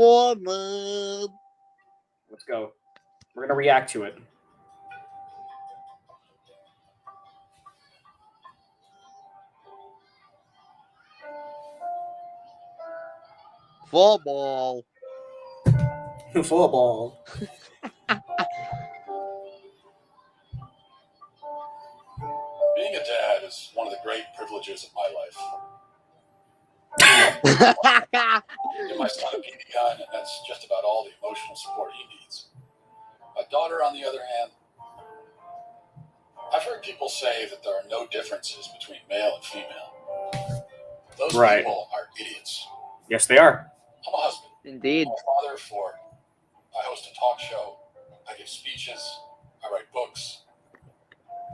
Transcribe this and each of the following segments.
woman. Let's go. We're gonna react to it. Football. Football. Being a dad is one of the great privileges of my life. Give my son a BB gun, and that's just about all the emotional support he needs. My daughter, on the other hand, I've heard people say that there are no differences between male and female. Those people are idiots. Yes, they are. I'm a husband. Indeed. I'm a father of 4. I host a talk show. I give speeches. I write books.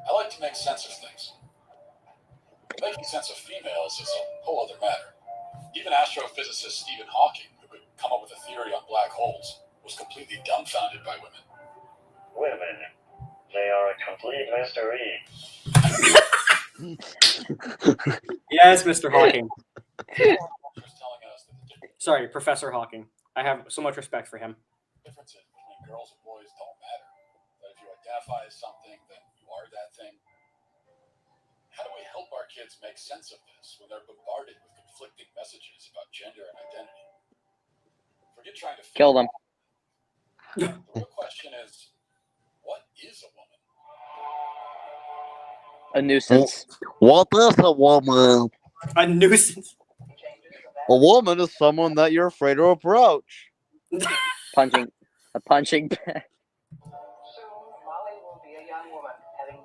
I like to make sense of things. Making sense of females is a whole other matter. Even astrophysicist Stephen Hawking, who could come up with a theory on black holes, was completely dumbfounded by women. Women. They are a complete mystery. Yes, Mr. Hawking. Sorry, Professor Hawking. I have so much respect for him. Differences between girls and boys don't matter. But if you identify as something, then you are that thing. How do we help our kids make sense of this when they're bombarded with conflicting messages about gender and identity? Forget trying to kill them. The real question is, what is a woman? A nuisance. What is a woman? A nuisance. A woman is someone that you're afraid to approach. A punching bag.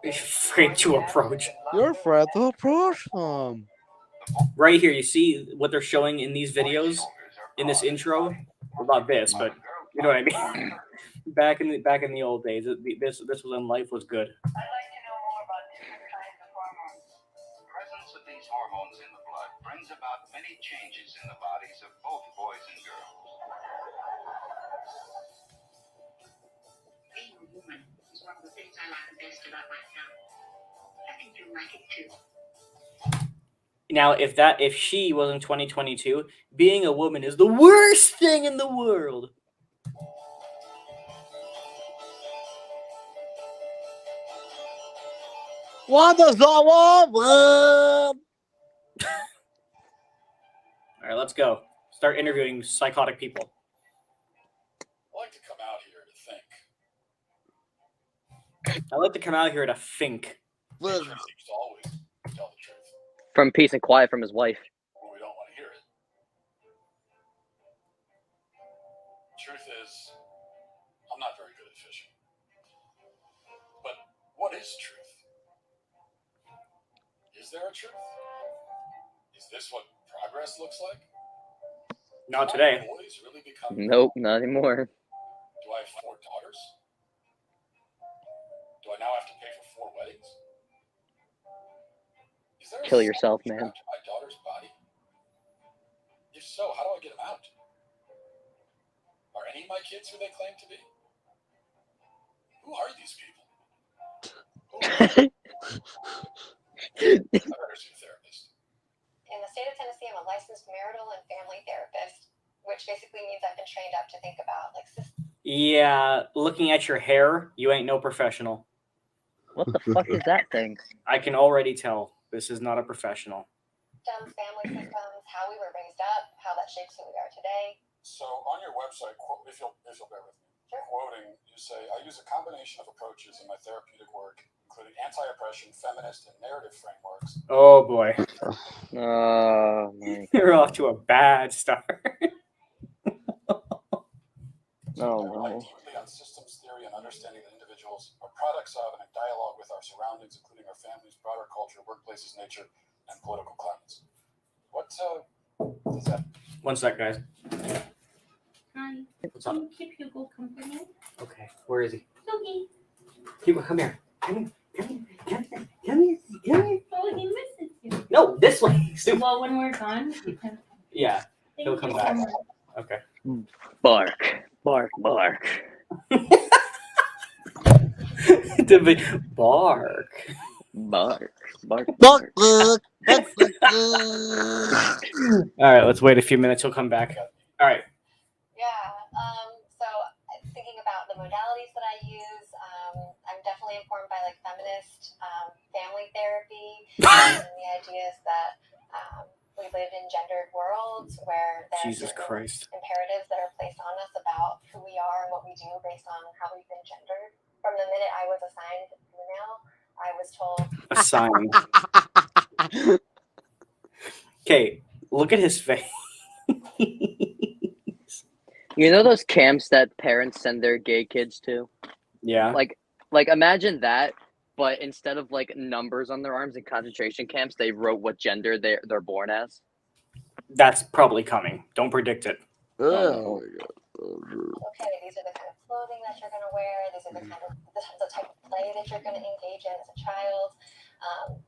Afraid to approach. You're afraid to approach them. Right here, you see what they're showing in these videos, in this intro. Well, not this, but you know what I mean. Back in the old days, this was when life was good. I'd like to know more about different kinds of hormones. The presence of these hormones in the blood brings about many changes in the bodies of both boys and girls. Being a woman is one of the things I like the best about myself. I think you like it too. Now, if she was in 2022, being a woman is the worst thing in the world. What is a woman? All right, let's go. Start interviewing psychotic people. I like to come out here to think. I like to come out here to think. Nature seems to always tell the truth From peace and quiet from his wife. when we don't want to hear it. Truth is, I'm not very good at fishing. But what is truth? Is there a truth? Is this what progress looks like? Not Do today. my boys really become? Nope, not anymore. Do I have 4 daughters? Do I now have to pay for 4 weddings? Is there a Kill yourself, soul man. trapped in my daughter's body? If so, how do I get them out? Are any of my kids who they claim to be? Who are these people? I better see a therapist. In the state of Tennessee, I'm a licensed marital and family therapist, which basically means I've been trained up to think about Yeah, looking at your hair, you ain't no professional. What the fuck is that thing? I can already tell this is not a professional. systems, family systems, how we were raised up, how that shapes who we are today. So on your website, if you'll bear with me, quoting, you say, I use a combination of approaches in my therapeutic work, including anti-oppression, feminist, and narrative frameworks. Oh boy. Oh my. You're off to a bad start. Oh I rely no. deeply on systems theory and understanding that individuals are products of and in dialogue with our surroundings, including our families, broader culture, workplaces, nature, and political climates. What is that? One sec, guys. Hi. What's up? Can you keep Hugo company? Okay, where is he? Hugo. Hugo, come here. Come here. Oh, he misses you. No, this way. Well, when we're gone, you can. Yeah, he'll come back. Okay. Bark. Bark. Bark. To be bark. Bark. Bark. Bark. Bark. All right, let's wait a few minutes. He'll come back. All right. Yeah, So thinking about the modalities that I use, I'm definitely informed by like feminist family therapy, and the idea is that we live in gendered worlds where there's Jesus certain Christ. imperatives that are placed on us about who we are and what we do based on how we've been gendered. From the minute I was assigned female, I was told Assigned. Okay, look at his face. You know those camps that parents send their gay kids to? Yeah. Like imagine that, but instead of like numbers on their arms in concentration camps, they wrote what gender they're born as. That's probably coming. Don't predict it. Oh, okay, these are the kind of clothing that you're going to wear. These are the type of play that you're going to engage in as a child.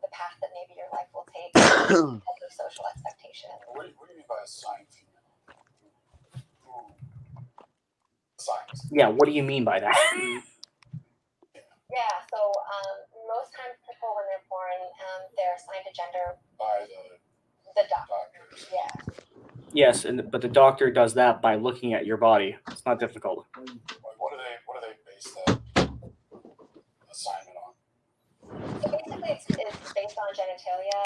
The path that maybe your life will take. Of social expectations. What do you mean by assigned female? Assigned. Yeah, what do you mean by that? Yeah, so most times people when they're born, they're assigned a gender By the doctor. doctors. Yeah. Yes, but the doctor does that by looking at your body. It's not difficult. What do they base that assignment on? So basically, it's based on genitalia.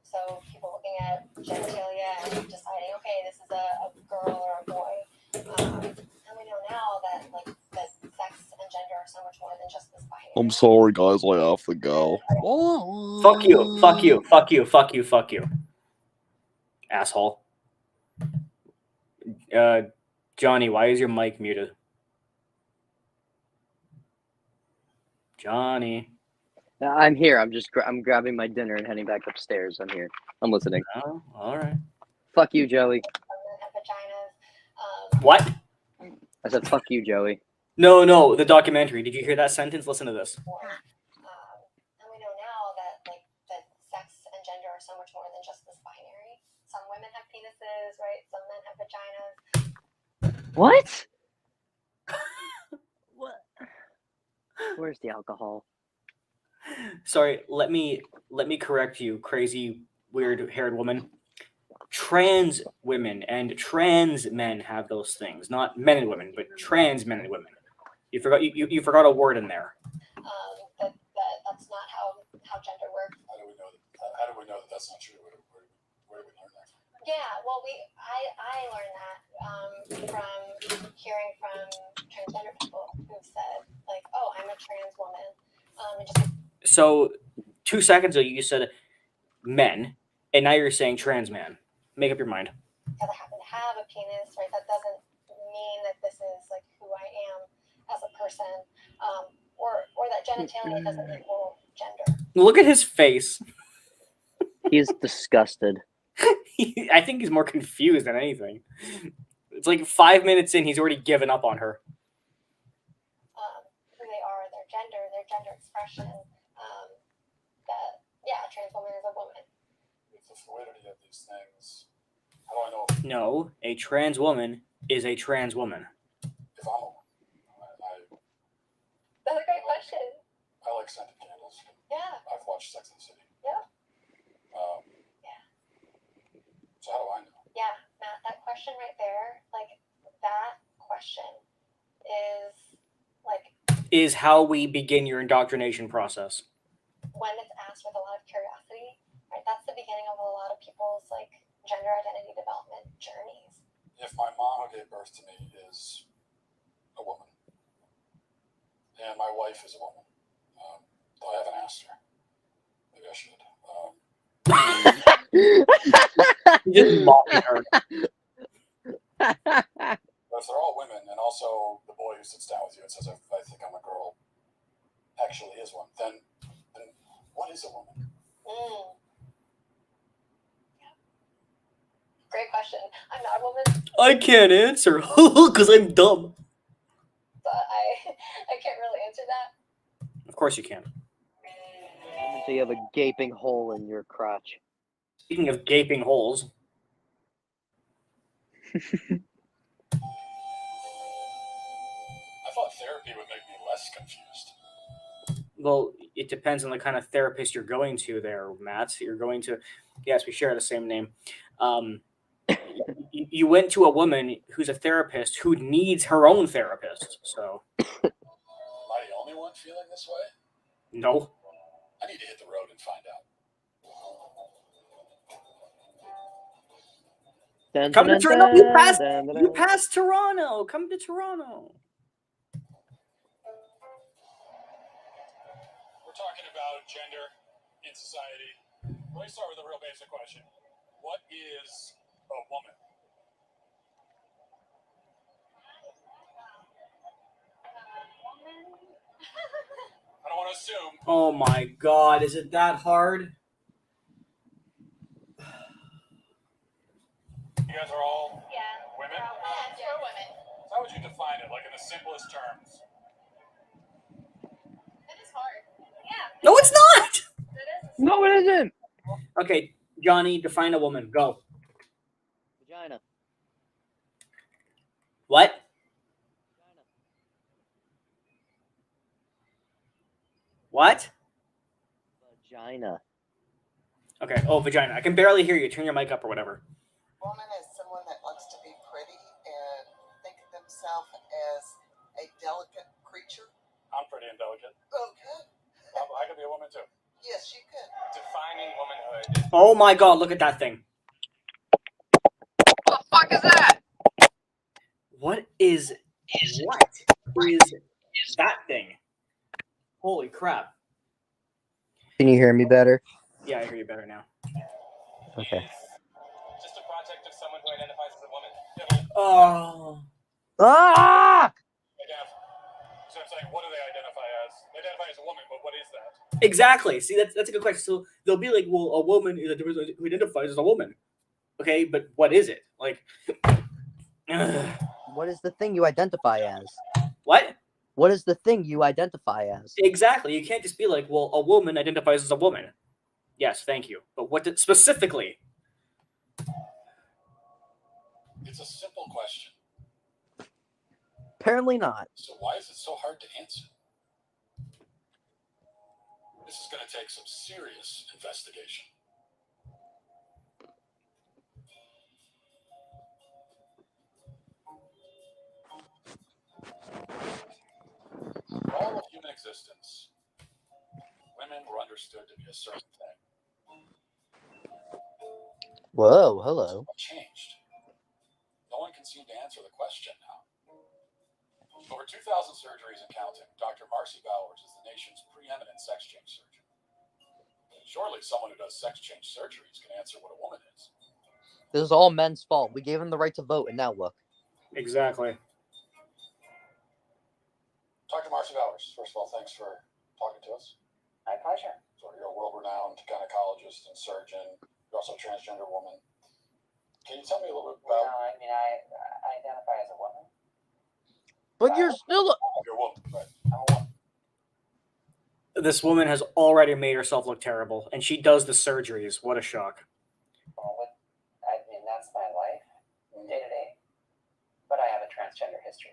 So people looking at genitalia and deciding, okay, this is a girl or a boy. And we know now that that sex and gender are so much more than just this binary. I'm sorry, guys. I have to go. Fuck you. Fuck you. Fuck you. Fuck you. Fuck you. Asshole. Johnny, why is your mic muted? Johnny. I'm here. I'm grabbing my dinner and heading back upstairs. I'm here. I'm listening. Oh, all right. Fuck you, Joey. Have vaginas. What? I said fuck you, Joey. No, the documentary. Did you hear that sentence? Listen to this. And we know now that that sex and gender are so much more than just this binary. Some women have penises, right? Some men have vaginas. What? What? Where's the alcohol? Sorry, let me correct you, crazy, weird-haired woman. Trans women and trans men have those things, not men and women, but trans men and women. You forgot a word in there. That's not how gender works. How do we know that that's not true? Where do we learn that from? Yeah, well, I learned that from hearing from transgender people who've said like, "Oh, I'm a trans woman," and just So 2 seconds ago you said men, and now you're saying trans man. Make up your mind. because I happen to have a penis, right? That doesn't mean that this is like who I am as a person, or that genitalia doesn't equal gender. Look at his face. He's disgusted. I think he's more confused than anything. It's like 5 minutes in, he's already given up on her. Who they are, their gender expression. That a trans woman is a woman. If the fluidity of these things, how do I know No, a trans woman is a trans woman. if I'm a woman? That's a great question. I like scented candles. Yeah. I've watched Sex and the City. Yeah. Yeah. So how do I know? Yeah, Matt, that question right there, like that question Is how we begin your indoctrination process. when it's asked with a lot of curiosity, right? That's the beginning of a lot of people's like gender identity development journeys. If my mom who gave birth to me is a woman, and my wife is a woman, though I haven't asked her, maybe I should. Just mocking her. But if they're all women, and also the boy who sits down with you and says, I think I'm a girl, actually is one, then what is a woman? Yeah. Great question. I'm not a woman, I can't answer because I'm dumb. but I can't really answer that. Of course you can. So you have a gaping hole in your crotch. Speaking of gaping holes, I thought therapy would make me less confused. well, it depends on the kind of therapist you're going to there, Matt. You're going to, yes, we share the same name. you went to a woman who's a therapist who needs her own therapist. So Am I the only one feeling this way? no. I need to hit the road and find out. Dun, Come to dun, Toronto. dun, dun, You dun. passed Toronto. Come to Toronto. We're talking about gender in society. Let me start with a real basic question. What is a woman? I don't want to assume. Oh my God! Is it that hard? You guys are all Yeah. women? Yeah, we're women. So how would you define it, like in the simplest terms? It is hard. Yeah. No, it's not. It is. No, it isn't. Okay, Johnny, define a woman. Go. Vagina. What? What? Vagina. Okay. Oh, vagina. I can barely hear you. Turn your mic up or whatever. Woman is someone that likes to be pretty and think of themselves as a delicate creature. I'm pretty indelicate. Okay. I could be a woman too. Yes, you could. Defining womanhood. Oh my God! Look at that thing. What the fuck is that? What is that thing? Holy crap! Can you hear me better? Yeah, I hear you better now. Okay. Just a project of someone who identifies as a woman. Oh. Ah! So I'm saying, what do they identify as? They identify as a woman, but what is that? Exactly. See, that's a good question. So they'll be like, well, a woman is a person who identifies as a woman. Okay, but what is it? Like, What is the thing you identify as? what? What is the thing you identify as? Exactly. You can't just be like, well, a woman identifies as a woman. Yes, thank you. But what specifically? It's a simple question. Apparently not. So why is it so hard to answer? This is going to take some serious investigation. For all of human existence, women were understood to be a certain thing. Whoa, hello. What changed? No one can seem to answer the question now. Over 2,000 surgeries and counting, Dr. Marcy Bowers is the nation's preeminent sex change surgeon. Surely someone who does sex change surgeries can answer what a woman is. This is all men's fault. We gave them the right to vote, and now look. Exactly. Dr. Marcy Bowers, first of all, thanks for talking to us. My pleasure. So you're a world-renowned gynecologist and surgeon. You're also a transgender woman. Can you tell me a little bit Well, about... I mean, I identify as a woman. But you're still... You're a woman, right? I'm a woman. This woman has already made herself look terrible, and she does the surgeries. What a shock. Well, I mean, that's my life, day to day. But I have a transgender history.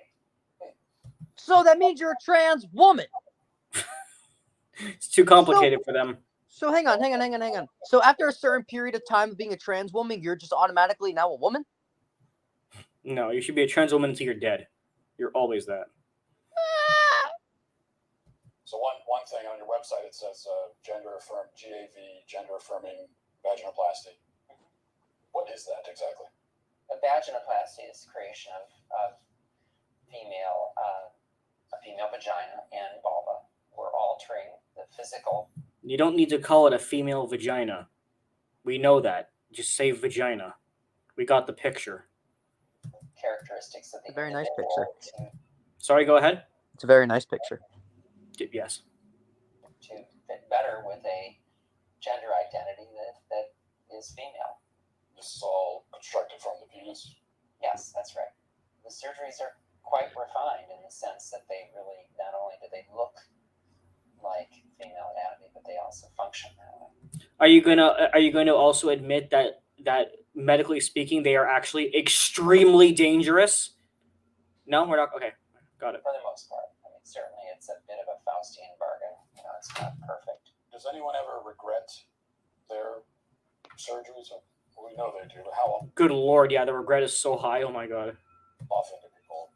So that means you're a trans woman. It's too complicated for them. So hang on. So after a certain period of time of being a trans woman, you're just automatically now a woman? No, you should be a trans woman until you're dead. You're always that. So one thing on your website, it says gender-affirmed, GAV, gender-affirming vaginoplasty. What is that exactly? A vaginoplasty is the creation of a female vagina and vulva. We're altering the physical. You don't need to call it a female vagina. We know that. Just say vagina. We got the picture. Characteristics of the A very nice individual Sorry, go ahead. It's a very nice picture. Yes. to fit better with a gender identity that is female. This is all constructed from the penis? Yes, that's right. The surgeries are quite refined in the sense that they really, not only do they look like female anatomy, but they also function that way. Are you gonna also admit that medically speaking they are actually extremely dangerous? No, we're not. Okay, got it. For the most part. I mean, certainly it's a bit of a Faustian bargain. You know, it's not perfect. Does anyone ever regret their surgeries? We know they do, but how Good lord, yeah, the regret is so high. Oh my god. often do people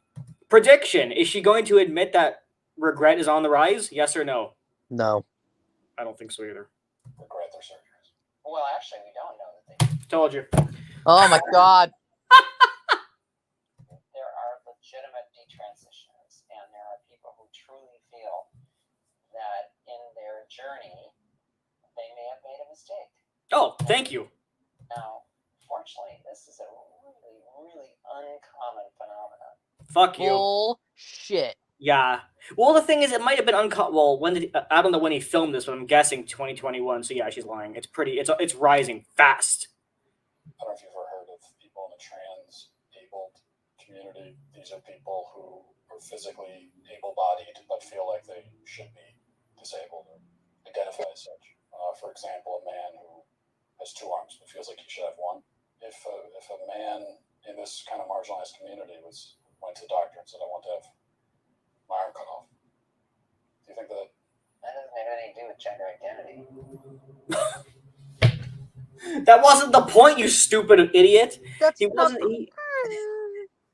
Prediction: is she going to admit that regret is on the rise? Yes or no? No. I don't think so either. regret their surgeries? Well, actually, we don't know that they. Told you. Oh my god. There are legitimate detransitioners, and there are people who truly feel that in their journey they may have made a mistake. Oh, thank you. Now, fortunately, this is a really, really uncommon phenomenon. Fuck you. Bullshit. Yeah. Well, the thing is, it might have been Well, when did I don't know when he filmed this, but I'm guessing 2021. So yeah, she's lying. It's pretty. It's rising fast. I don't know if you've ever heard of people in the trans-abled community. These are people who are physically able-bodied but feel like they should be disabled or identify as such. For example, a man who has 2 arms but feels like he should have 1. If a man in this kind of marginalized community went to the doctor and said, "I want to have my arm cut off," do you think that doesn't have anything to do with gender identity? That wasn't the point, you stupid idiot. That's He not wasn't.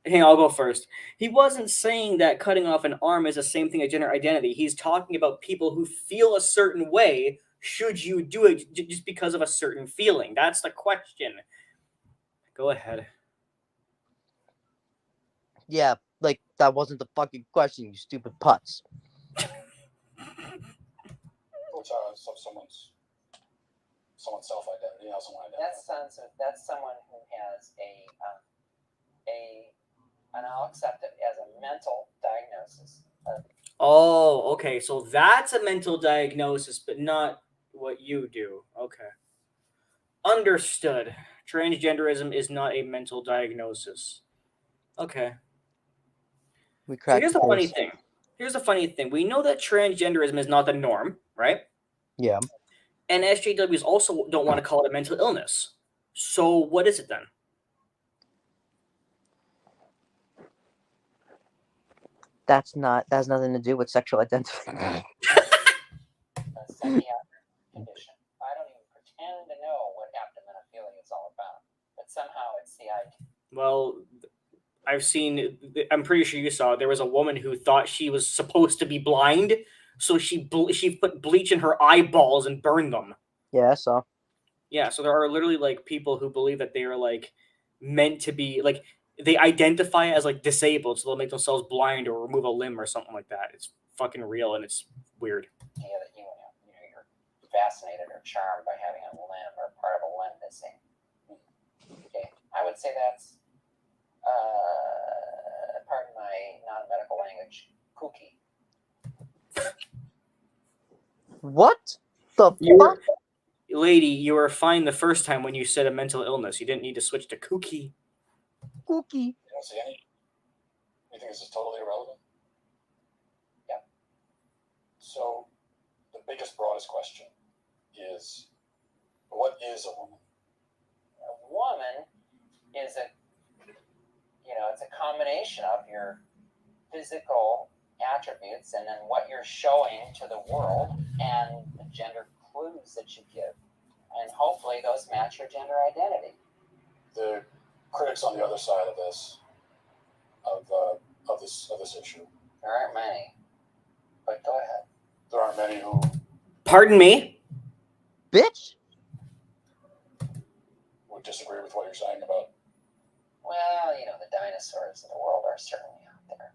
Hey, I'll go first. He wasn't saying that cutting off an arm is the same thing as gender identity. He's talking about people who feel a certain way. Should you do it just because of a certain feeling? That's the question. Go ahead. Yeah, like that wasn't the fucking question, you stupid putz. what's someone's self-identity, how someone identifies? That's someone who has and I'll accept it as a mental diagnosis. Oh, okay. So that's a mental diagnosis, but not what you do. Okay. Understood. Transgenderism is not a mental diagnosis. Okay. We So cracked here's the the funny case. thing. Here's the funny thing. We know that transgenderism is not the norm, right? Yeah. And SJWs also don't want to call it a mental illness. So what is it then? That has nothing to do with sexual identity. A psychiatric condition. I don't even pretend to know what aptomenophilia is all about, but somehow it's the idea. Well, I'm pretty sure you saw, there was a woman who thought she was supposed to be blind, so she put bleach in her eyeballs and burned them. Yeah, so. Yeah, so there are literally like people who believe that they are like meant to be like they identify as like disabled, so they'll make themselves blind or remove a limb or something like that. It's fucking real and it's weird. Yeah, that you're fascinated or charmed by having a limb or part of a limb missing. Okay, I would say that's pardon my non-medical language, kooky. What the fuck? Lady, you were fine the first time when you said a mental illness. You didn't need to switch to kooky. Kooky. You don't see any? You think this is totally irrelevant? Yeah. So, the biggest, broadest question is, what is a woman? A woman is it's a combination of your physical attributes and then what you're showing to the world and the gender clues that you give. And hopefully those match your gender identity. The critics on the other side of this, of this issue. There aren't many, but go ahead. There aren't many who. Pardon me? Bitch? Would disagree with what you're saying about. Well, the dinosaurs of the world are certainly out there.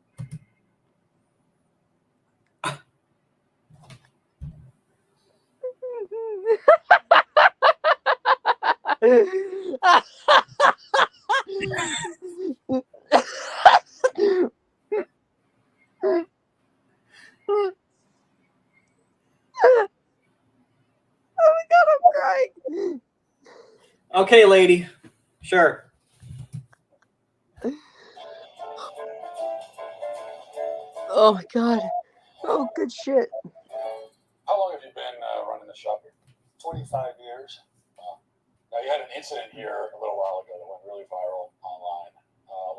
Oh my god, I'm crying. Okay, lady. Sure. Oh my god. Oh, good shit. How long have you been running the shop here? 25 years. Wow. Now, you had an incident here a little while ago that went really viral online.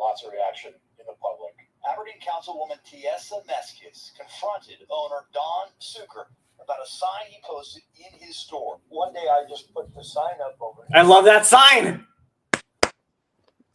Lots of reaction in the public. Aberdeen Councilwoman Tiesa Meskis confronted owner Don Suker about a sign he posted in his store. One day I just put the sign up over I love that sign.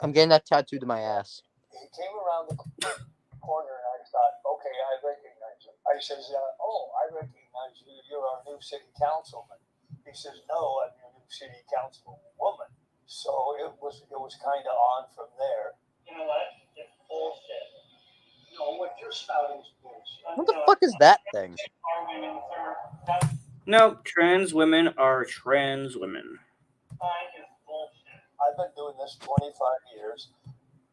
I'm getting that tattooed to my ass. He came around the corner and I thought, okay, I recognize him. I says, I recognize you. You're our new city councilman. He says, no, I'm your new city councilwoman. So it was kind of on from there. You know what? It's bullshit. No, what you're spouting is bullshit. What the fuck is that thing? Are women, sir? That No, trans women are trans women. sign is bullshit. I've been doing this 25 years.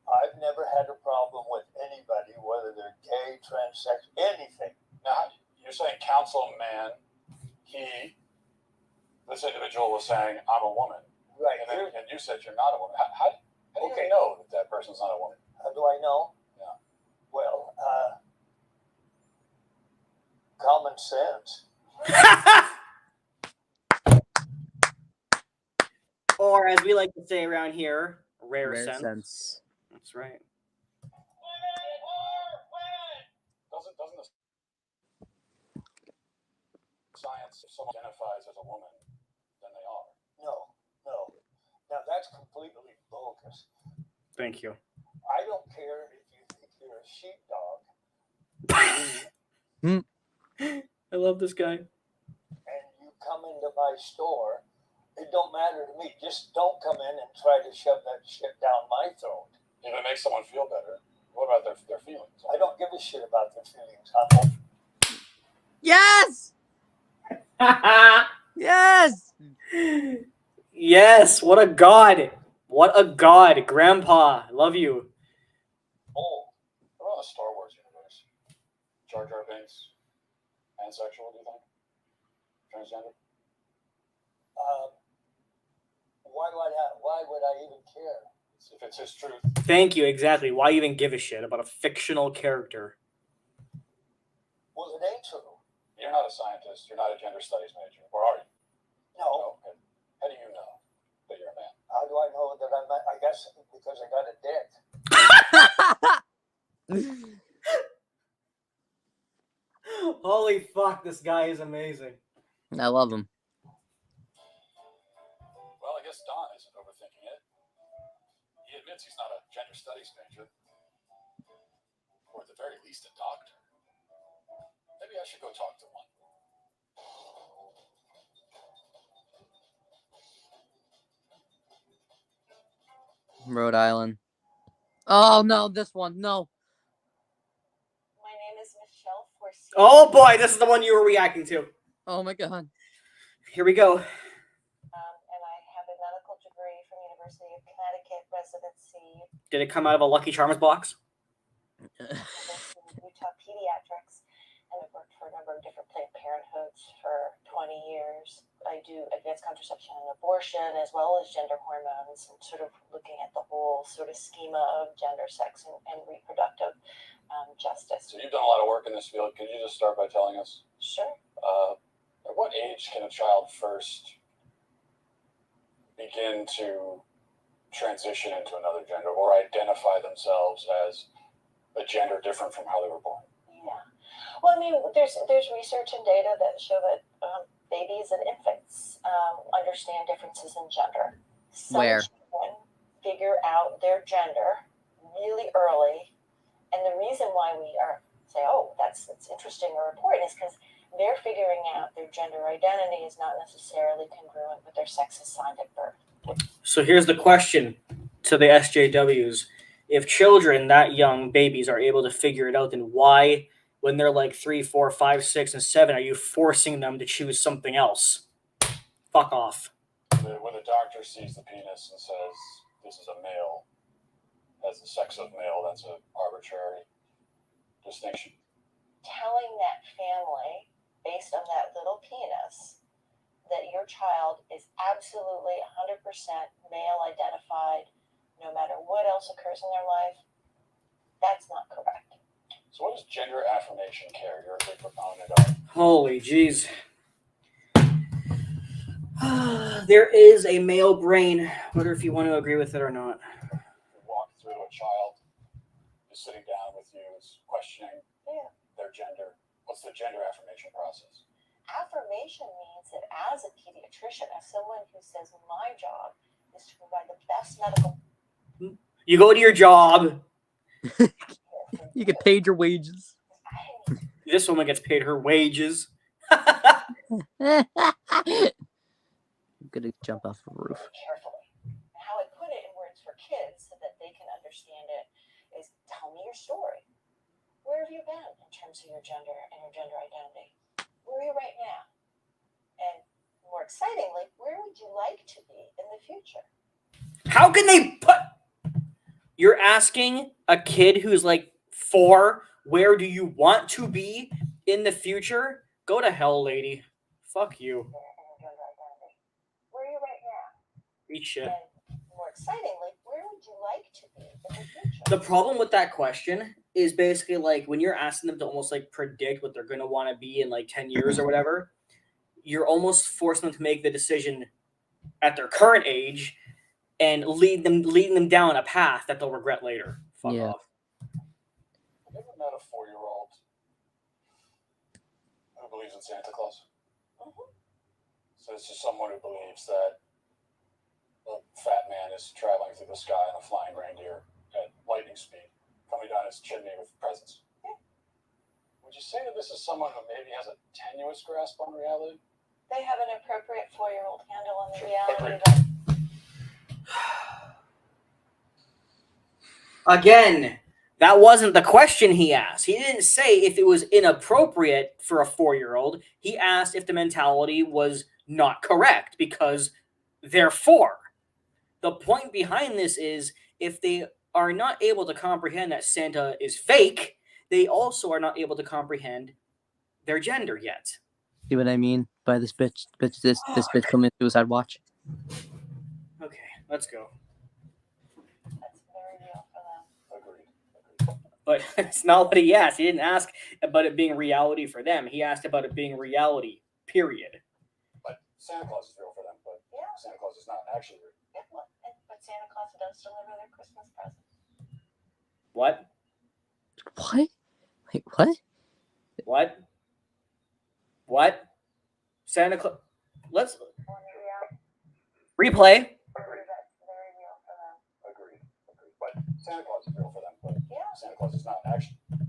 I've never had a problem with anybody, whether they're gay, transex, anything. Now, you're saying councilman, this individual was saying, I'm a woman. Right. And you said you're not a woman. How do you know that person's not a woman? How do I know? Yeah. Well, common sense. Or as we like to say around here, rare sense. That's right. Doesn't the science, if someone identifies as a woman, then they are? No. Now that's completely bogus. Thank you. I don't care if you think you're a sheepdog I love this guy. and you come into my store. It don't matter to me. Just don't come in and try to shove that shit down my throat. If it makes someone feel better, what about their feelings? I don't give a shit about their feelings. Humble. Yes! Yes! Yes, what a god. What a god. Grandpa, love you. Oh, what about the Star Wars universe? Jar Jar Binks, pansexual, do you think? Transgender? Why would I even care? If it's his truth. Thank you, exactly. Why even give a shit about a fictional character? Well, it ain't true. You're not a scientist. You're not a gender studies major. Or are you? No. Okay. How do you know that you're a man? How do I know that I'm? I guess because I got a dick. Holy fuck, this guy is amazing. I love him. Well, I guess Don isn't overthinking it. He admits he's not a gender studies major. Or at the very least, a doctor. Maybe I should go talk to one. Rhode Island. Oh no, this one. No. My name is Michelle Forsyth. Oh boy, this is the one you were reacting to. Oh my god. Here we go. And I have a medical degree from University of Connecticut residency Did it come out of a Lucky Charms box? in Utah Pediatrics, and I've worked for a number of different Planned Parenthoods for 20 years. I do advanced contraception and abortion as well as gender hormones, and sort of looking at the whole sort of schema of gender, sex, and reproductive justice. So you've done a lot of work in this field. Could you just start by telling us? Sure. At what age can a child first begin to transition into another gender or identify themselves as a gender different from how they were born? Yeah. Well, I mean, there's research and data that show that babies and infants understand differences in gender. Some Where? children figure out their gender really early, and the reason why we say, oh, that's interesting or important is because they're figuring out their gender identity is not necessarily congruent with their sex assigned at birth. So here's the question to the SJWs. If children that young, babies, are able to figure it out, then why, when they're like 3, 4, 5, 6, and 7, are you forcing them to choose something else? Fuck off. When the doctor sees the penis and says, this is a male, has the sex of male, that's an arbitrary distinction. Telling that family, based on that little penis, that your child is absolutely 100% male identified, no matter what else occurs in their life, that's not correct. So what is gender affirmation care? You're a big proponent of. Holy jeez. There is a male brain, whether if you want to agree with it or not. You walk through a child is sitting down with you, is questioning their gender. What's the gender affirmation process? Affirmation means that as a pediatrician, as someone who says my job is to provide the best medical You go to your job. You get paid your wages. This woman gets paid her wages. I'm gonna jump off the roof. carefully. How I put it in words for kids so that they can understand it is tell me your story. Where have you been in terms of your gender and your gender identity? Where are you right now? And more excitingly, where would you like to be in the future? How can they put... You're asking a kid who's like 4, where do you want to be in the future? Go to hell, lady. Fuck you. Where are you right now? Eat shit. And more excitingly, where would you like to be in the future? The problem with that question is basically like when you're asking them to almost like predict what they're going to want to be in like 10 years or whatever, you're almost forcing them to make the decision at their current age and leading them down a path that they'll regret later. Fuck off. Have you ever met a 4-year-old who believes in Santa Claus? So this is someone who believes that a fat man is traveling through the sky on a flying reindeer at lightning speed, coming down his chimney with presents. Would you say that this is someone who maybe has a tenuous grasp on reality? They have an appropriate 4-year-old handle on the reality that Again, that wasn't the question he asked. He didn't say if it was inappropriate for a 4-year-old. He asked if the mentality was not correct because they're 4. The point behind this is if they are not able to comprehend that Santa is fake, they also are not able to comprehend their gender yet. See what I mean by this bitch coming suicide watch? Okay, let's go. that's very real for them. Agreed. But it's not what he asked. He didn't ask about it being reality for them. He asked about it being reality, period. But Santa Claus is real for them, but Yeah. Santa Claus is not actually real. But Santa Claus does deliver their Christmas presents. What? What? Wait, what? What? What? Santa Claus. Let's replay. That's very real for them. Agreed. But Santa Claus is real for them, but Yeah. Santa Claus is not actually real.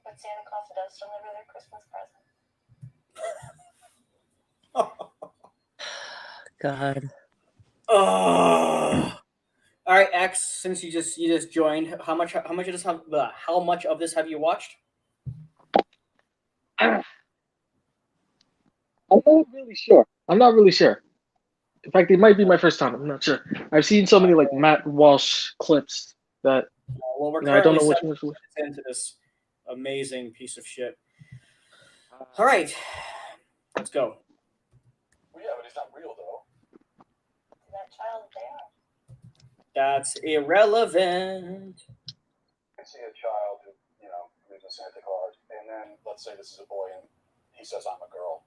But Santa Claus does deliver their Christmas presents. God. Oh. All right, X. Since you just joined, how much of this have you watched? I'm not really sure. In fact, it might be my first time. I'm not sure. I've seen so many like Matt Walsh clips that Well, we're I don't know currently which 7 one's which. minutes into this amazing piece of shit. All right, let's go. Well, yeah, but he's not real though. To that child, they are. That's irrelevant. I see a child who, believes in Santa Claus, and then let's say this is a boy and he says I'm a girl.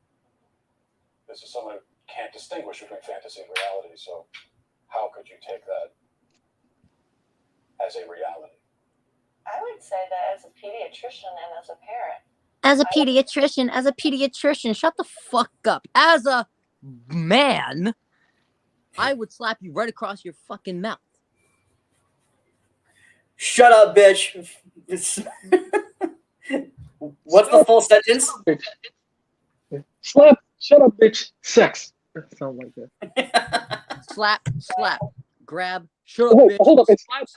This is someone who can't distinguish between fantasy and reality, so how could you take that as a reality? I would say that as a pediatrician and as a parent. As a pediatrician, shut the fuck up. As a man, I would slap you right across your fucking mouth. Shut up, bitch. What's the full sentence? Slap, shut up, bitch, sex. That sounds like that. Slap, grab, shut up, bitch. Hold up, it's slap,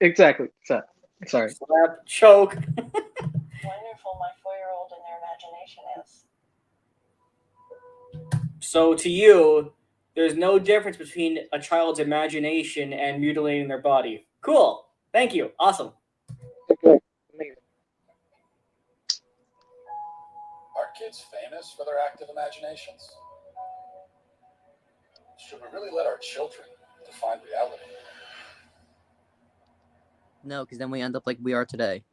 exactly. Sorry. Slap, choke. Wonderful, my 4-year-old and their imagination is. So to you, there's no difference between a child's imagination and mutilating their body. Cool. Thank you. Awesome. Okay. Are kids famous for their active imaginations? Should we really let our children define reality? No, because then we end up like we are today.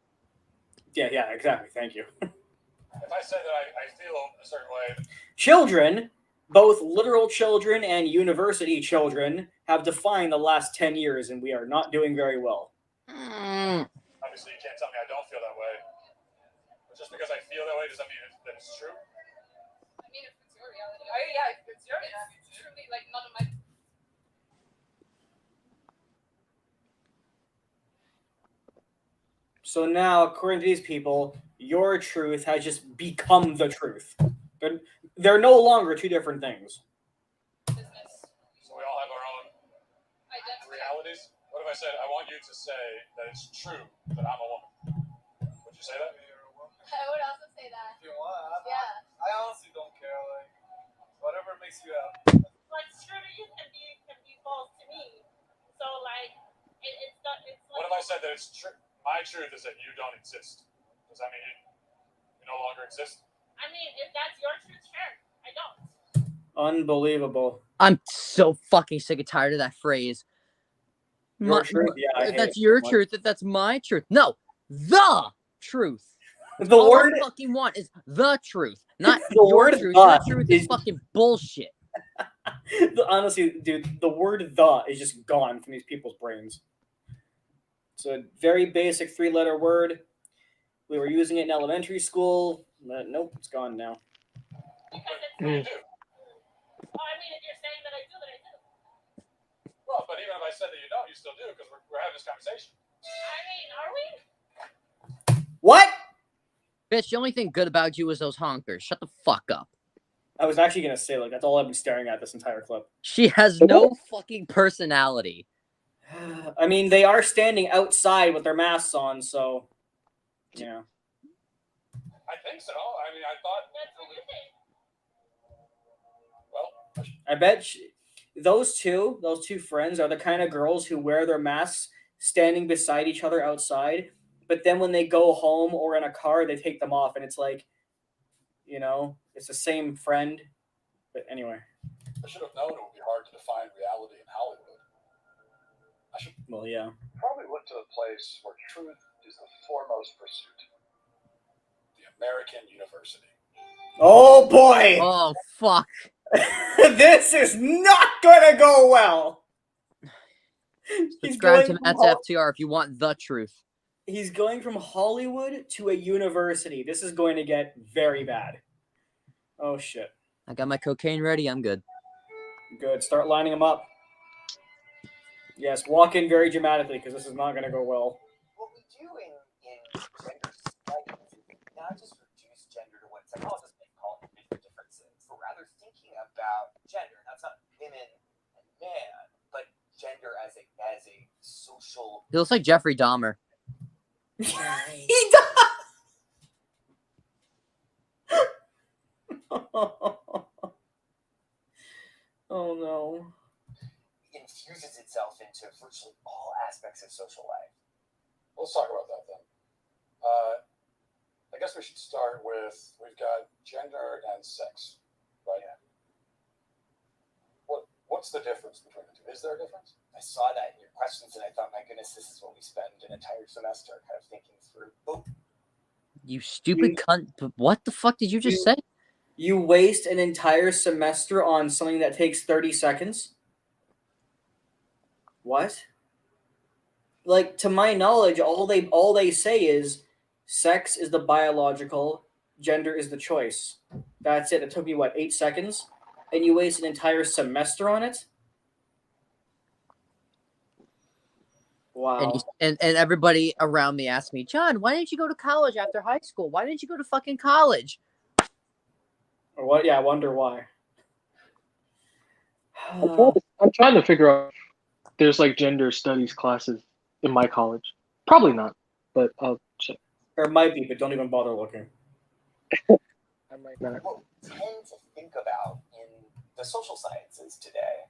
Yeah, exactly. Thank you. If I say that I feel a certain way, Children, both literal children and university children, have defined the last 10 years, and we are not doing very well. obviously you can't tell me I don't feel that way. Just because I feel that way, does that mean that it's true? I mean, if it's your reality. Oh yeah, if it's your reality, it's truly like none of my. So now, according to these people, your truth has just become the truth. They're no longer two different things. Business. So we all have our own realities? What if I said, I want you to say that it's true that I'm a woman? Would you say that? I would also say that. If you want, Yeah. I honestly don't care. Like, whatever makes you happy. What's true to you can be false to me. So like, it's like. What if I said that it's true? My truth is that you don't exist. Does that mean you no longer exist? I mean, if that's your truth, sure. I don't. Unbelievable. I'm so fucking sick and tired of that phrase. Your truth? Yeah, I if hate that's it your so much. truth, if that's my truth. No, the truth. The All word I fucking want is the truth, not The your word truth. the Your truth is is- fucking bullshit. Honestly, dude, the word "the" is just gone from these people's brains. It's a very basic 3-letter word. We were using it in elementary school. Nope, it's gone now. Because it's You like, do. oh, I mean, if you're saying that I do, then I do. Well, but even if I said that you don't, you still do because we're having this conversation. I mean, are we? What? Bitch, the only thing good about you is those honkers. Shut the fuck up. I was actually gonna say, like, that's all I've been staring at this entire clip. She has no fucking personality. I mean, they are standing outside with their masks on, so yeah. I think so. I mean, I thought. That's what you think. Well, I bet those two friends are the kind of girls who wear their masks standing beside each other outside, but then when they go home or in a car, they take them off, and it's like, you know, it's the same friend. But anyway, I should have known it would be hard to define reality in Hollywood. well, yeah. Probably went to a place where truth is the foremost pursuit. The American University. Oh boy! Oh fuck. This is not gonna go well. Subscribe to from Matt's Hol- FTR if you want the truth. He's going from Hollywood to a university. This is going to get very bad. Oh shit. I got my cocaine ready. I'm good. Good. Start lining them up. Yes, walk in very dramatically because this is not going to go well. What we do in gender studies is not just reduce gender to what psychologists may call individual differences, but rather thinking about gender. That's not women and man, but gender as a social. He looks like Jeffrey Dahmer. He does. Oh no. Infuses itself into virtually all aspects of social life. Let's talk about that then. I guess we should start with, we've got gender and sex, right? Yeah. What's the difference between the two? Is there a difference? I saw that in your questions and I thought, my goodness, this is what we spend an entire semester kind of thinking through. Oh, You stupid cunt. But what the fuck did you just say? You waste an entire semester on something that takes 30 seconds? What? Like, to my knowledge, all they say is sex is the biological, gender is the choice. That's it. It took me, 8 seconds? And you waste an entire semester on it? Wow. And everybody around me asked me, John, why didn't you go to college after high school? Why didn't you go to fucking college? Or what? Yeah, I wonder why. I'm trying to figure out if there's like gender studies classes in my college. Probably not, but I'll check. There might be, but don't even bother looking. I might not. what we tend to think about in the social sciences today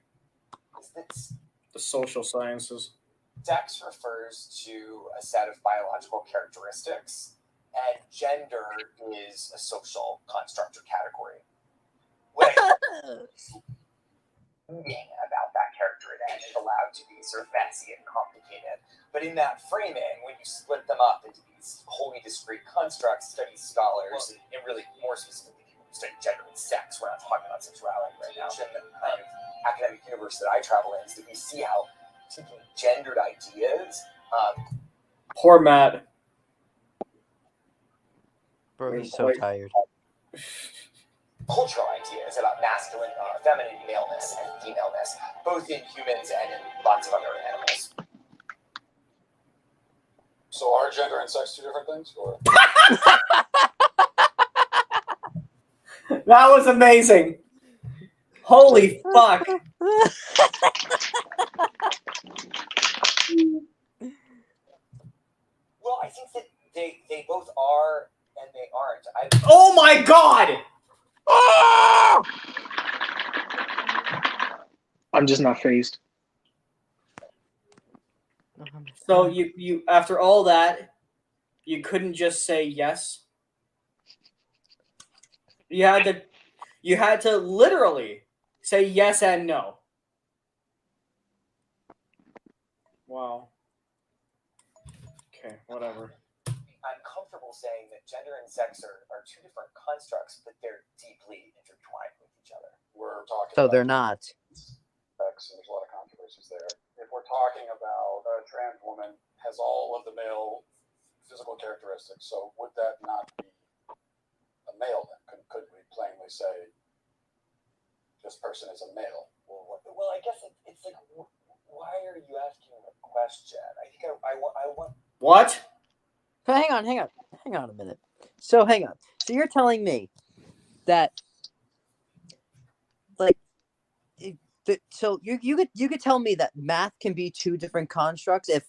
is that The social sciences. sex refers to a set of biological characteristics, and gender is a social construct or category. What meaning about that character then is allowed to be sort of messy and complicated. But in that framing, when you split them up into these wholly discrete constructs, study scholars, and really more specifically people who study gender and sex, we're not talking about sexuality right now, in the kind of academic universe that I travel in, is that we see how taking gendered ideas Poor Matt. Bro, he's so tired. Cultural ideas about masculine, feminine maleness and femaleness, both in humans and in lots of other animals. So are gender and sex two different things, or? That was amazing. Holy fuck. Well, I think that they both are and they aren't. Oh my god! I'm just not phased. So you after all that, you couldn't just say yes? You had to literally say yes and no. Wow. Okay, whatever. I'm comfortable saying that gender and sex are two different constructs, but they're deeply intertwined with each other. We're talking So about they're not. sex, and there's a lot of controversies there. If we're talking about a trans woman has all of the male physical characteristics, so would that not be a male then? Could we plainly say this person is a male? Well, I guess it's like, why are you asking a question? I think I want. What? Hang on a minute. So hang on. So you're telling me that, like, so you could tell me that math can be two different constructs if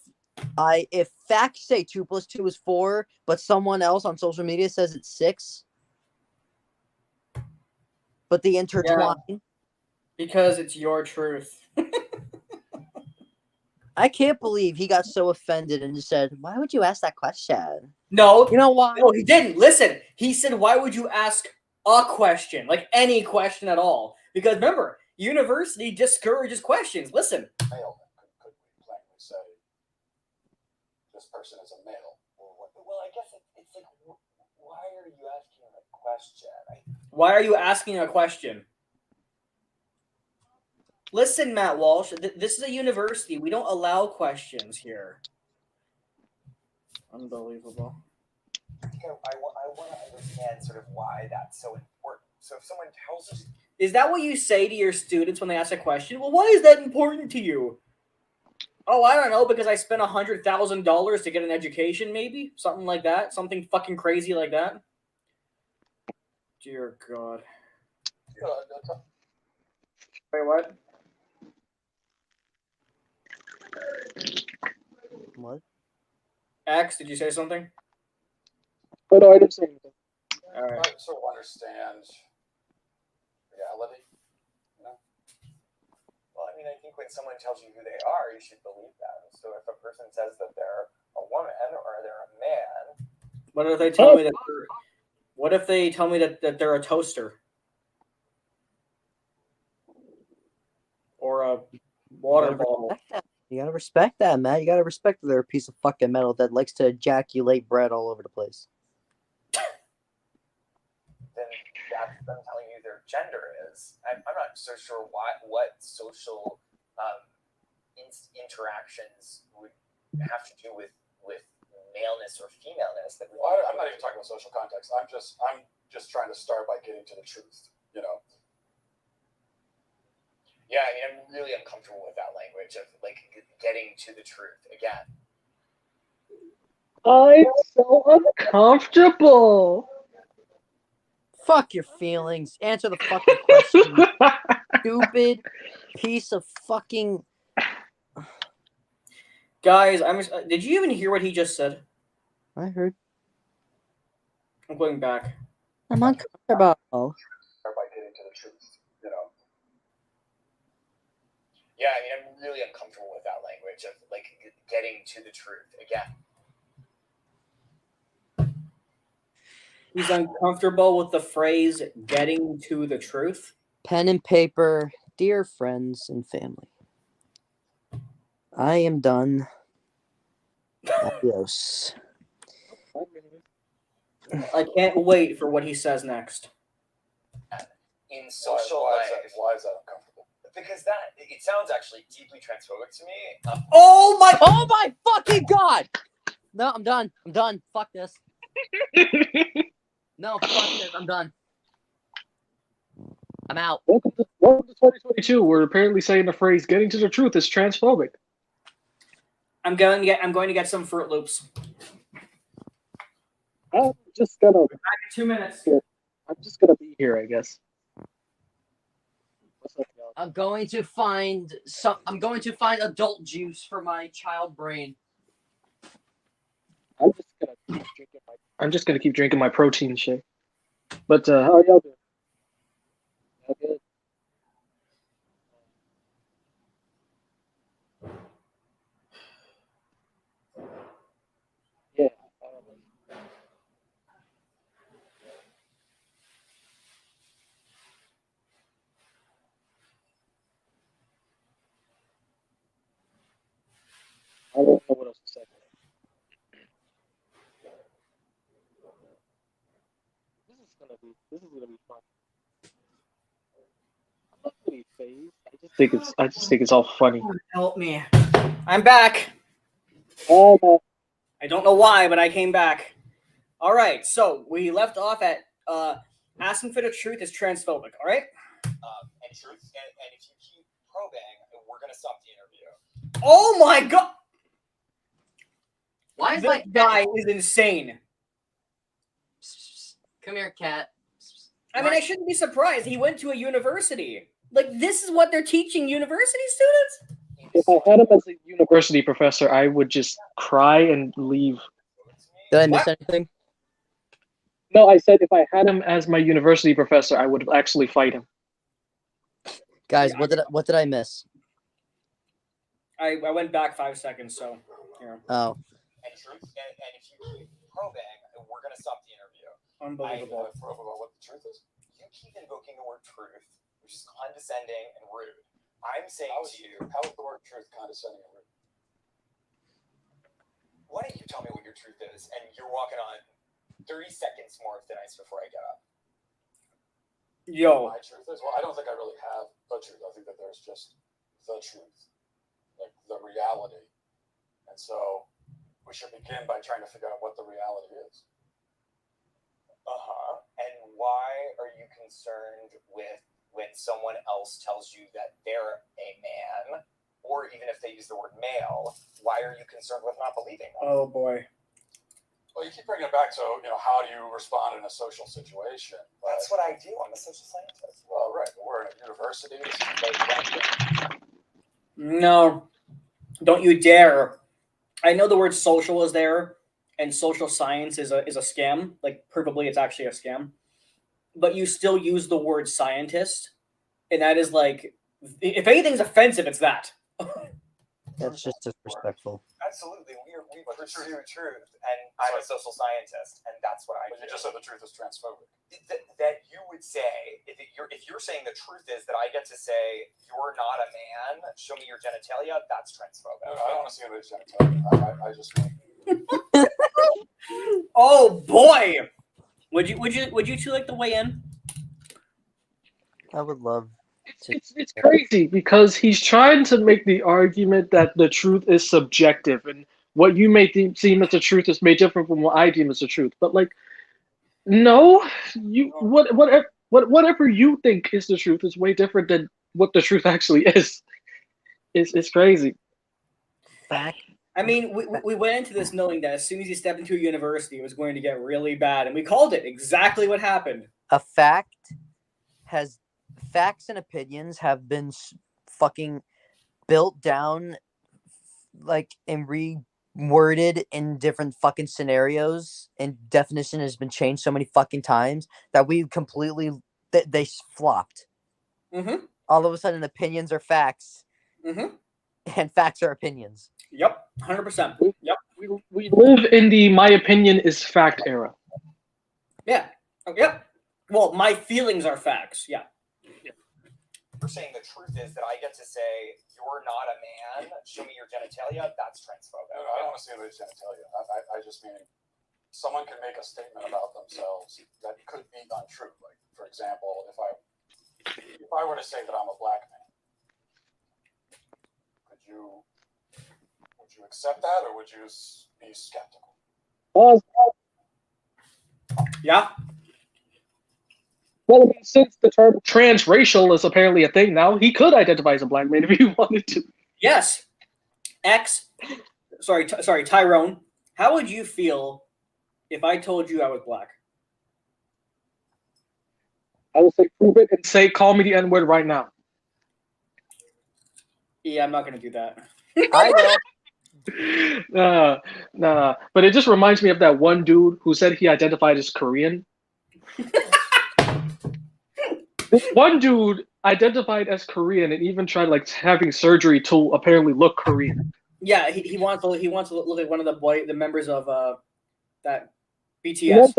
facts say 2 + 2 is 4, but someone else on social media says it's 6, but they intertwine. Yeah, because it's your truth. I can't believe he got so offended and just said, "Why would you ask that question?" No. You know why? No, he didn't. Listen, he said, why would you ask a question? Like any question at all. Because remember, university discourages questions. Listen. Male then? Could we plainly say this person is a male? Well, I guess it's like, why are you asking a question? Why are you asking a question? Listen, Matt Walsh, this is a university. We don't allow questions here. Unbelievable. I think I want to understand sort of why that's so important. So if someone tells us... Is that what you say to your students when they ask a question? Well, why is that important to you? Oh, I don't know, because I spent $100,000 to get an education, maybe? Something like that? Something fucking crazy like that? Dear God. Wait, what? What? X, did you say something? Oh no, I didn't say anything. All right. I sort of understand reality, you know? Well, I mean, I think when someone tells you who they are, you should believe them. So if a person says that they're a woman or they're a man... What if they tell me that what if they tell me that they're a toaster? Or a water bottle? You gotta respect that, man. You gotta respect that they're a piece of fucking metal that likes to ejaculate bread all over the place. Then that's them telling you their gender is. I'm not so sure what social interactions would have to do with maleness or femaleness. That Well, I'm not even talking about social context. I'm just trying to start by getting to the truth, you know? Yeah, I mean, I'm really uncomfortable with that language of like getting to the truth again. I'm so uncomfortable. Fuck your feelings. Answer the fucking question. Stupid piece of fucking. Guys, did you even hear what he just said? I heard. I'm going back. I'm uncomfortable. Start by getting to the truth, you know? Yeah, I mean, I'm really uncomfortable with that language of like getting to the truth again. He's uncomfortable with the phrase "getting to the truth." Pen and paper, dear friends and family. I am done. Adios. I can't wait for what he says next. In social why life. Why is that uncomfortable? Because it sounds actually deeply transphobic to me. Oh my fucking God! No, I'm done. Fuck this. No, fuck this. I'm done. I'm out. Welcome to 2022. We're apparently saying the phrase "getting to the truth" is transphobic. I'm going to get some Fruit Loops. I'm just gonna. Back in 2 minutes. I'm just gonna be here, I guess. What's up, y'all? I'm going to find adult juice for my child brain. I'm just gonna keep drinking my protein shake. But how are y'all doing? Y'all good? Yeah. I don't know what else to say. This is gonna be fun. I'm not really phased. I just think it's all funny. Help me. I'm back. Oh no. I don't know why, but I came back. All right, so we left off at asking for the truth is transphobic. All right. And truth, and if you keep probing, we're gonna stop the interview. Oh my god! Why is This my guy is insane. Come here, cat. I mean, I shouldn't be surprised. He went to a university. Like, this is what they're teaching university students? If I had him as a university professor, I would just cry and leave. Did I miss anything? No, I said if I had him as my university professor, I would actually fight him. Guys, what did I miss? I went back 5 seconds, so here. Oh. And truth, and if you keep probing, we're gonna stop the interview. Unbelievable. I probe about what the truth is. You keep invoking the word truth, which is condescending and rude. I'm saying to you, How is the word truth condescending and rude? why don't you tell me what your truth is? And you're walking on 30 seconds more of thin ice before I get up. Yo. My truth is, well, I don't think I really have the truth. I think that there's just the truth, like the reality. And so we should begin by trying to figure out what the reality is. Uh-huh. And why are you concerned with when someone else tells you that they're a man, or even if they use the word male, why are you concerned with not believing them? Oh boy. Well, you keep bringing it back to, how do you respond in a social situation? But, That's what I do. I'm a social scientist. well, right, but we're in a university. No. Don't you dare. I know the word social is there, and social science is a scam. Like, provably it's actually a scam. But you still use the word scientist, and that is like, if anything's offensive, it's that. That's just disrespectful. Absolutely. We pursue truth, and I'm a social scientist, and that's what I do. But you just said the truth is transphobic. That you would say, if you're saying the truth is that I get to say, you're not a man, show me your genitalia, that's transphobic. I don't want to see anybody's genitalia. I just mean... Oh boy! Would you two like to weigh in? I would love to. It's crazy because he's trying to make the argument that the truth is subjective and what you may seem as the truth is made different from what I deem as the truth. But like, no, whatever you think is the truth is way different than what the truth actually is. It's crazy. Fact. I mean, we went into this knowing that as soon as he stepped into a university, it was going to get really bad, and we called it exactly what happened. Facts and opinions have been fucking built down, like, and reworded in different fucking scenarios, and definition has been changed so many fucking times that we completely they flopped. Mm-hmm. All of a sudden, opinions are facts, and facts are opinions. Yep, 100%. Yep. We live in the "my opinion is fact" era. Yeah. Yep. Well, my feelings are facts. Yeah. You're saying the truth is that I get to say, you're not a man, show me your genitalia, that's transphobic. I don't want to see anybody's genitalia. I just mean someone can make a statement about themselves that could be untrue. Like, for example, if I were to say that I'm a black man, would you accept that, or would you be skeptical? Yeah. Well, I mean, since the term transracial is apparently a thing now, he could identify as a black man if he wanted to. Yes. Sorry, Tyrone. How would you feel if I told you I was black? I will say, prove it and say, call me the N-word right now. Yeah, I'm not gonna do that. I will. Nah. But it just reminds me of that one dude who said he identified as Korean. This one dude identified as Korean and even tried like having surgery to apparently look Korean. Yeah, he wants to look like one of the members of that BTS.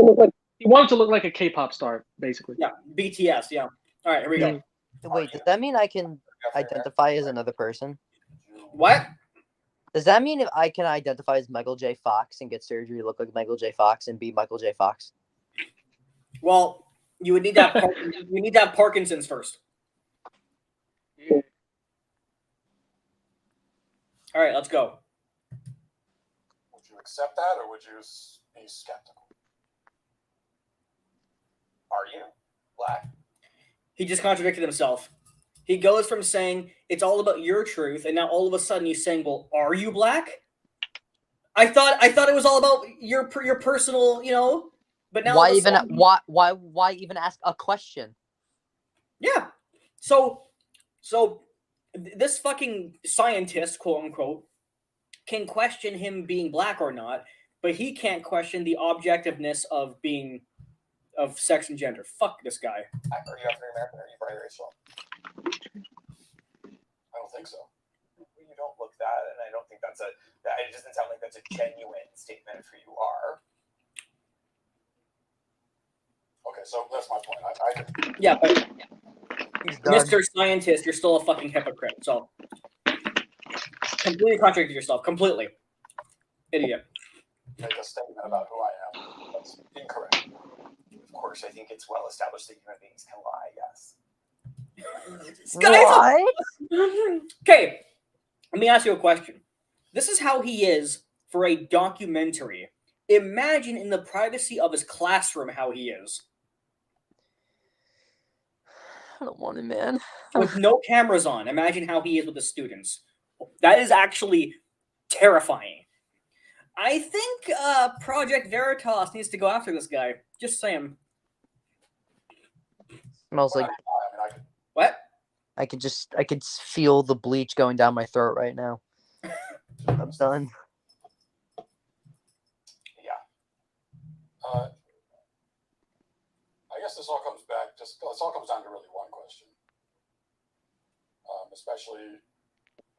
He wanted to look like a K-pop star, basically. Yeah, BTS. Yeah. All right, here we go. Wait, does that mean I can identify as another person? What? Does that mean if I can identify as Michael J. Fox and get surgery, look like Michael J. Fox, and be Michael J. Fox? Well, you would need to have Parkinson's first. Yeah. All right, let's go. Would you accept that, or would you be skeptical? Are you black? He just contradicted himself. He goes from saying it's all about your truth, and now all of a sudden he's saying, "Well, are you black?" I thought it was all about your personal, But now Why even ask a question? Yeah. So this fucking scientist, quote unquote, can question him being black or not, but he can't question the objectiveness of sex and gender. Fuck this guy. Are you African American or are you biracial? I don't think so. You don't look that, and I don't think it doesn't sound like that's a genuine statement of who you are. Okay, so that's my point. Yeah, but He's done. Mr. Scientist, you're still a fucking hypocrite. So completely contradicted yourself. Completely. Idiot. Make a statement about who I am. That's incorrect. Of course, I think it's well established that human beings can lie, yes. What? Okay, let me ask you a question. This is how he is for a documentary. Imagine in the privacy of his classroom how he is. I don't want it, man. With no cameras on. Imagine how he is with the students. That is actually terrifying. I think Project Veritas needs to go after this guy. Just saying. Smells like What? I could feel the bleach going down my throat right now. I'm done. Yeah. I guess this all comes down to really one question. Especially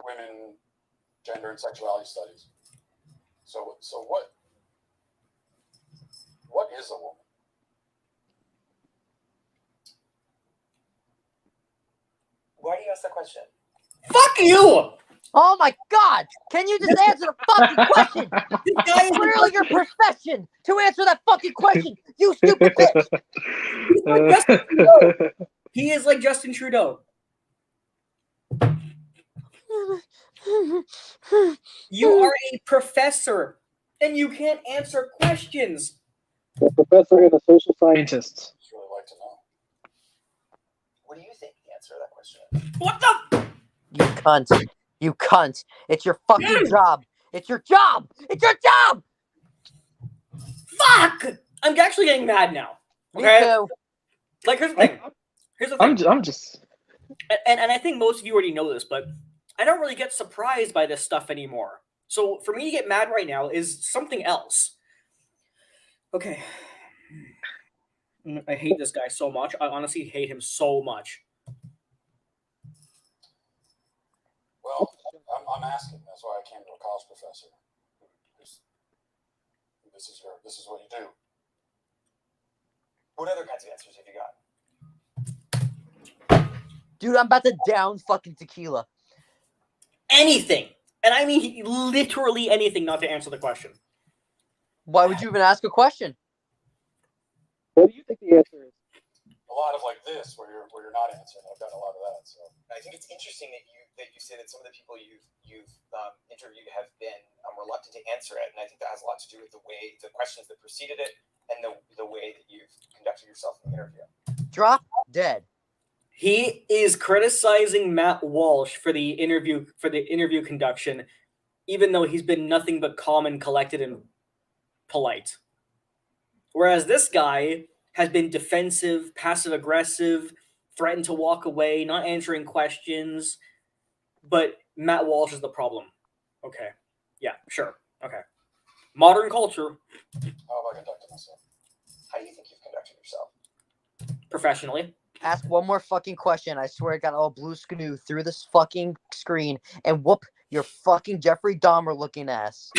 women, gender, and sexuality studies. So what is a woman? Why do you ask that question? Fuck you! Oh my god! Can you just answer the fucking question? It's literally your profession to answer that fucking question, you stupid bitch! He is like Justin Trudeau. You are a professor, and you can't answer questions. A professor and a social scientist. I'd really like to know. What do you think the answer to that question is? What the? You cunt. You cunt. It's your fucking job. It's your job. It's your job. Fuck! I'm actually getting mad now. Okay? Me too. Like, here's the thing. I'm just. And I think most of you already know this, but I don't really get surprised by this stuff anymore. So for me to get mad right now is something else. Okay. I hate this guy so much. I honestly hate him so much. Well, I'm asking. That's why I came to a college professor. This is what you do. What other kinds of answers have you got? Dude, I'm about to down fucking tequila. Anything. And I mean literally anything not to answer the question. Why would you even ask a question? What do you think the answer is? A lot of like this, where you're not answering. I've done a lot of that. So I think it's interesting that you say that some of the people you've interviewed have been reluctant to answer it, and I think that has a lot to do with the questions that preceded it, and the way that you've conducted yourself in the interview. Drop dead. He is criticizing Matt Walsh for the interview conduction, even though he's been nothing but calm and collected and polite. Whereas this guy has been defensive, passive aggressive, threatened to walk away, not answering questions. But Matt Walsh is the problem. Okay. Yeah, sure. Okay. Modern culture. How have I conducted myself? How do you think you've conducted yourself? Professionally. Ask one more fucking question. I swear I got all blue skidoo through this fucking screen and whoop your fucking Jeffrey Dahmer looking ass.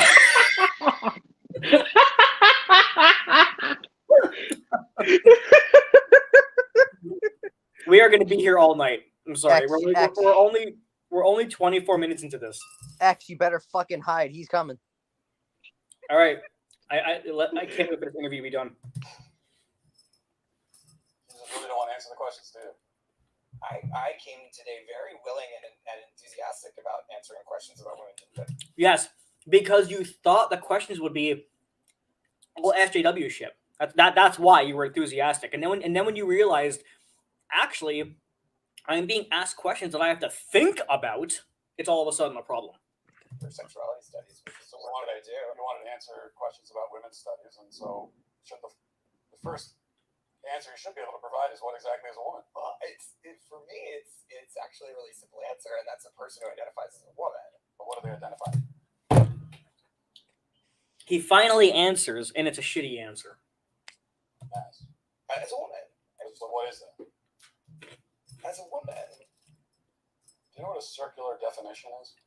We are going to be here all night. I'm sorry. X, We're only 24 minutes into this. X, you better fucking hide. He's coming. All right. I can't wait for this interview to be done. You just really don't want to answer the questions, do you? I came today very willing and enthusiastic about answering questions about women. Yes, because you thought the questions would be, well, SJW shit. That's why you were enthusiastic. And then when you realized, actually, I'm being asked questions that I have to think about, it's all of a sudden a problem. For sexuality studies, which is what I do. You wanted to answer questions about women's studies, and so should the first answer you should be able to provide is what exactly is a woman? Well, for me, it's actually a really simple answer, and that's a person who identifies as a woman. But what do they identify? He finally answers, and it's a shitty answer. As a woman. So what is that? As a woman. Do you know what a circular definition is?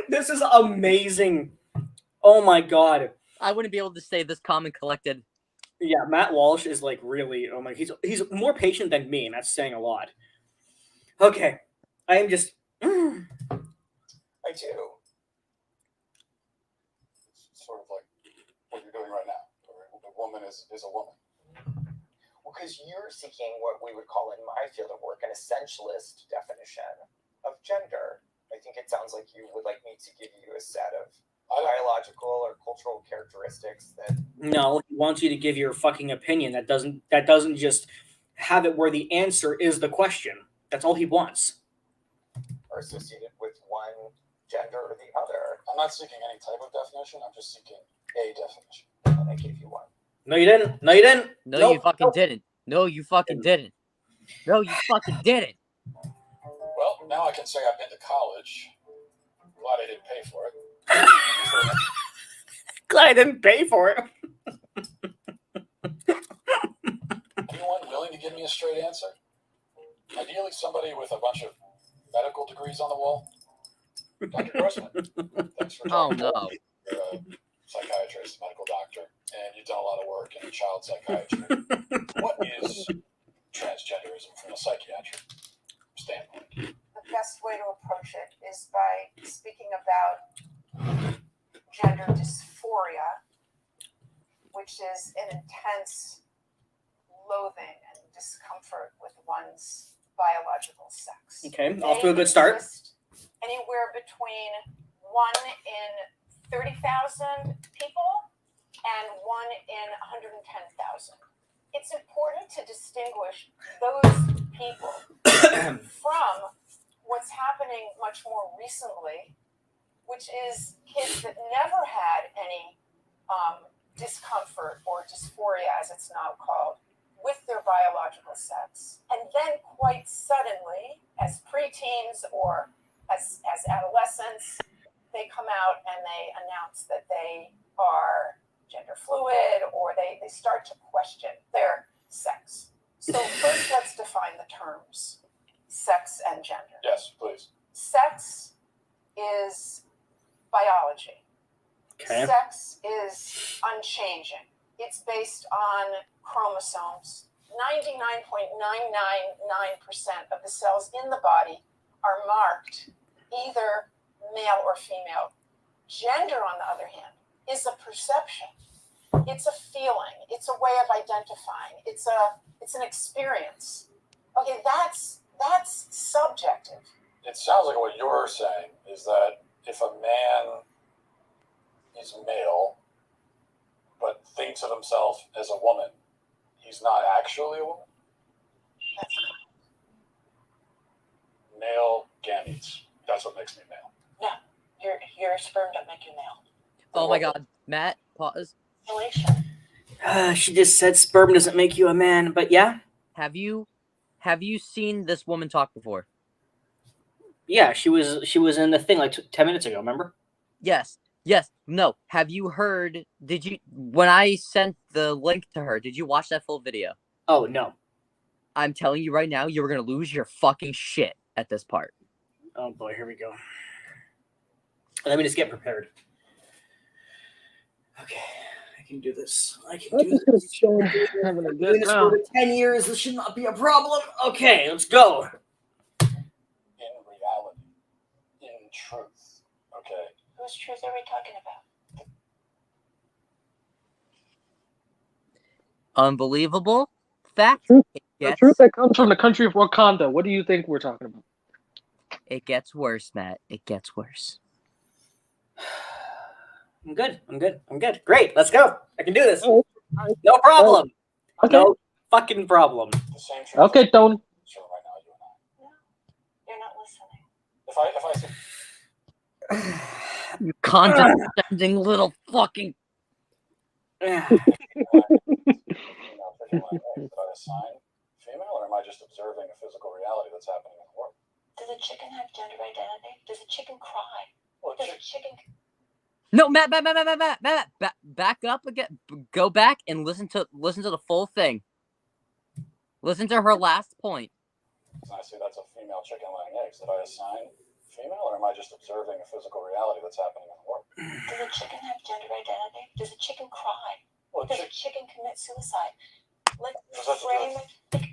This is amazing. Oh my god. I wouldn't be able to stay this calm and collected. Yeah, Matt Walsh is like really, oh my, he's more patient than me, and that's saying a lot. Okay. I am just I do. It's sort of like what you're doing right now. A woman is a woman. Well, because you're seeking what we would call in my field of work an essentialist definition of gender. I think it sounds like you would like me to give you a set of biological or cultural characteristics that. No, he wants you to give your fucking opinion. That doesn't just have it where the answer is the question. That's all he wants. Are associated with one gender or the other. I'm not seeking any type of definition. I'm just seeking a definition. And I gave you one. No, you didn't. No, you didn't. No, Nope. you fucking didn't. No, you fucking didn't. No, you fucking didn't. Well, now I can say I've been to college. Glad I didn't pay for it. Glad I didn't pay for it. Anyone willing to give me a straight answer? Ideally, somebody with a bunch of medical degrees on the wall. Dr. Grossman, thanks for talking. Oh, no. You're a psychiatrist, medical doctor, and you've done a lot of work in child psychiatry. What is transgenderism from a psychiatric standpoint? The best way to approach it is by speaking about gender dysphoria, which is an intense loathing and discomfort with one's biological sex. Okay, off to a good start. Anywhere between 1 in 30,000 people and 1 in 110,000. It's important to distinguish those people from what's happening much more recently, which is kids that never had any discomfort or dysphoria, as it's now called, with their biological sex. And then quite suddenly, as preteens or as adolescents, they come out and they announce that they are gender fluid, or they start to question their sex. So first, let's define the terms, sex and gender. Yes, please. Sex is biology. Okay. Sex is unchanging. It's based on chromosomes. 99.999% of the cells in the body are marked either male or female. Gender, on the other hand, is a perception. It's a feeling. It's a way of identifying. It's an experience. Okay, that's subjective. It sounds like what you're saying is that if a man is male, but thinks of himself as a woman, he's not actually a woman? That's Male gametes. That's what makes me male. no. Your sperm don't make you male. Oh my God, Matt, pause. Relation. She just said sperm doesn't make you a man, but yeah. Have you seen this woman talk before? Yeah, she was in the thing like 10 minutes ago, remember? Yes. No. Have you heard? Did you, when I sent the link to her, did you watch that full video? Oh, no. I'm telling you right now, you're gonna lose your fucking shit at this part. Oh boy, here we go. Let me just get prepared. Okay, I can do this. I can do this. Having a Doing good this time. for 10 years. This should not be a problem. Okay, let's go. In reality, in truth, okay? Whose truth are we talking about? Unbelievable fact. The truth that comes from the country of Wakanda. What do you think we're talking about? It gets worse, Matt. It gets worse. I'm good. Great, let's go. I can do this. Oh, No problem. okay. No fucking problem. The same truth. Okay, Tony. Sure, right now, you and I. You're not listening. If I say, You condescending little fucking. Yeah. you know, picking my leg, did I assign female, or am I just observing a physical reality that's happening in the world? Does a chicken have gender identity? Does a chicken cry? Well, Does a chicken? No, Matt, back up again. Go back and listen to the full thing. Listen to her last point. I say that's a female chicken laying eggs. Did I assign female, or am I just observing a physical reality that's happening in the world? Does a chicken have gender identity? Does a chicken cry? Well, Does a chicken commit suicide? Let's Does that frame it.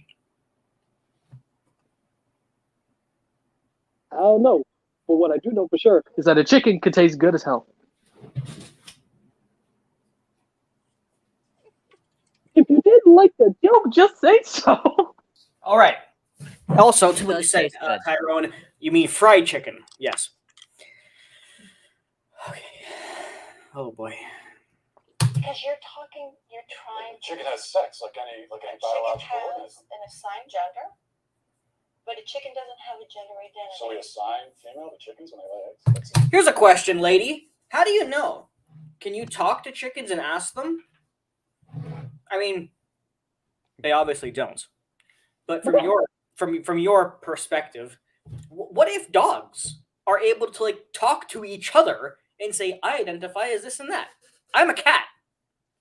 I don't know. But what I do know for sure is that a chicken could taste good as hell. If you didn't like the joke, just say so. All right. Also, to what you Does said, taste good. Tyrone, you mean fried chicken? Yes. Okay. Oh boy. Because you're trying. Chicken has sex like any A chicken biological has organism. an assigned gender, but a chicken doesn't have a gender identity. So we assign female to chickens when they lay eggs. That's it. Here's a question, lady. How do you know? Can you talk to chickens and ask them? I mean, they obviously don't. But from your perspective, what if dogs are able to like talk to each other and say, "I identify as this and that. I'm a cat,"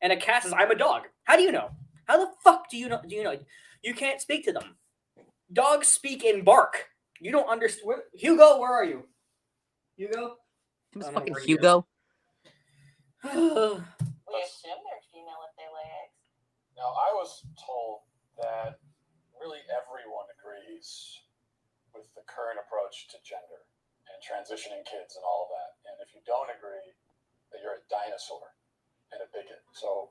and a cat says, "I'm a dog." How do you know? How the fuck do you know? You can't speak to them. Dogs speak in bark. You don't understand. Hugo, where are you? Hugo? Who's I'm fucking over here. Hugo? We assume they're female if they lay eggs. Now, I was told that really everyone agrees with the current approach to gender and transitioning kids and all of that. And if you don't agree, that you're a dinosaur and a bigot. So,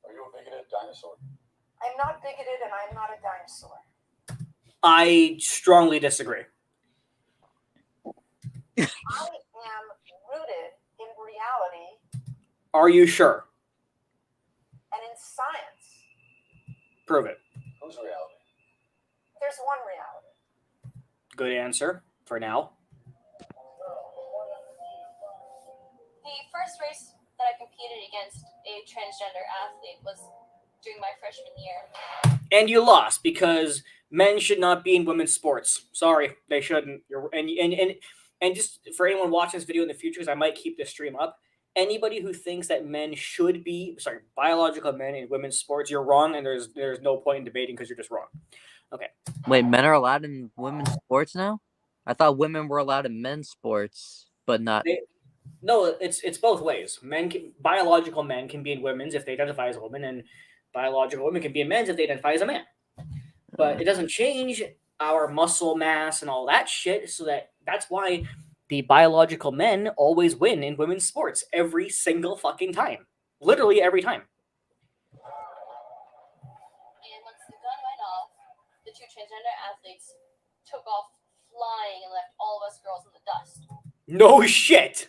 are you a bigoted dinosaur? I'm not bigoted and I'm not a dinosaur. I strongly disagree. I am rooted in reality Are you sure? and in science. Prove it. Whose reality? There's one reality. Good answer for now. The first race that I competed against a transgender athlete was during my freshman year. And you lost because men should not be in women's sports. Sorry, they shouldn't. And just for anyone watching this video in the future, because I might keep this stream up. Anybody who thinks that men should be, biological men in women's sports, you're wrong, and there's no point in debating because you're just wrong. Okay. Wait, men are allowed in women's sports now? I thought women were allowed in men's sports, but not. No, it's both ways. Biological men can be in women's if they identify as a woman, and biological women can be in men's if they identify as a man. But it doesn't change our muscle mass and all that shit, so that's why the biological men always win in women's sports every single fucking time. Literally every time. And once the gun went off, the two transgender athletes took off flying and left all of us girls in the dust. No shit!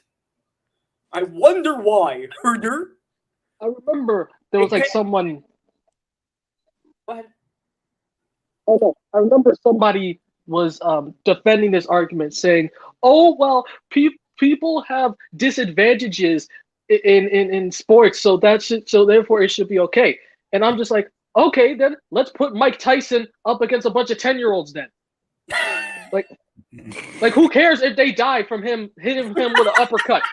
I wonder why, Herder. I remember there was like someone. Go ahead. Oh no, I remember somebody was defending this argument, saying, "Oh well, people have disadvantages in sports, so therefore it should be okay." And I'm just like, okay, then let's put Mike Tyson up against a bunch of 10-year-olds then. Like who cares if they die from him hitting him with an uppercut?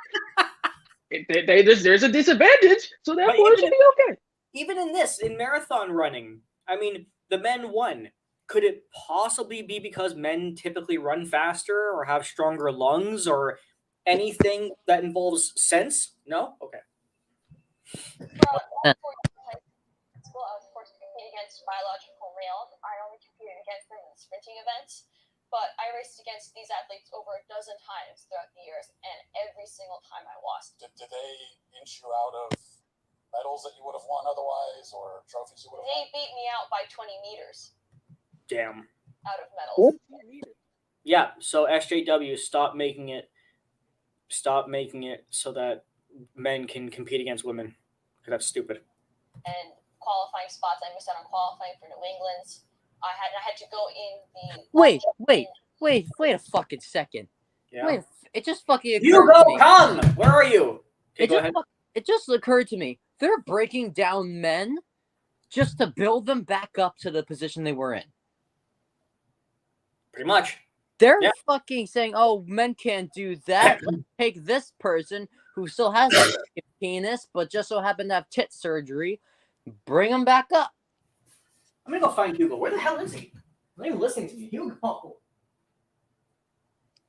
There's a disadvantage, so therefore it should be okay. Even in this, in marathon running, I mean, the men won. Could it possibly be because men typically run faster or have stronger lungs or anything that involves sense? No? Okay. Well, in school, I was forced to compete against biological males. I only competed against them in sprinting events, but I raced against these athletes over a dozen times throughout the years, and every single time I lost. Did they inch you out of medals that you would have won otherwise, or trophies you would have won? They beat me out by 20 meters Damn. out of medals. Yeah, so SJW, stop making it so that men can compete against women. That's stupid. And qualifying spots, I missed out on qualifying for New England's. I had to go in the Wait a fucking second. Yeah. It just fucking occurred Hugo, to me. come! Where are you? Okay, go ahead. It just occurred to me. They're breaking down men just to build them back up to the position they were in. Pretty much. They're fucking saying, "Oh, men can't do that. Let's take this person who still has a penis, but just so happened to have tit surgery, bring him back up." I'm gonna go find Hugo. Where the hell is he? I'm not even listening to you. Hugo.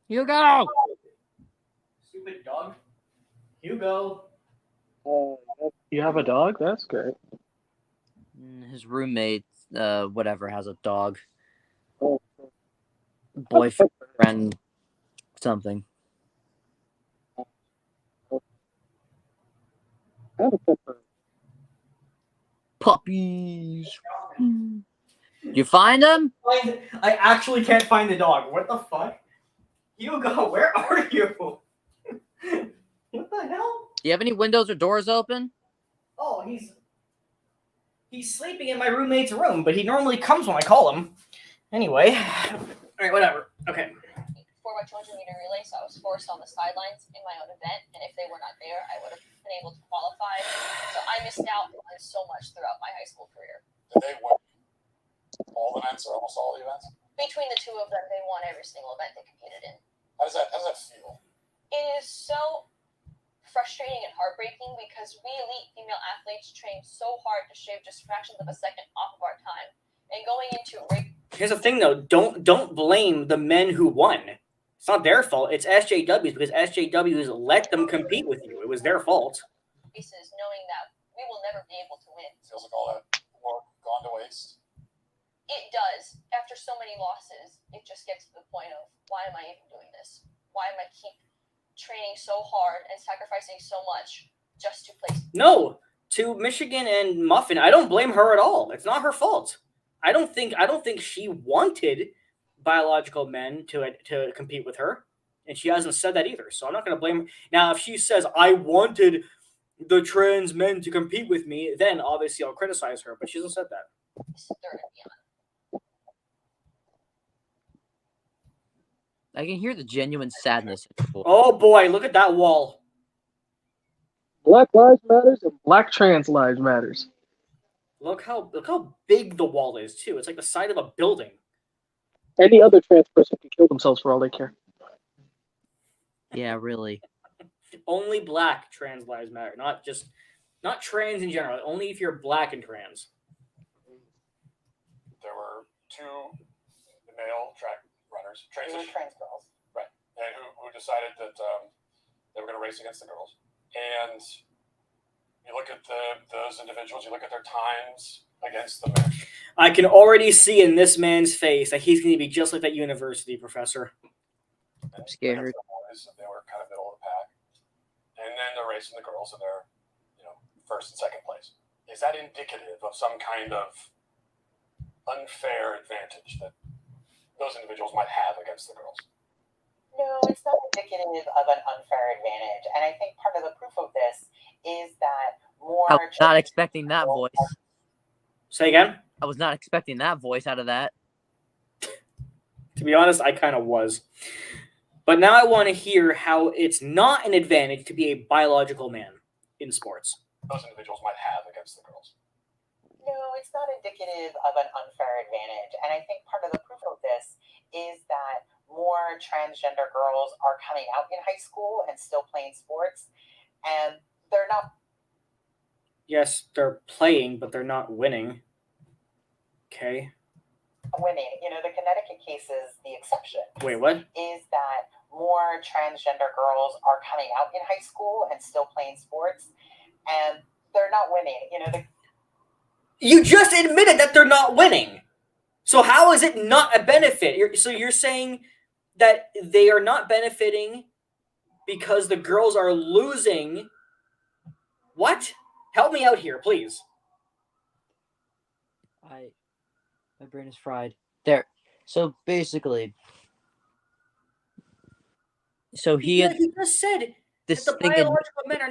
Hugo! Stupid dog. Hugo. You have a dog? That's great. His roommate, whatever, has a dog. Oh. Boyfriend, friend, something. Puppies. You find him? I actually can't find the dog. What the fuck? Hugo, where are you? What the hell? Do you have any windows or doors open? Oh, he's sleeping in my roommate's room, but he normally comes when I call him. Anyway, all right, whatever. Okay. 4x200 meter relay, so I was forced on the sidelines in my own event, and if they were not there, I would have been able to qualify. So I missed out on so much throughout my high school career. Did they win all the events or almost all the events? Between the two of them, they won every single event they competed in. How does that feel? It is so frustrating and heartbreaking because we elite female athletes train so hard to shave just fractions of a second off of our time. And going into Here's the thing, though. Don't blame the men who won. It's not their fault. It's SJWs because SJWs let them compete with you. It was their fault. races, knowing that we will never be able to win. Feels like all that work gone to waste. It does. After so many losses, it just gets to the point of, why am I even doing this? Why am I keep training so hard and sacrificing so much just to place? No, to Michigan and Muffin, I don't blame her at all. It's not her fault. I don't think she wanted biological men to compete with her, and she hasn't said that either. So I'm not going to blame her. Now, if she says I wanted the trans men to compete with me, then obviously I'll criticize her. But she hasn't said that. I can hear the genuine sadness. Oh boy, look at that wall. Black Lives Matters and Black Trans Lives Matters. Look how big the wall is too. It's like the side of a building. Any other trans person can kill themselves for all they care. Yeah, really. Only Black trans lives matter, not trans in general. Only if you're Black and trans. There were two male track runners, trans girls, right, and who decided that they were going to race against the girls. And you look at those individuals, you look at their times against the men. I can already see in this man's face that he's going to be just like that university professor. I'm scared. They were kind of middle of the pack. And then they're racing the girls, and they're, first and second place. Is that indicative of some kind of unfair advantage that those individuals might have against the girls? No, it's not indicative of an unfair advantage. And I think part of the proof of this is that more. I was not expecting that voice. Say again? I was not expecting that voice out of that. To be honest, I kind of was. But now I want to hear how it's not an advantage to be a biological man in sports. Those individuals might have against the girls. No, it's not indicative of an unfair advantage. And I think part of the proof of this is that more transgender girls are coming out in high school and still playing sports. And they're not. Yes, they're playing, but they're not winning. Okay. Winning. You know, the Connecticut case is the exception. Wait, what? Is that more transgender girls are coming out in high school and still playing sports. And they're not winning. You know, You just admitted that they're not winning. So how is it not a benefit? So you're saying that they are not benefiting because the girls are losing. What? Help me out here, please. My brain is fried. There. So basically, he just said this that the thing biological men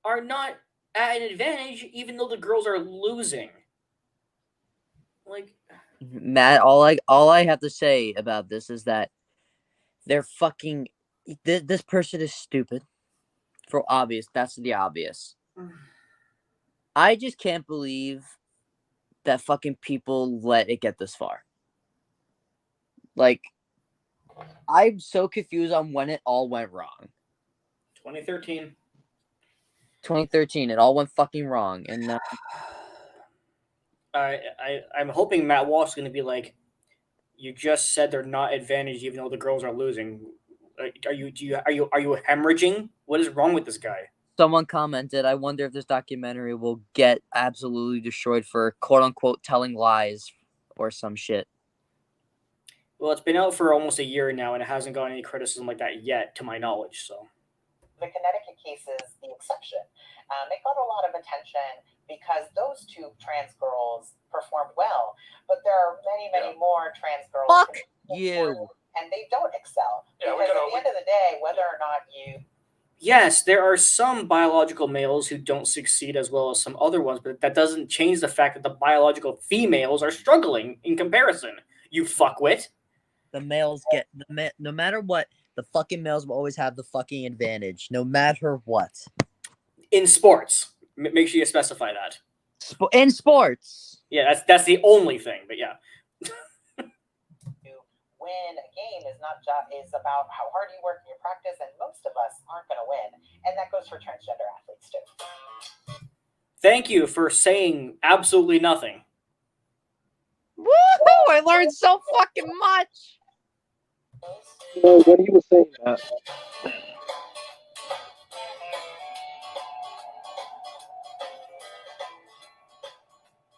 are not at an advantage, even though the girls are losing. Like, Matt, all I have to say about this is that they're fucking. This person is stupid. For obvious, that's the obvious. I just can't believe that fucking people let it get this far. Like, I'm so confused on when it all went wrong. 2013. 2013, it all went fucking wrong, and I'm hoping Matt Walsh is going to be like, you just said they're not advantaged even though the girls are losing. Are you hemorrhaging? What is wrong with this guy? someone commented, I wonder if this documentary will get absolutely destroyed for quote unquote telling lies or some shit. Well, it's been out for almost a year now, and it hasn't gotten any criticism like that yet, to my knowledge. So the Connecticut case is the exception. It got a lot of attention because those two trans girls performed well, but there are many more trans girls. Fuck you. And they don't excel. Because at the end of the day, whether or not you... Yes, there are some biological males who don't succeed as well as some other ones, but that doesn't change the fact that the biological females are struggling in comparison. You fuckwit. The males get no matter what, the fucking males will always have the fucking advantage, no matter what. In sports, make sure you specify that. In sports. Yeah, that's the only thing. But yeah. Win a game is about how hard you work in your practice, and most of us aren't going to win, and that goes for transgender athletes too. Thank you for saying absolutely nothing. Woohoo! I learned so fucking much. No, when he was saying that.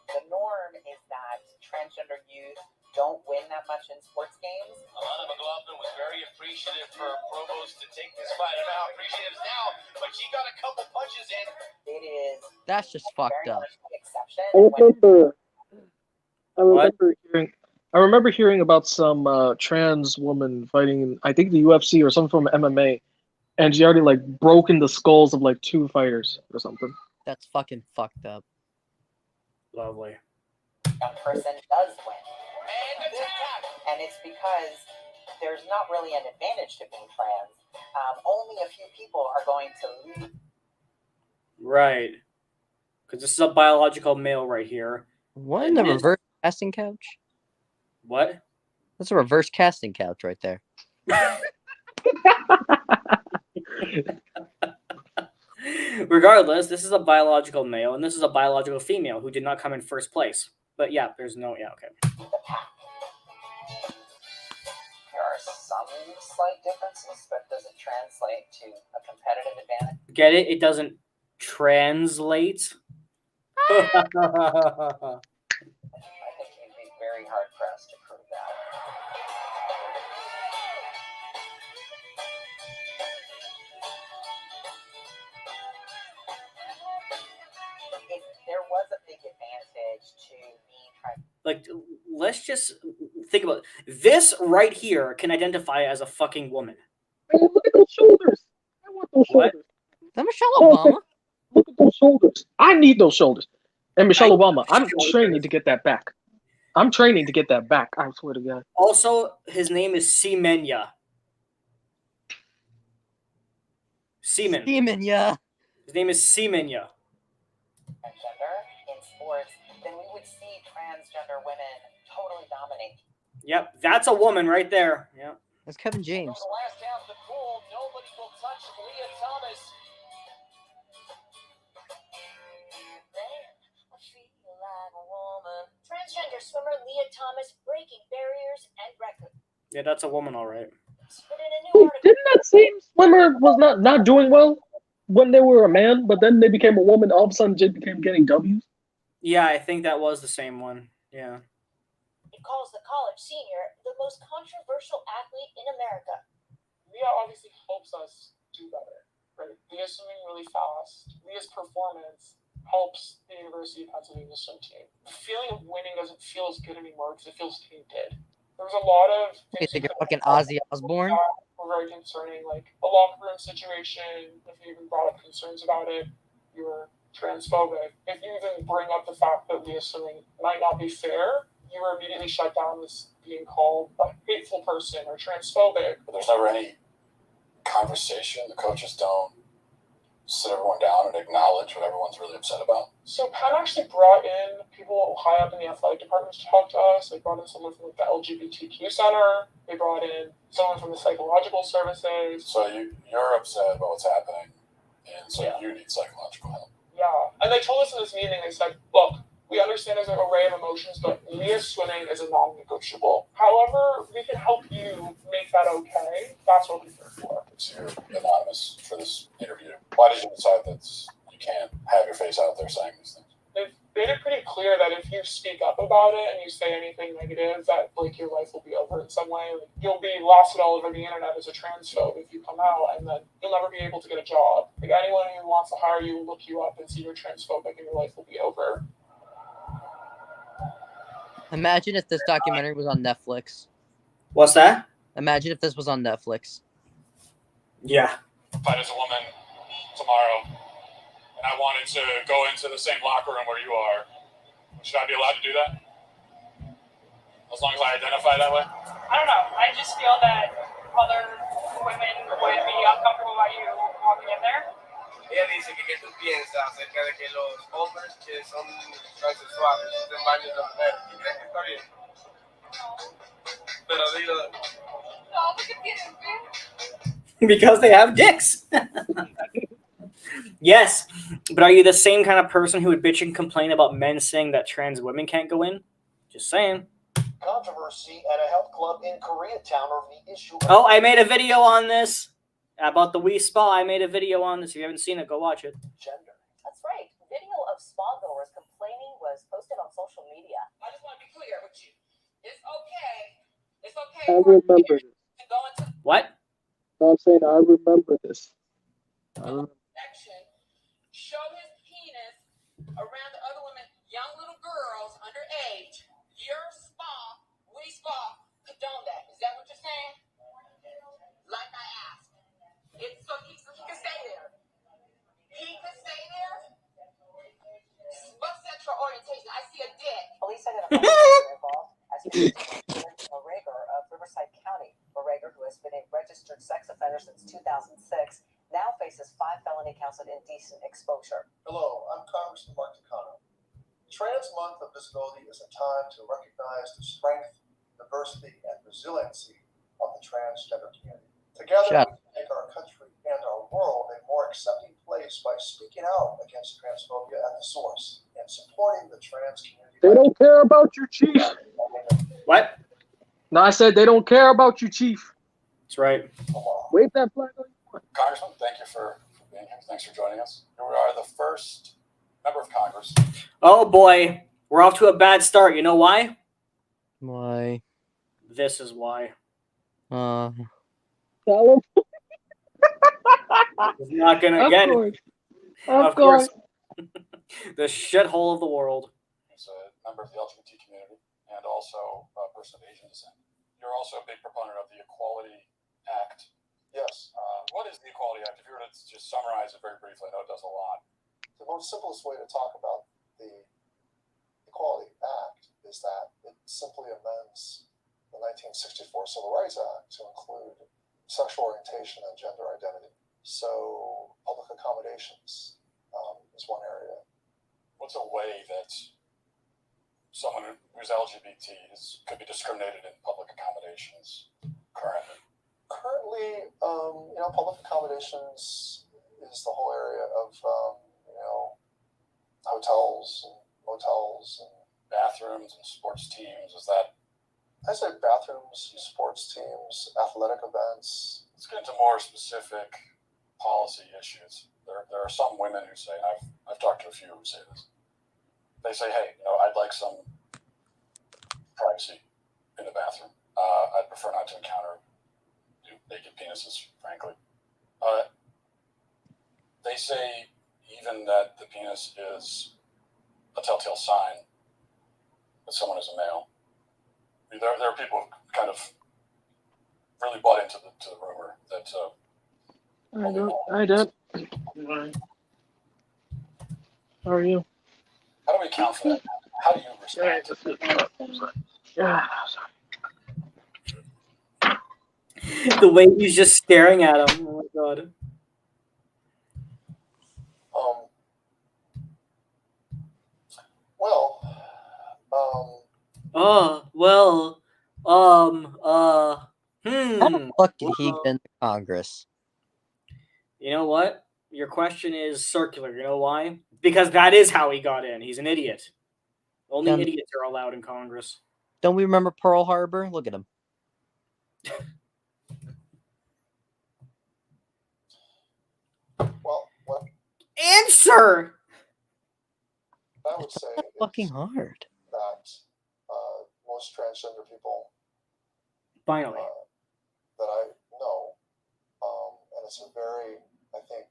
The norm is that transgender youth don't win that much in sports games. Alana McLaughlin was very appreciative for Provost to take this fight. I don't know how appreciative now, but she got a couple punches in. It is. That's just fucked up. I remember hearing about some trans woman fighting in, I think, the UFC or something from MMA, and she already like broken the skulls of like 2 fighters or something. That's fucking fucked up. Lovely. A person does win. And it's because there's not really an advantage to being trans. Only a few people are going to lose. Right. Because this is a biological male right here. What in the reverse casting couch? What? That's a reverse casting couch right there. Regardless, this is a biological male and this is a biological female who did not come in first place. But yeah, there's no, yeah, okay. There are some slight differences, but does it translate to a competitive advantage? Get it? It doesn't translate. I think you'd be very hard pressed to prove that. If there was a big advantage to being trans. Like, let's just think about it. This right here can identify as a fucking woman. Hey, look at those shoulders. I want those What? shoulders. Is that Michelle Obama? Look at those shoulders. I need those shoulders. And Michelle Obama, I'm shoulders. training to get that back. I'm training to get that back. I swear to God. Also, his name is Semenya. Seaman. Demon, yeah. His name is Semenya. Transgender in sports, then we would see transgender women totally dominate. Yep, that's a woman right there. Yep. That's Kevin James. The last half of the pool, nobody will touch Leah Thomas. Transgender swimmer Leah Thomas breaking barriers and records. Yeah, that's a woman, all right. Wait, didn't that same swimmer was not doing well when they were a man, but then they became a woman? All of a sudden, just became getting W's. Yeah, I think that was the same one. Yeah. It calls the college senior the most controversial athlete in America. Leah obviously helps us do better, right? Leah's swimming really fast. Leah's performance helps the University of Pennsylvania swim team. The feeling of winning doesn't feel as good anymore because it feels tainted. There was a lot of You things think you're fucking Ozzy Osbourne? that were very concerning, like a locker room situation. If you even brought up concerns about it, you were transphobic. If you even bring up the fact that Leah swimming might not be fair, you were immediately shut down as being called a hateful person or transphobic. But there's never any conversation. The coaches don't sit everyone down and acknowledge what everyone's really upset about. So Penn actually brought in people high up in the athletic department to talk to us. They brought in someone from the LGBTQ center. They brought in someone from the psychological services. So you're upset about what's happening, and so you need psychological help. Yeah. And they told us in this meeting, they said, look, we understand there's an array of emotions, but Leah's swimming is a non-negotiable. However, we can help you make that okay. That's what we're here for. So you're anonymous for this interview. Why did you decide that you can't have your face out there saying these things? They've made it pretty clear that if you speak up about it and you say anything negative, that like your life will be over in some way. Like, you'll be blasted all over the internet as a transphobe if you come out, and then you'll never be able to get a job. Like anyone who wants to hire you will look you up and see you're transphobic, and your life will be over. Imagine if this documentary was on Netflix. What's that? Imagine if this was on Netflix. Yeah. Fight as a woman tomorrow, and I wanted to go into the same locker room where you are. Should I be allowed to do that? As long as I identify that way? I don't know. I just feel that other women would be uncomfortable about you walking in there. Ella dice que qué tú piensas acerca de que los hombres que son transexuales usen baños de mujeres. ¿Y crees que está bien? Pero dilo. No, porque tienen bien. Because they have dicks. Yes, but are you the same kind of person who would bitch and complain about men saying that trans women can't go in? Just saying. Controversy at a health club in Koreatown over the issue. Oh, I made a video on this about the Wii Spa. I made a video on this. If you haven't seen it, go watch it. Gender. That's right. Video of spa goers complaining was posted on social media. I just want to be clear with you. It's okay. It's okay. I remember this. To go into What? I'm saying I remember this. I remember. section, show his penis around the other women, young little girls underage. Your spa, we spa, condone that. Is that what you're saying? Like I asked. It's so he can stay there. He can stay there. What's sexual orientation? I see a dick. Police identified the involved as Morager of Riverside County. Morager, who has been a registered sex offender since 2006, now faces 5 felony counts of indecent exposure. Hello, I'm Congressman Mark Takano. Trans Month of Disability is a time to recognize the strength, diversity, and resiliency of the transgender community. Together, we can make our country and our world a more accepting place by speaking out against transphobia at the source and supporting the trans community. They don't care about you, Chief. What? No, I said they don't care about you, Chief. That's right. Wave that flag on you. Congressman, thank you for being here. Thanks for joining us. You are the first member of Congress. Oh boy, we're off to a bad start. You know why? Why? This is why. Tell him. It's not gonna Of get course. it. Of course. The shithole of the world. He's a member of the LGBT community and also a person of Asian descent. You're also a big proponent of the Equality Act. Yes. What is the Equality Act? If you were to just summarize it very briefly, I know it does a lot. the most simplest way to talk about the Equality Act is that it simply amends the 1964 Civil Rights Act to include sexual orientation and gender identity. So public accommodations is one area. What's a way that someone who's LGBT could be discriminated in public accommodations currently? Currently, public accommodations is the whole area of, hotels and motels and bathrooms and sports teams. Is that? I say bathrooms, sports teams, athletic events. Let's get into more specific policy issues. There are some women who say, I've talked to a few who say this. They say, hey, I'd like some privacy in the bathroom. I'd prefer not to encounter naked penises, frankly. They say even that the penis is a telltale sign that someone is a male. I mean, there are people who kind of really bought into the rumor that. I don't. How are you? How do we account for that? How do you respond to Yeah. The way he's just staring at him. Oh my god. How the fuck did he get into Congress? You know what? Your question is circular. You know why? Because that is how he got in. He's an idiot. Only Then- idiots are allowed in Congress. Don't we remember Pearl Harbor? Look at him. Well, what Answer! I would say is Fucking hard. that most transgender people Finally. that I know, and it's a very, I think,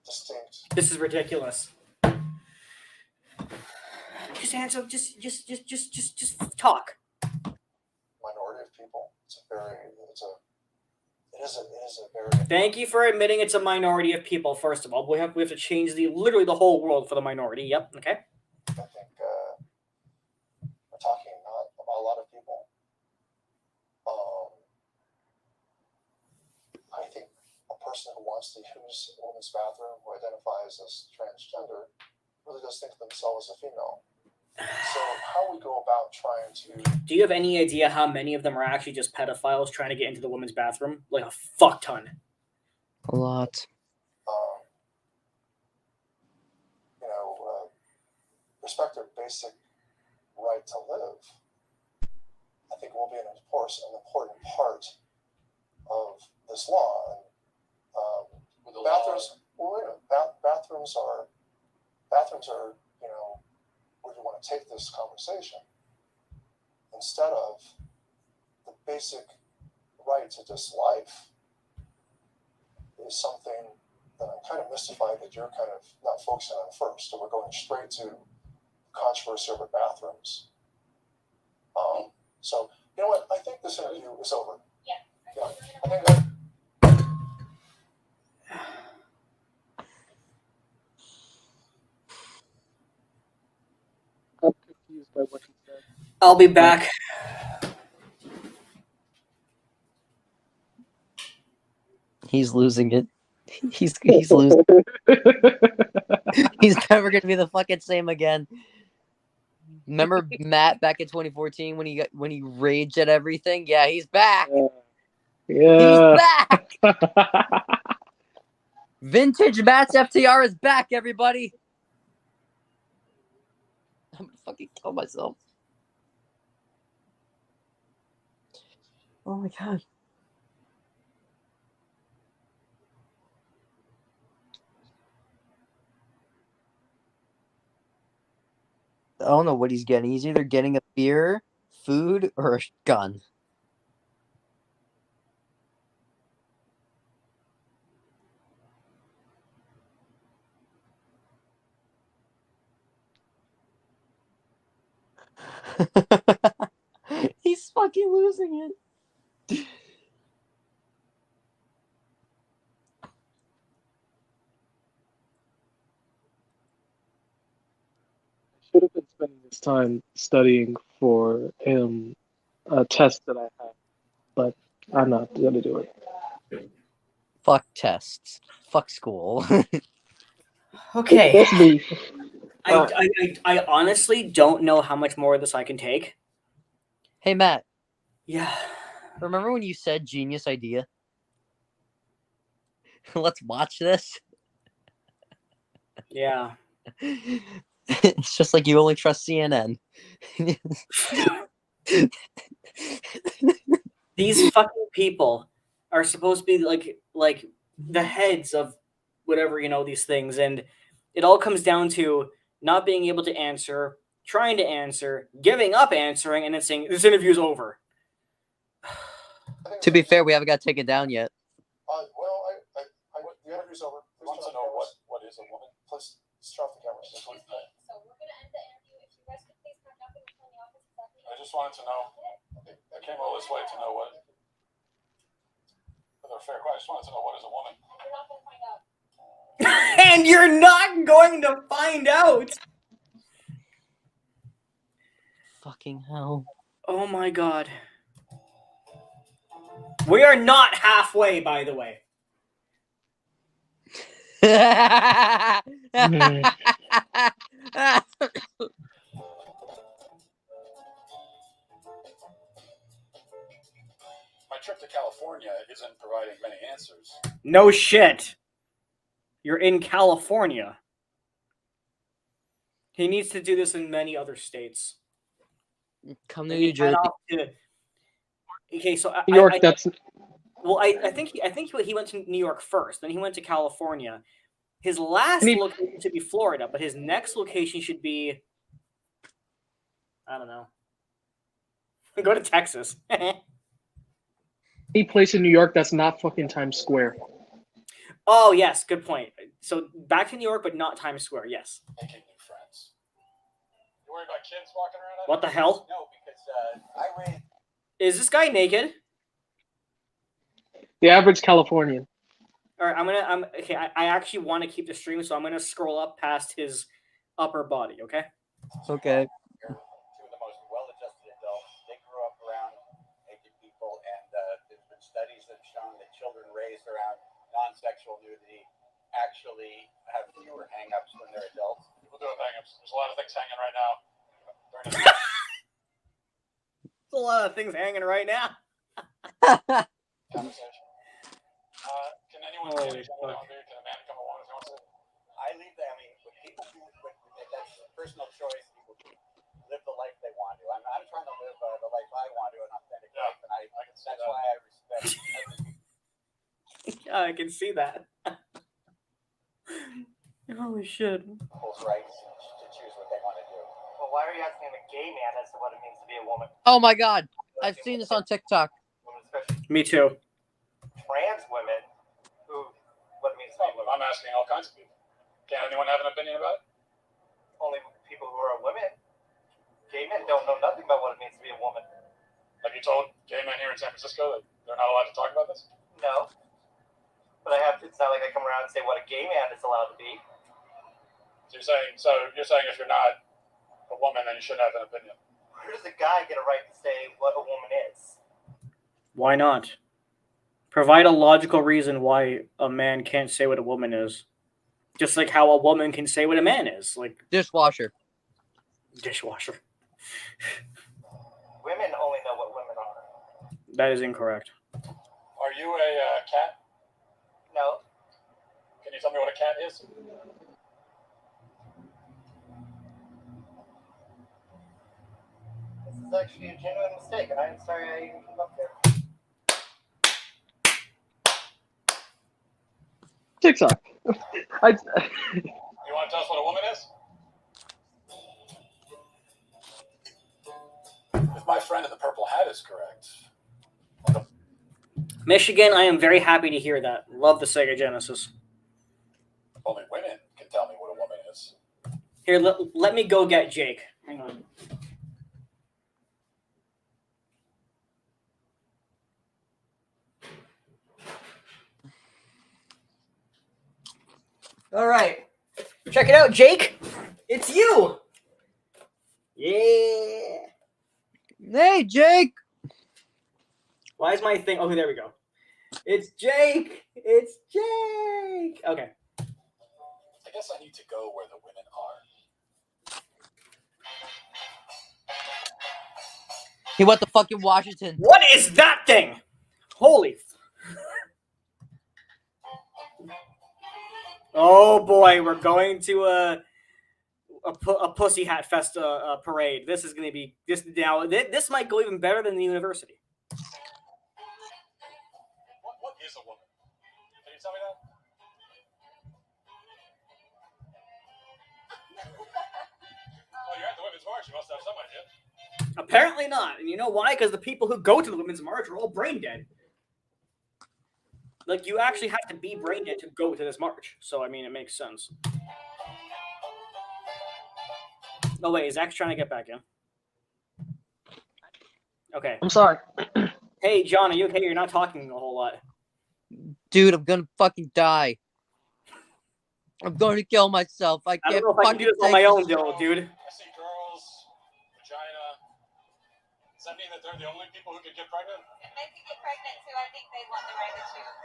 distinct. This is ridiculous. Just answer. Just talk. Minority of people. It is a very. Thank you for admitting it's a minority of people. First of all, we have to change literally the whole world for the minority. Yep. Okay. I think we're talking not about a lot of people. I think a person who wants to use a woman's bathroom who identifies as transgender really does think of themselves as a female. So how we go about trying to. Do you have any idea how many of them are actually just pedophiles trying to get into the women's bathroom? Like a fuck ton. A lot. Respect their basic right to live, I think will be an important part of this law. And bathrooms, bathrooms are, where you want to take this conversation instead of the basic right to just life is something that I'm kind of mystified that you're kind of not focusing on first, and we're going straight to controversy over bathrooms. So, you know what? I think this interview is over. Yeah. I think that. I'm confused by what he said. I'll be back. He's losing it. He's losing. He's never gonna be the fucking same again. Remember Matt back in 2014 when he raged at everything? Yeah, he's back. Yeah. He's back. Vintage Matt's FTR is back, everybody. I'm gonna fucking kill myself. Oh my god. I don't know what he's getting. He's either getting a beer, food, or a gun. He's fucking losing it. this time studying for a test that I have, but I'm not gonna do it. Fuck tests. Fuck school. Okay. That's me. I honestly don't know how much more of this I can take. Hey, Matt. Yeah. Remember when you said genius idea? Let's watch this. Yeah. It's just like you only trust CNN. These fucking people are supposed to be like the heads of whatever, these things, and it all comes down to not being able to answer, trying to answer, giving up answering, and then saying this interview is over. To be fair, we haven't got taken down yet. The interview's over. Please wants to know what is a woman. Please start the camera. So we're gonna end the interview. If you guys could please come up and explain the office exactly. I just wanted to know. I came all this way to know what. For the fair question, I just wanted to know what is a woman. You're not gonna find out. And you're not going to find out. Fucking hell. Oh my god. We are not halfway, by the way. My trip to California isn't providing many answers. No shit. You're in California. He needs to do this in many other states. Come to New Jersey. Okay, so New York. That's I think he went to New York first. Then he went to California. His last location should be Florida, but his next location should be, I don't know. Go to Texas. any place in New York that's not fucking Times Square. Oh yes, good point. So back to New York, but not Times Square. Yes. Making new friends. You worried about kids walking around? What the hell? No, because I read. Is this guy naked? The average Californian. All right, okay. I actually want to keep the stream, so I'm gonna scroll up past his upper body. Okay. Okay. Two of the most well-adjusted adults. They grew up around naked people, and there's been studies that have shown that children raised around non-sexual nudity actually have fewer hang-ups when they're adults. People do have hang-ups. There's a lot of things hanging right now. There's a lot of things hanging right now. Conversation. Can anyone get a gentleman out there? Can a man become a woman if he wants to? I leave that. I mean, when people do that's personal choice. People live the life they want to. I'm trying to live the life I want to, an authentic life, and that's why I respect everything. Yeah, I can see that. Holy shit. People's rights to choose what they want to do. Well, why are you asking a gay man as to what it means to be a woman? Oh my god. I've seen this on TikTok. Me too. Trans women who what it means to be a woman. I'm asking all kinds of people. Can anyone have an opinion about it? Only people who are women. Gay men don't know nothing about what it means to be a woman. Have you told gay men here in San Francisco that they're not allowed to talk about this? No. But it's not like I come around and say what a gay man is allowed to be. So you're saying if you're not a woman, then you shouldn't have an opinion. Where does a guy get a right to say what a woman is? Why not? Provide a logical reason why a man can't say what a woman is. Just like how a woman can say what a man is. Like dishwasher. Dishwasher. Women only know what women are. That is incorrect. Are you a cat? No. Can you tell me what a cat is? This is actually a genuine mistake, and I'm sorry I even came up there. TikTok. You want to tell us what a woman is? If my friend in the purple hat is correct. Michigan, I am very happy to hear that. Love the Sega Genesis. Only women can tell me what a woman is. Here, let me go get Jake. Hang on. All right. Check it out, Jake. It's you. Yeah. Hey, Jake. Why is my thing? Oh, there we go. It's Jake. It's Jake. Okay. I guess I need to go where the women are. He went to fucking Washington. What is that thing? Holy. Oh boy, we're going to a pussy hat fest parade. This is going to be this now. This might go even better than the university. What is a woman? Can you tell me that? Well, you're at the Women's March. You must have some idea. Apparently not. And you know why? Because the people who go to the Women's March are all brain dead. Like, you actually have to be brain dead to go to this march. So, I mean, it makes sense. Oh, wait. Is Zach trying to get back in? Okay. I'm sorry. Hey, John, are you okay? You're not talking a whole lot. Dude, I'm gonna fucking die. I'm going to kill myself. I I can't don't know if I can do this on my own, dude. I see girls, vagina. Does that mean that they're the only people who can get pregnant? If they could get pregnant too, I think they want the right to choose.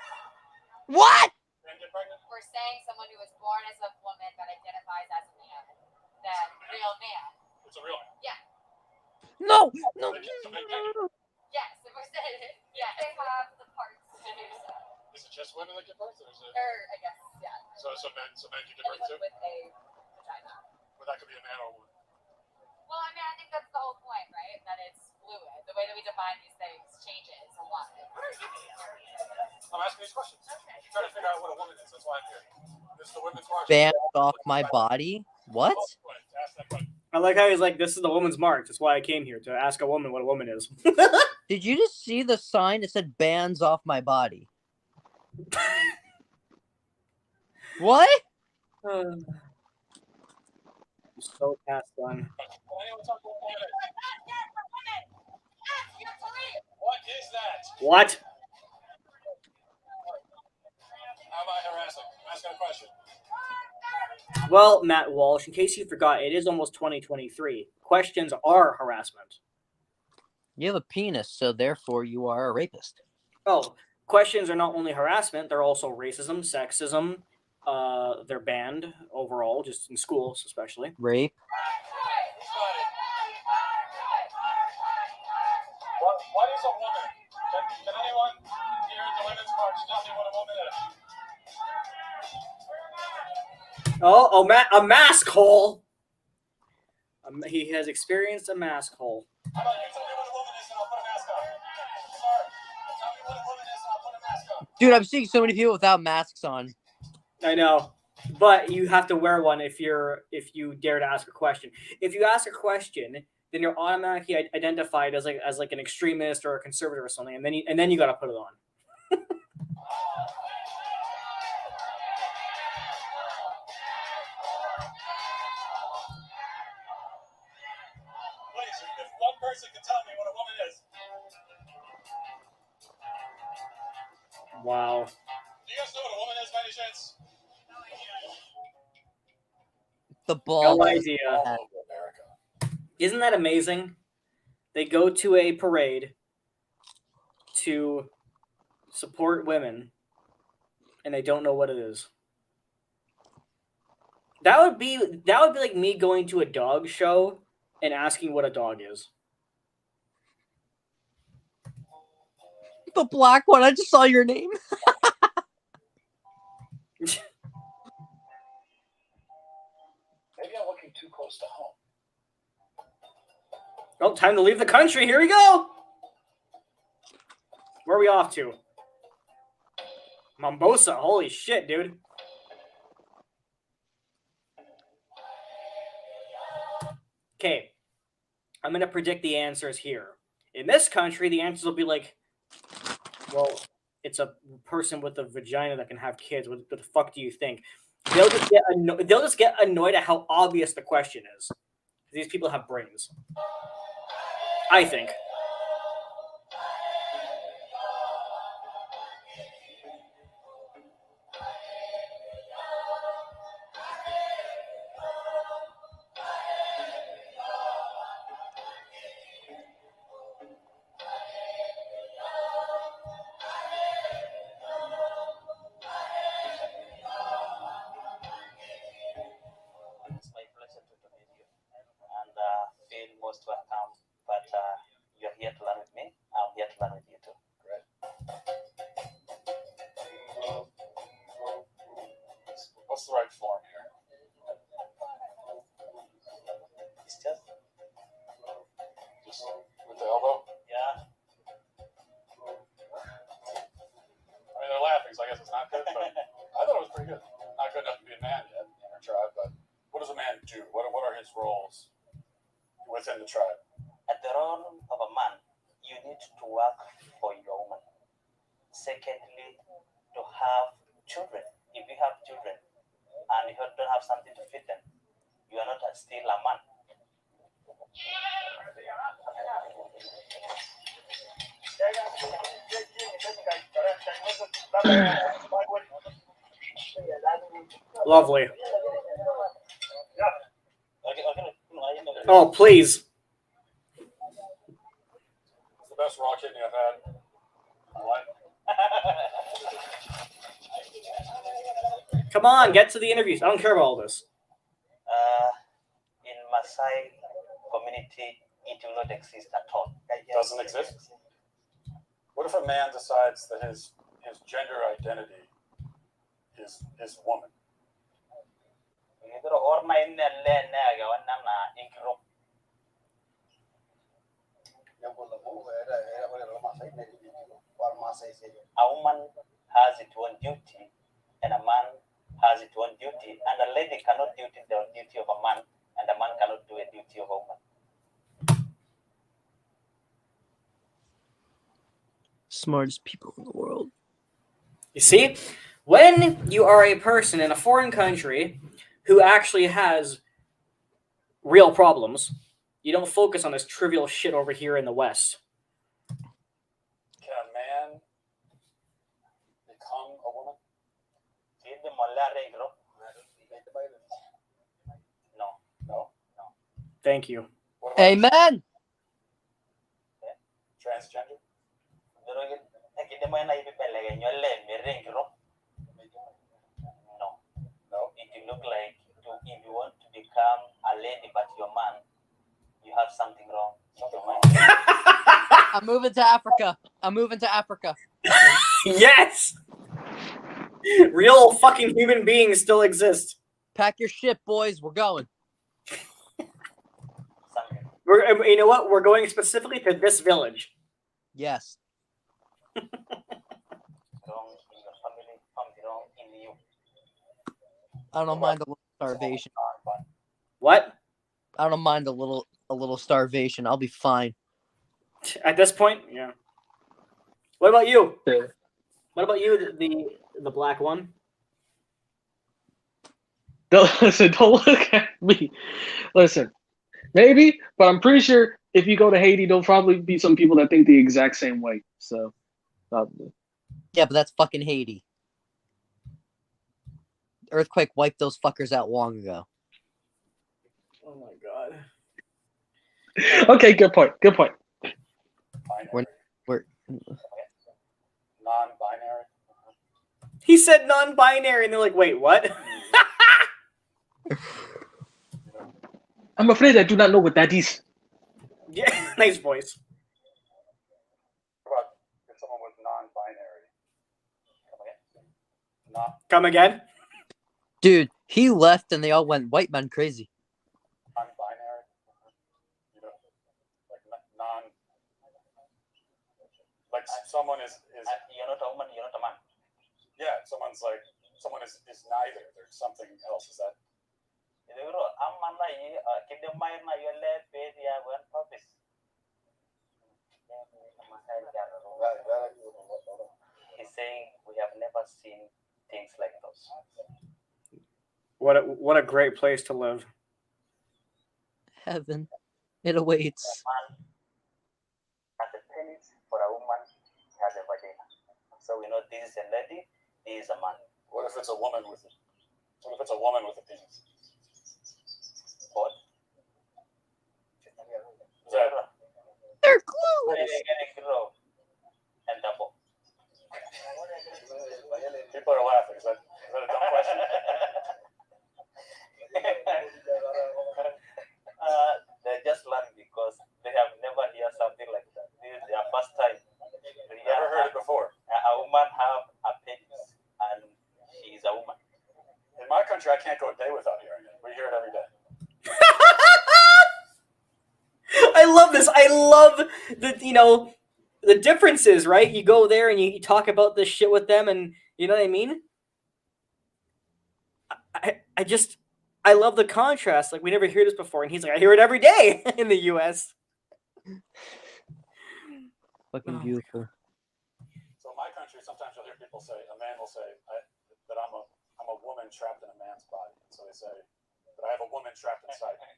What? And get pregnant? We're saying someone who was born as a woman but identifies as a man, then real man. It's a real man. Yeah. No. Yes, if we're saying it, yeah. They have the parts to do so. Is it just women that give birth, or is it? Or I guess, yeah. So men can give birth too? With a vagina. But that could be a man or a woman. Well, I mean, I think that's the whole point, right? That it's fluid. The way that we define these things changes a lot. I'm asking these questions. I'm trying to figure out what a woman is. That's why I'm here. This is the Women's March. Banned off my body. What? I like how he's like, this is the woman's march. That's why I came here, to ask a woman what a woman is. Did you just see the sign that said "bands off my body"? What? So past done. What is that? What? How am I harassing? I'm asking a question. Well, Matt Walsh, in case you forgot, it is almost 2023. Questions are harassment. You have a penis, so therefore you are a rapist. Oh, questions are not only harassment, they're also racism, sexism. They're banned overall, just in schools especially. Rape. What is a woman? Can anyone here at the Women's March tell me what a woman is? Oh, a mask hole. He has experienced a mask hole. How about you tell me what a woman is and I'll put a mask on? Sir, tell me what a woman is and I'll put a mask on. Dude, I'm seeing so many people without masks on. I know, but you have to wear one if you dare to ask a question. If you ask a question, then you're automatically identified as like an extremist or a conservative or something, and then you got to put it on. Please, if one person can tell me what a woman is. Wow. Do you guys know what a woman is by any chance? The ball. No idea. Isn't that amazing? They go to a parade to support women, and they don't know what it is. That would be like me going to a dog show and asking what a dog is. The black one. I just saw your name. Maybe I'm looking too close to home. Oh, time to leave the country. Here we go. Where are we off to? Mombosa. Holy shit, dude. Okay. I'm going to predict the answers here. In this country, the answers will be like, well, it's a person with a vagina that can have kids. What the fuck do you think? They'll just get annoyed at how obvious the question is. These people have brains. I think. Very good. Not good enough to be a man yet in our tribe, but what does a man do? What are his roles within the tribe? At the role of a man, you need to work for your woman. Secondly, to have children. If you have children and you don't have something to feed them, you are not still a man. Lovely. Oh, please. It's the best raw kidney I've had in my life. Come on, get to the interviews. I don't care about all this. In Maasai community, it will not exist at all. It doesn't exist? What if a man decides that his gender identity is woman? A woman has its own duty, and a man has its own duty, and a lady cannot do the duty of a man, and a man cannot do a duty of a woman. Smartest people in the world. You see, when you are a person in a foreign country who actually has real problems, you don't focus on this trivial shit over here in the West. Can a man become a woman? No. Thank you. Amen. Transgender? No. It will look like if you want to become a lady but you're a man, you have something wrong with your mind. I'm moving to Africa. Yes! Real fucking human beings still exist. Pack your shit, boys. We're going. You know what? We're going specifically to this village. Yes. I don't mind a little starvation. What? I don't mind a little starvation. I'll be fine. At this point, yeah. What about you? What about you, the black one? Don't look at me. Listen, maybe, but I'm pretty sure if you go to Haiti, there'll probably be some people that think the exact same way. So, yeah, but that's fucking Haiti. Earthquake wiped those fuckers out long ago. Oh my god. Okay, good point. We're non-binary. He said non-binary, and they're like, "Wait, what?" I'm afraid I do not know what that is. Yeah, nice voice. What about if someone was non-binary? Come again? Dude, he left and they all went white man crazy. Non-binary? Like someone is you're not a woman, you're not a man. Yeah, someone is neither. There's something else. Is that? He's saying we have never seen things like those. What a great place to live. Heaven. It awaits. A man has a penis, for a woman has a vagina. So we know this is a lady, this is a man. What if it's a woman with it? What if it's a woman with a penis? What? They're clueless. And double. People are laughing. Is that a dumb question? They just learn because they have never heard something like that. This is their first time. Never heard it before. A woman have a penis and she is a woman. In my country, I can't go a day without hearing it. We hear it every day. I love this. I love the differences, right? You go there and you talk about this shit with them, and you know what I mean? I love the contrast. Like, we never hear this before, and he's like, I hear it every day in the U.S. Fucking beautiful. So in my country, sometimes you'll hear people say, a man will say that I'm a woman trapped in a man's body. So they say that I have a woman trapped inside me.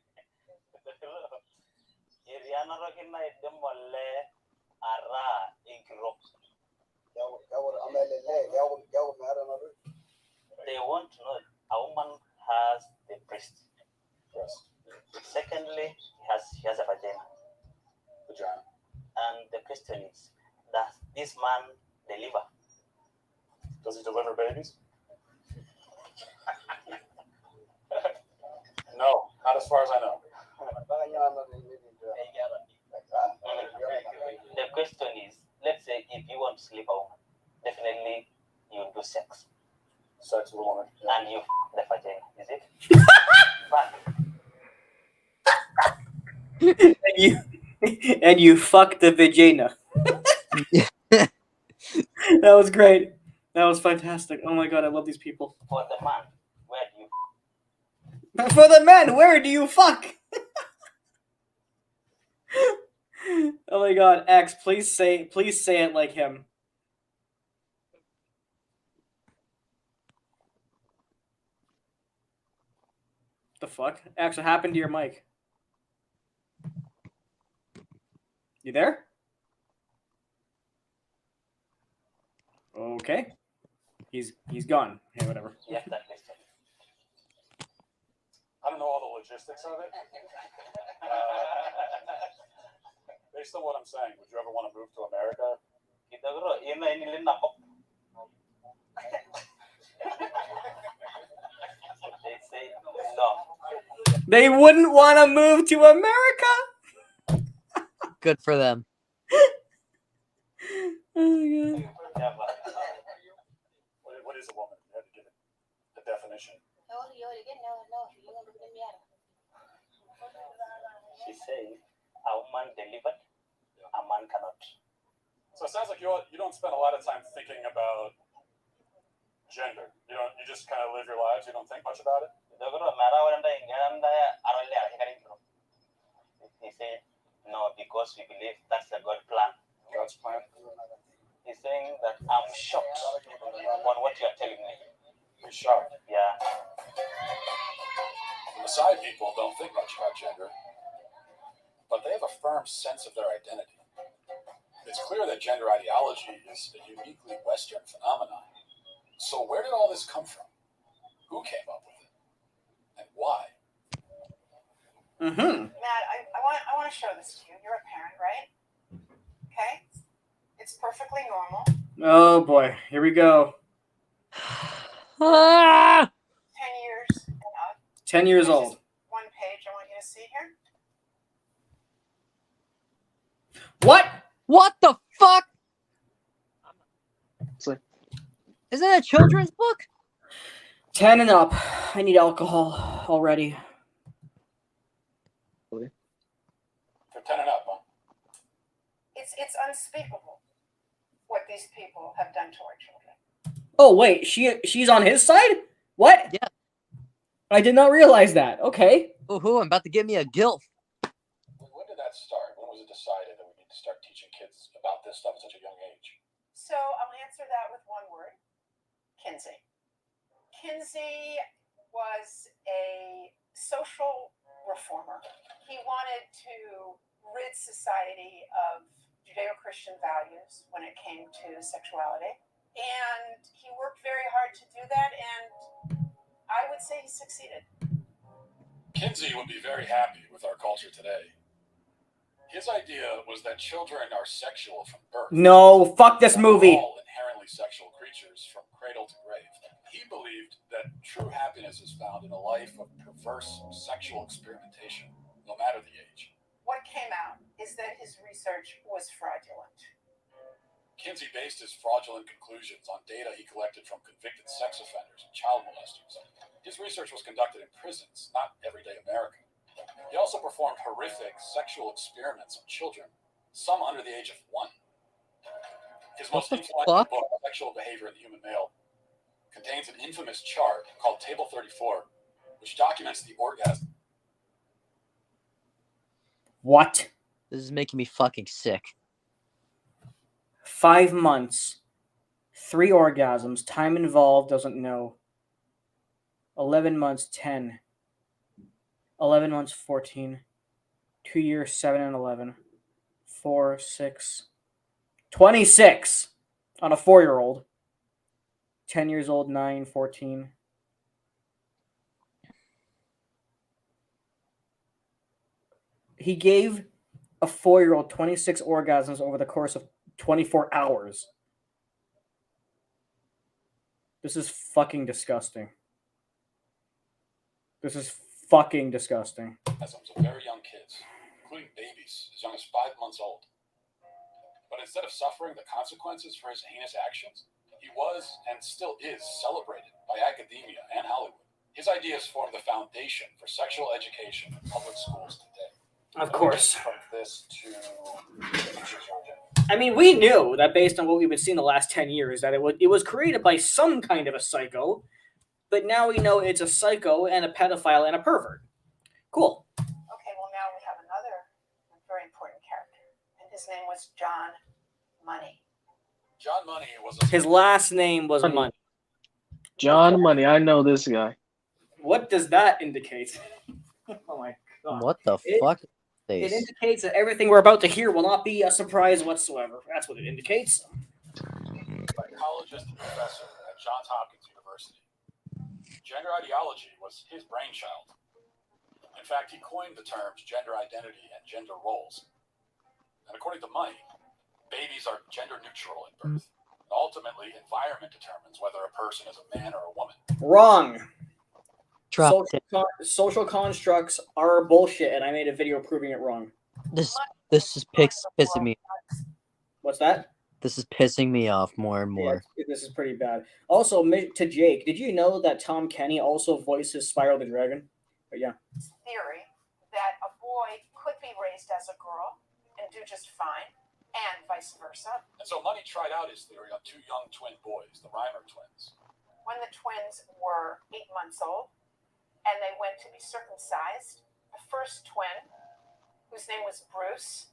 They want to know a woman has the breast. Secondly, he has a vagina. And the question is, does this man deliver? Does he deliver babies? No, not as far as I know. The question is, let's say if you want to sleep a woman, definitely you do sex. Sex with a woman. And you the vagina, is it? and you fuck the vagina. That was great. That was fantastic. Oh my god, I love these people. For the man, where do you? For the men, where do you fuck? Oh my god, X, please say it like him. The fuck? X, what happened to your mic? You there? Okay. He's gone. Yeah, whatever. Yes, that question. I don't know all the logistics of it. Based on what I'm saying, would you ever want to move to America? They say no. They wouldn't want to move to America? Good for them. Oh my god. What is a woman? You have to give it a definition. She says a woman delivered, a man cannot. So it sounds like you don't spend a lot of time thinking about gender. You just kind of live your lives. You don't think much about it. He said no, because we believe that's the God plan. God's plan. He's saying that I'm shocked on what you are telling me. You're shocked. Yeah. The Maasai people don't think much about gender, but they have a firm sense of their identity. It's clear that gender ideology is a uniquely Western phenomenon. So where did all this come from? Who came up with it? And why? Matt, I want to show this to you. You're a parent, right? Okay? It's perfectly normal. Oh boy, here we go. 10 years and up. 10 years This is old. one page I want you to see here. What? What the fuck? Isn't it a children's book? 10 and up. I need alcohol already. For 10 and up, huh? It's unspeakable what these people have done to our children. Oh wait, she's on his side? What? Yeah. I did not realize that. Okay. Ooh, I'm about to give me a gilf. When did that start? When was it decided that we need to start teaching kids about this stuff at such a young age? So I'll answer that with one word. Kinsey. Kinsey was a social reformer. He wanted to rid society of Judeo-Christian values when it came to sexuality. And he worked very hard to do that, and I would say he succeeded. Kinsey would be very happy with our culture today. His idea was that children are sexual from birth. No, fuck this movie. All inherently sexual creatures from cradle to grave. He believed that true happiness is found in a life of perverse sexual experimentation, no matter the age. What came out is that his research was fraudulent. Kinsey based his fraudulent conclusions on data he collected from convicted sex offenders and child molesters. His research was conducted in prisons, not everyday America. He also performed horrific sexual experiments on children, some under the age of 1. His most influential book, Sexual Behavior in the Human Male, contains an infamous chart called Table 34, which documents the orgasm. What? This is making me fucking sick. 5 months, 3 orgasms, time involved, doesn't know. 11 months, 10. 11 months, 14. 2 years, 7 and 11. 4, 6. 26 on a 4-year-old. 10 years old, 9, 14. He gave a 4-year-old 26 orgasms over the course of 24 hours. This is fucking disgusting. This is fucking disgusting. Orgasms of very young kids, including babies as young as 5 months old. But instead of suffering the consequences for his heinous actions, he was and still is celebrated by academia and Hollywood. His ideas form the foundation for sexual education in public schools today. Of course. From this to I mean, we knew that based on what we've been seeing the last 10 years, that it was created by some kind of a psycho, but now we know it's a psycho and a pedophile and a pervert. Cool. Okay, well now we have another very important character, and his name was John Money. John Money was His last name was Money. John Money. I know this guy. What does that indicate? Oh my god. What the fuck? It indicates that everything we're about to hear will not be a surprise whatsoever. That's what it indicates. Psychologist and professor at Johns Hopkins University. Gender ideology was his brainchild. In fact, he coined the terms gender identity and gender roles. And according to Money, babies are gender neutral at birth. And ultimately, environment determines whether a person is a man or a woman. Wrong. Social constructs are bullshit, and I made a video proving it wrong. This is pissing me. What's that? This is pissing me off more and more. Yeah, this is pretty bad. Also, to Jake, did you know that Tom Kenny also voices Spiral the Dragon? But yeah. Theory that a boy could be raised as a girl and do just fine, and vice versa. And so Money tried out his theory on 2 young twin boys, the Reimer twins. When the twins were 8 months old, and they went to be circumcised, the first twin, whose name was Bruce,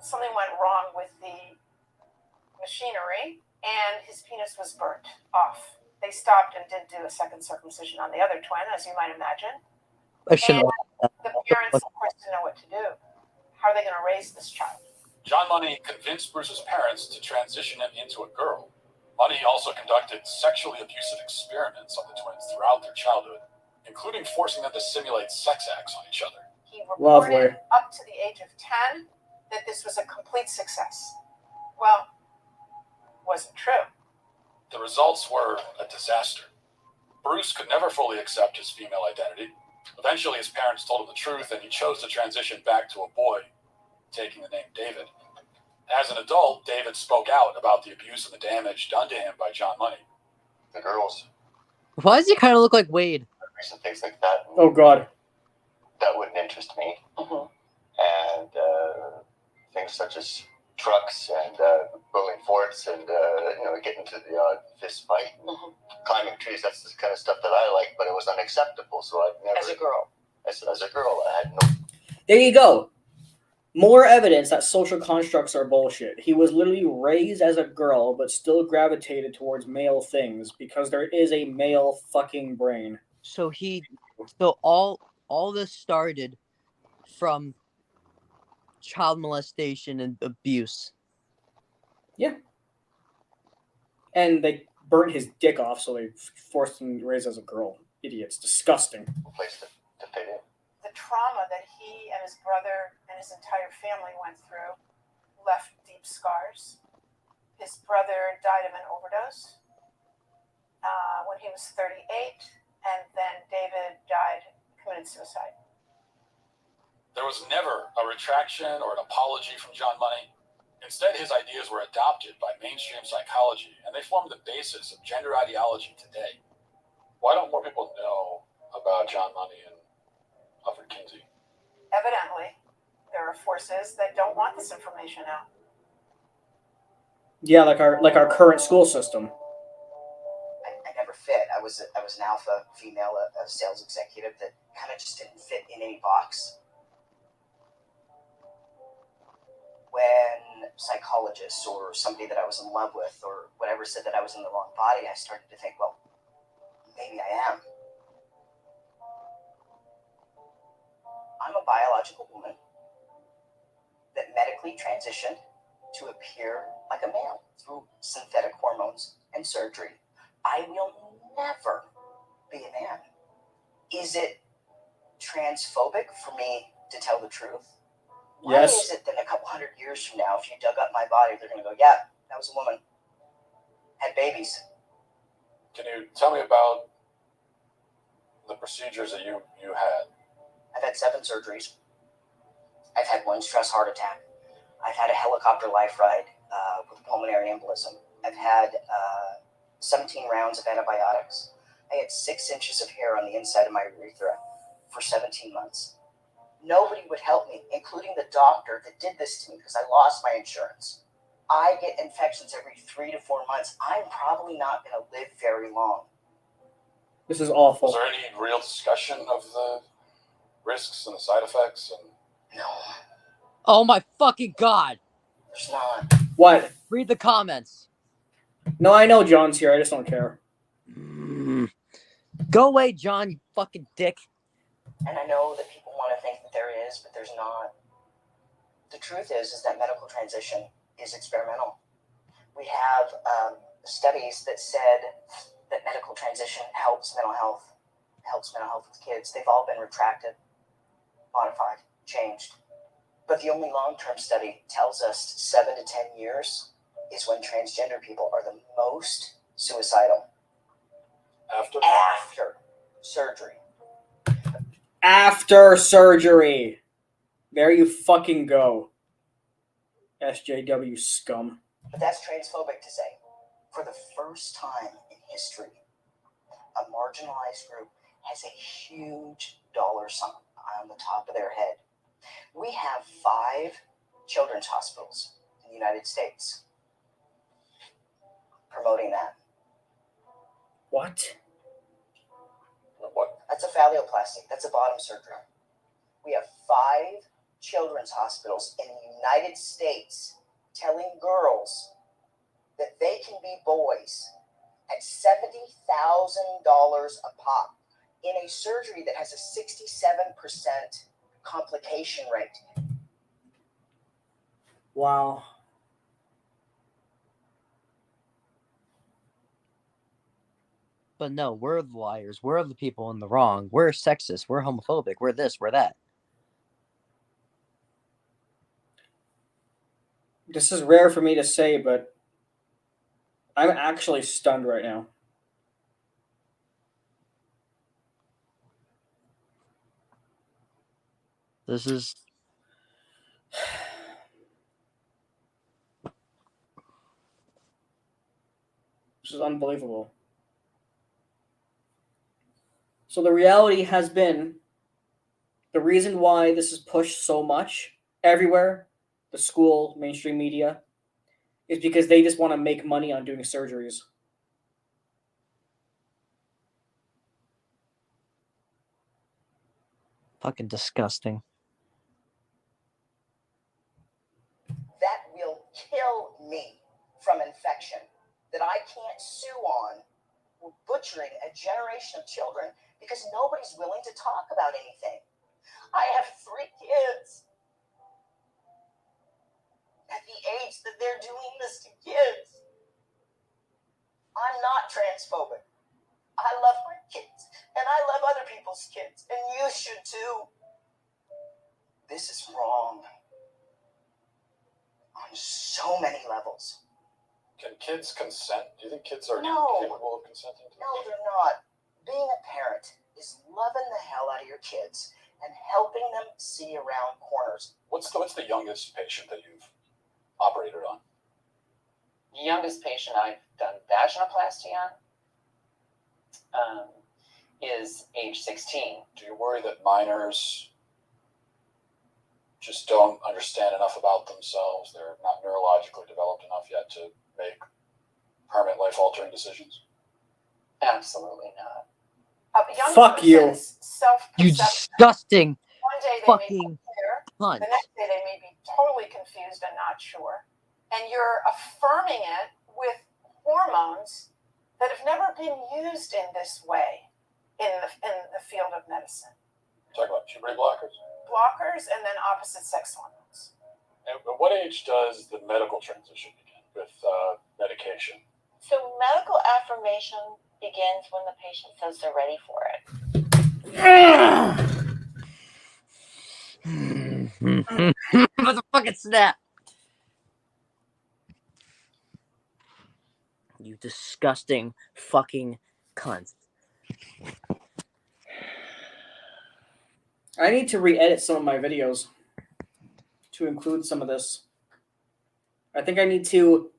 something went wrong with the machinery, and his penis was burnt off. They stopped and did do a second circumcision on the other twin, as you might imagine. I shouldn't. And the parents, of course, didn't know what to do. How are they going to raise this child? John Money convinced Bruce's parents to transition him into a girl. Money also conducted sexually abusive experiments on the twins throughout their childhood, including forcing them to simulate sex acts on each other. He reported up to the age of 10 that this was a complete success. Well, wasn't true. The results were a disaster. Bruce could never fully accept his female identity. Eventually, his parents told him the truth, and he chose to transition back to a boy, taking the name David. As an adult, David spoke out about the abuse and the damage done to him by John Money. The girls. Why does he kind of look like Wade? Recent things like that. Oh God. That wouldn't interest me. Mm-hmm. And things such as trucks and building forts and getting to the fist fight, and climbing trees. That's the kind of stuff that I like, but it was unacceptable. So I never. As a girl. As a girl, I had no. There you go. More evidence that social constructs are bullshit. He was literally raised as a girl, but still gravitated towards male things because there is a male fucking brain. So all this started from child molestation and abuse. Yeah. And they burnt his dick off, so they forced him to raise as a girl. Idiots. Disgusting. Place to fit in. The trauma that he and his brother and his entire family went through left deep scars. His brother died of an overdose when he was 38, and then David committed suicide. There was never a retraction or an apology from John Money. Instead, his ideas were adopted by mainstream psychology, and they form the basis of gender ideology today. Why don't more people know about John Money and Alfred Kinsey? Evidently, there are forces that don't want this information out. Yeah, like our current school system. I never fit. I was an alpha female, a sales executive that kind of just didn't fit in any box. When psychologists or somebody that I was in love with or whatever said that I was in the wrong body, I started to think, well, maybe I am. I'm a biological woman that medically transitioned to appear like a male through synthetic hormones and surgery. I will never be a man. Is it transphobic for me to tell the truth? Why Yes. is it that a couple hundred years from now, if you dug up my body, they're going to go, yeah, that was a woman, had babies? Can you tell me about the procedures that you had? I've had 7 surgeries. I've had 1 stress heart attack. I've had a helicopter life ride with pulmonary embolism. I've had 17 rounds of antibiotics. I had 6 inches of hair on the inside of my urethra for 17 months. Nobody would help me, including the doctor that did this to me because I lost my insurance. I get infections every 3 to 4 months. I'm probably not going to live very long. This is awful. Was there any real discussion of the risks and the side effects? And no. Oh my fucking god! There's not. What? Read the comments. No, I know John's here. I just don't care. Go away, John, you fucking dick. And I know that people want to think that there is, but there's not. The truth is that medical transition is experimental. We have studies that said that medical transition helps mental health with kids. They've all been retracted, modified, changed. But the only long-term study tells us 7 to 10 years is when transgender people are the most suicidal. After surgery. After surgery. There you fucking go. SJW scum. But that's transphobic to say. For the first time in history, a marginalized group has a huge dollar sign on the top of their head. We have 5 children's hospitals in the United States promoting that. What? That's a phalloplasty. That's a bottom surgery. We have 5 children's hospitals in the United States telling girls that they can be boys at $70,000 a pop in a surgery that has a 67% complication rate. Wow. But no, we're the liars. We're the people in the wrong. We're sexist. We're homophobic. We're this. We're that. This is rare for me to say, but I'm actually stunned right now. This is unbelievable. So the reality has been the reason why this is pushed so much everywhere, the school, mainstream media, is because they just want to make money on doing surgeries. fucking disgusting. That will kill me from infection that I can't sue on butchering a generation of children because nobody's willing to talk about anything. I have 3 kids at the age that they're doing this to kids. I'm not transphobic. I love my kids and I love other people's kids, and you should too. This is wrong on so many levels. Can kids consent? Do you think kids are No. capable of consenting to No, they're not. Being a parent is loving the hell out of your kids and helping them see around corners. What's the youngest patient that you've operated on? The youngest patient I've done vaginoplasty on is age 16. Do you worry that minors just don't understand enough about themselves? They're not neurologically developed enough yet to make permanent life-altering decisions? Absolutely not. A young Fuck you. person's self-perception. You disgusting One day they may fucking be clear, cunt. the next day they may be totally confused and not sure. And you're affirming it with hormones that have never been used in this way in the field of medicine. Talk about puberty blockers. Blockers and then opposite sex hormones. At what age does the medical transition begin with medication? So medical affirmation begins when the patient says they're ready for it. Motherfucking snap. You disgusting fucking cunt. I need to re-edit some of my videos to include some of this. I think I need to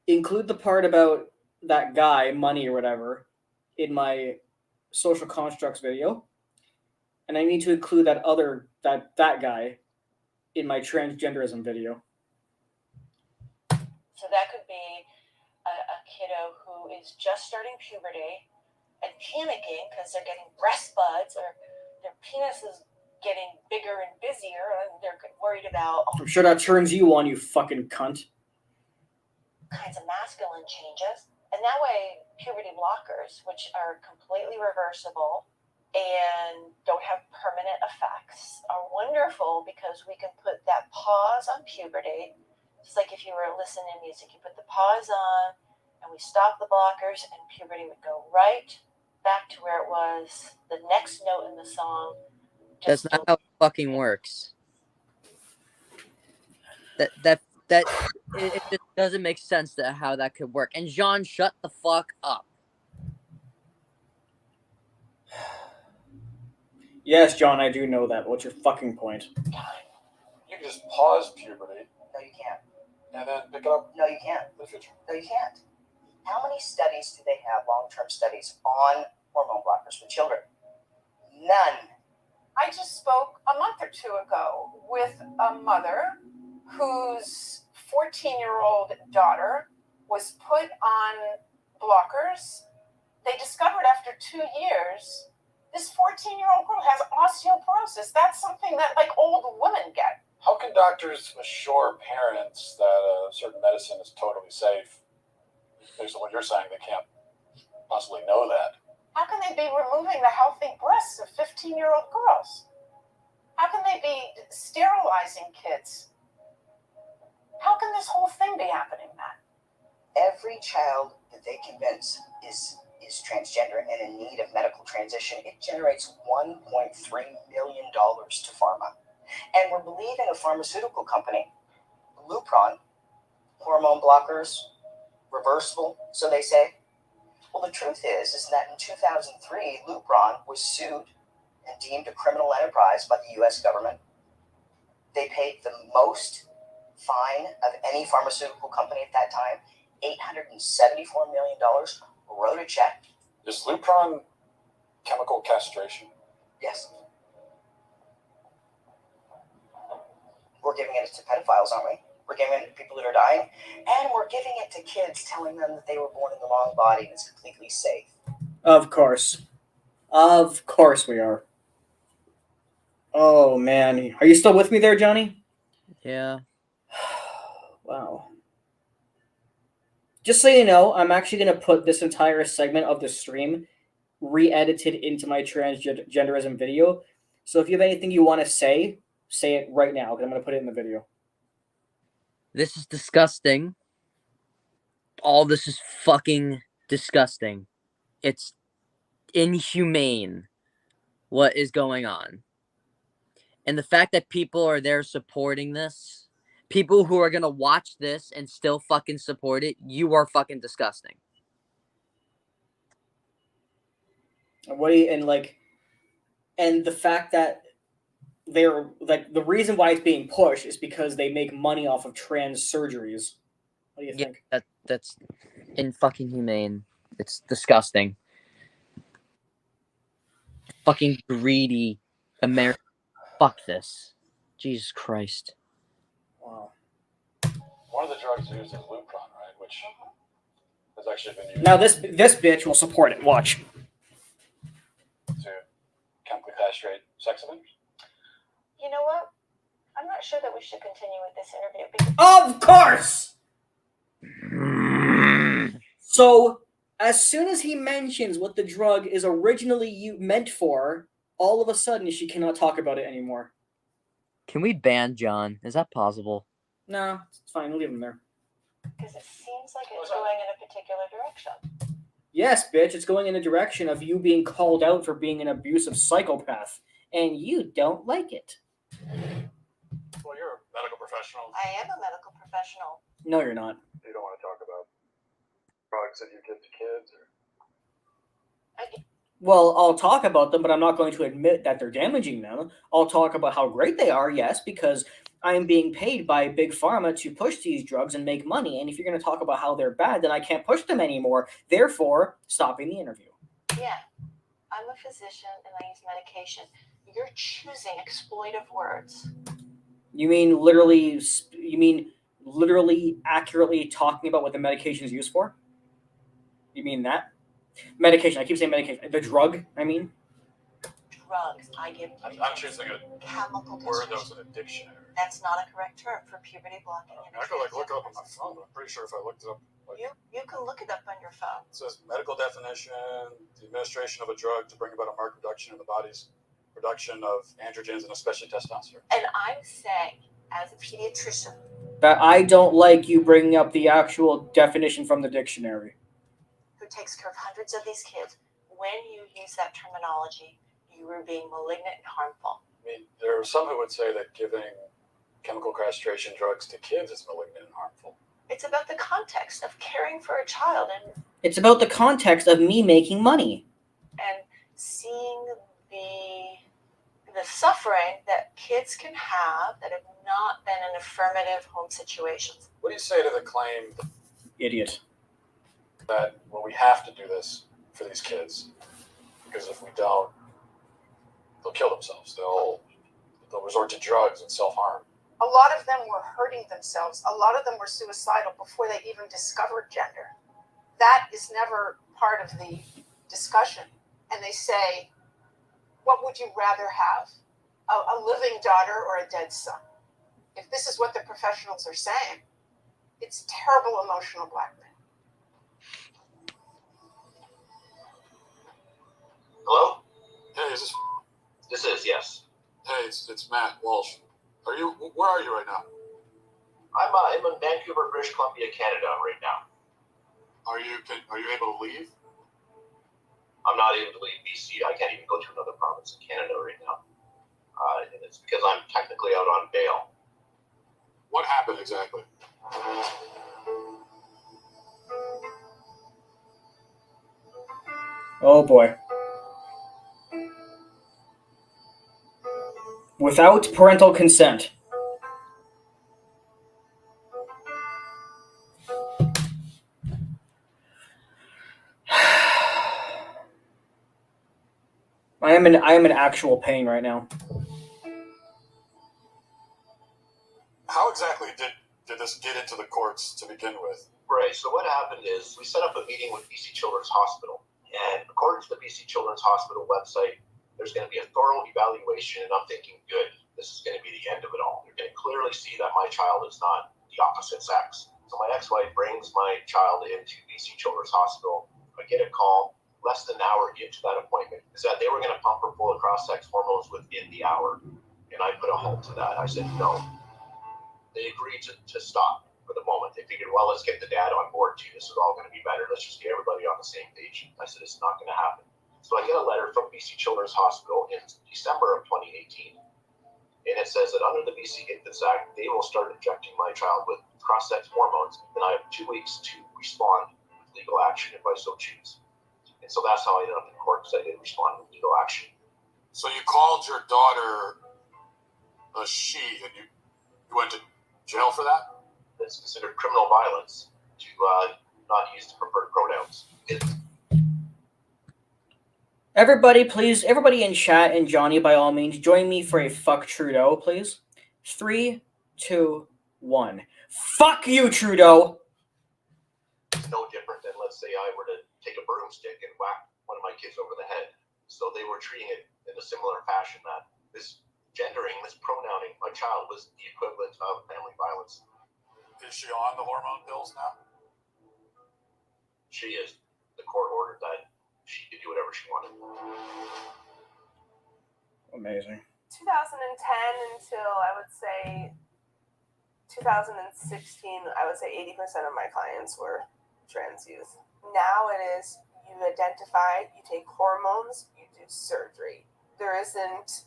include the part about that guy, money or whatever, in my social constructs video. And I need to include that guy in my transgenderism video. So that could be a kiddo who is just starting puberty and panicking because they're getting breast buds or their penis is getting bigger and busier and they're worried about I'm sure that turns you on, you fucking cunt. kinds of masculine changes. And that way, puberty blockers, which are completely reversible and don't have permanent effects, are wonderful because we can put that pause on puberty. It's like if you were listening to music, you put the pause on and we stop the blockers and puberty would go right back to where it was, the next note in the song. That's not how it fucking works. It just doesn't make sense to how that could work. And John, shut the fuck up. Yes, John, I do know that. What's your fucking point? You can just pause puberty. No, you can't. And then pick it up. No, you can't. In the future. No, you can't. How many studies do they have, long-term studies, on hormone blockers for children? None. I just spoke a month or two ago with a mother whose 14-year-old daughter was put on blockers. They discovered after 2 years, this 14-year-old girl has osteoporosis. That's something that like old women get. How can doctors assure parents that a certain medicine is totally safe? Based on what you're saying, they can't possibly know that. How can they be removing the healthy breasts of 15-year-old girls? How can they be sterilizing kids? How can this whole thing be happening, Matt? Every child that they convince is transgender and in need of medical transition, it generates $1.3 million to pharma. And we're believing a pharmaceutical company, Lupron, hormone blockers, reversible, so they say. Well, the truth is that in 2003, Lupron was sued and deemed a criminal enterprise by the U.S. government. They paid the most fine of any pharmaceutical company at that time, $874 million, wrote a check. Is Lupron chemical castration? Yes. We're giving it to pedophiles, aren't we? We're giving it to people that are dying, and we're giving it to kids, telling them that they were born in the wrong body and it's completely safe. Of course. Of course we are. Oh, man. Are you still with me there, Johnny? Yeah. Wow. Just so you know, I'm actually going to put this entire segment of the stream re-edited into my transgenderism video. So if you have anything you want to say it right now, because I'm going to put it in the video. This is disgusting. All this is fucking disgusting. It's inhumane what is going on. And the fact that people are there supporting this, people who are going to watch this and still fucking support it, you are fucking disgusting. And the fact that they're like, the reason why it's being pushed is because they make money off of trans surgeries. What do you think? That's fucking humane. It's disgusting. Fucking greedy America. Fuck this. Jesus Christ. Wow. One of the drugs used is Lupron, right? Which has actually been used Now this bitch will support it. Watch. to chemically castrate sex offenders. You know what? I'm not sure that we should continue with this interview because Of course. So as soon as he mentions what the drug is originally meant for, all of a sudden she cannot talk about it anymore. Can we ban John? Is that possible? No, it's fine. We'll leave him there. it seems like it's going in a particular direction. Yes, bitch, it's going in the direction of you being called out for being an abusive psychopath, and you don't like it. Well, you're a medical professional. I am a medical professional. No, you're not. You don't want to talk about drugs that you give to kids, or Well, I'll talk about them, but I'm not going to admit that they're damaging them. I'll talk about how great they are, yes, because I'm being paid by Big Pharma to push these drugs and make money. And if you're going to talk about how they're bad, then I can't push them anymore. Therefore, stopping the interview. Yeah, I'm a physician and I use medication. You're choosing exploitive words. You mean literally accurately talking about what the medication is used for? You mean that? Medication. I keep saying medication. The drug, I mean. Drugs. I give I'm choosing a chemical word that was in a dictionary. That's not a correct term for puberty blocking. I could look it up on my phone, but I'm pretty sure if I looked it up, You can look it up on your phone. it says medical definition: the administration of a drug to bring about a marked reduction in the body's production of androgens and especially testosterone. And I'm saying, as a pediatrician, That I don't like you bringing up the actual definition from the dictionary. who takes care of hundreds of these kids, when you use that terminology, you are being malignant and harmful. I mean, there are some who would say that giving chemical castration drugs to kids is malignant and harmful. It's about the context of caring for a child and It's about the context of me making money. seeing the suffering that kids can have that have not been in affirmative home situations. What do you say to the claim Idiot. that, well, we have to do this for these kids because if we don't, they'll kill themselves. They'll resort to drugs and self-harm. A lot of them were hurting themselves. A lot of them were suicidal before they even discovered gender. That is never part of the discussion. And they say, what would you rather have? A living daughter or a dead son? If this is what the professionals are saying, it's terrible emotional blackmail. Hello? Hey, is This is, yes. Hey, it's Matt Walsh. Where are you right now? I'm in Vancouver, British Columbia, Canada right now. Are you able to leave? I'm not able to leave BC. I can't even go to another province in Canada right now. And it's because I'm technically out on bail. What happened exactly? Oh boy. Without parental consent. I am in actual pain right now. How exactly did this get into the courts to begin with? Right, so what happened is we set up a meeting with BC Children's Hospital. And according to the BC Children's Hospital website, there's going to be a thorough evaluation, and I'm thinking, good, this is going to be the end of it all. You're going to clearly see that my child is not the opposite sex. So my ex-wife brings my child into BC Children's Hospital. I get a call less than an hour into that appointment, is that they were going to pump her full of cross-sex hormones within the hour. And I put a halt to that. I said, no. They agreed to stop for the moment. They figured, well, let's get the dad on board too. This is all going to be better. Let's just get everybody on the same page. I said, it's not going to happen. So I get a letter from BC Children's Hospital in December of 2018. And it says that under the BC Infants Act, they will start injecting my child with cross-sex hormones. And I have 2 weeks to respond with legal action if I so choose. And so that's how I ended up in court, because I did respond with legal action. So you called your daughter a she, and you went to jail for that? It's considered criminal violence to not use the preferred pronouns. Everybody in chat and Johnny, by all means, join me for a fuck Trudeau, please. 3, 2, 1. Fuck you, Trudeau! It's no different than, let's let's say I were to take a broomstick and whack one of my kids over the head. So they were treating it in a similar fashion, that this gendering, this pronouncing my child was the equivalent of family violence. Is she on the hormone pills now? She is. The court ordered that she could do whatever she wanted. Amazing. 2010 until I would say 2016, I would say 80% of my clients were trans youth. Now it is, you identify, you take hormones, you do surgery. There isn't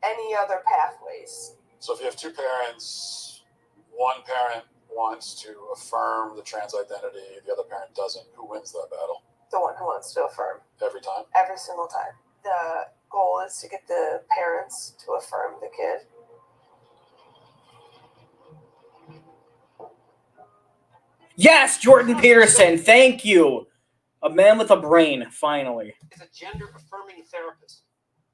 any other pathways. So if you have two parents, one parent wants to affirm the trans identity, the other parent doesn't, who wins that battle? The one who wants to affirm. Every time? Every single time. The goal is to get the parents to affirm the kid. Yes, Jordan Peterson, thank you. A man with a brain, finally. Is a gender-affirming therapist.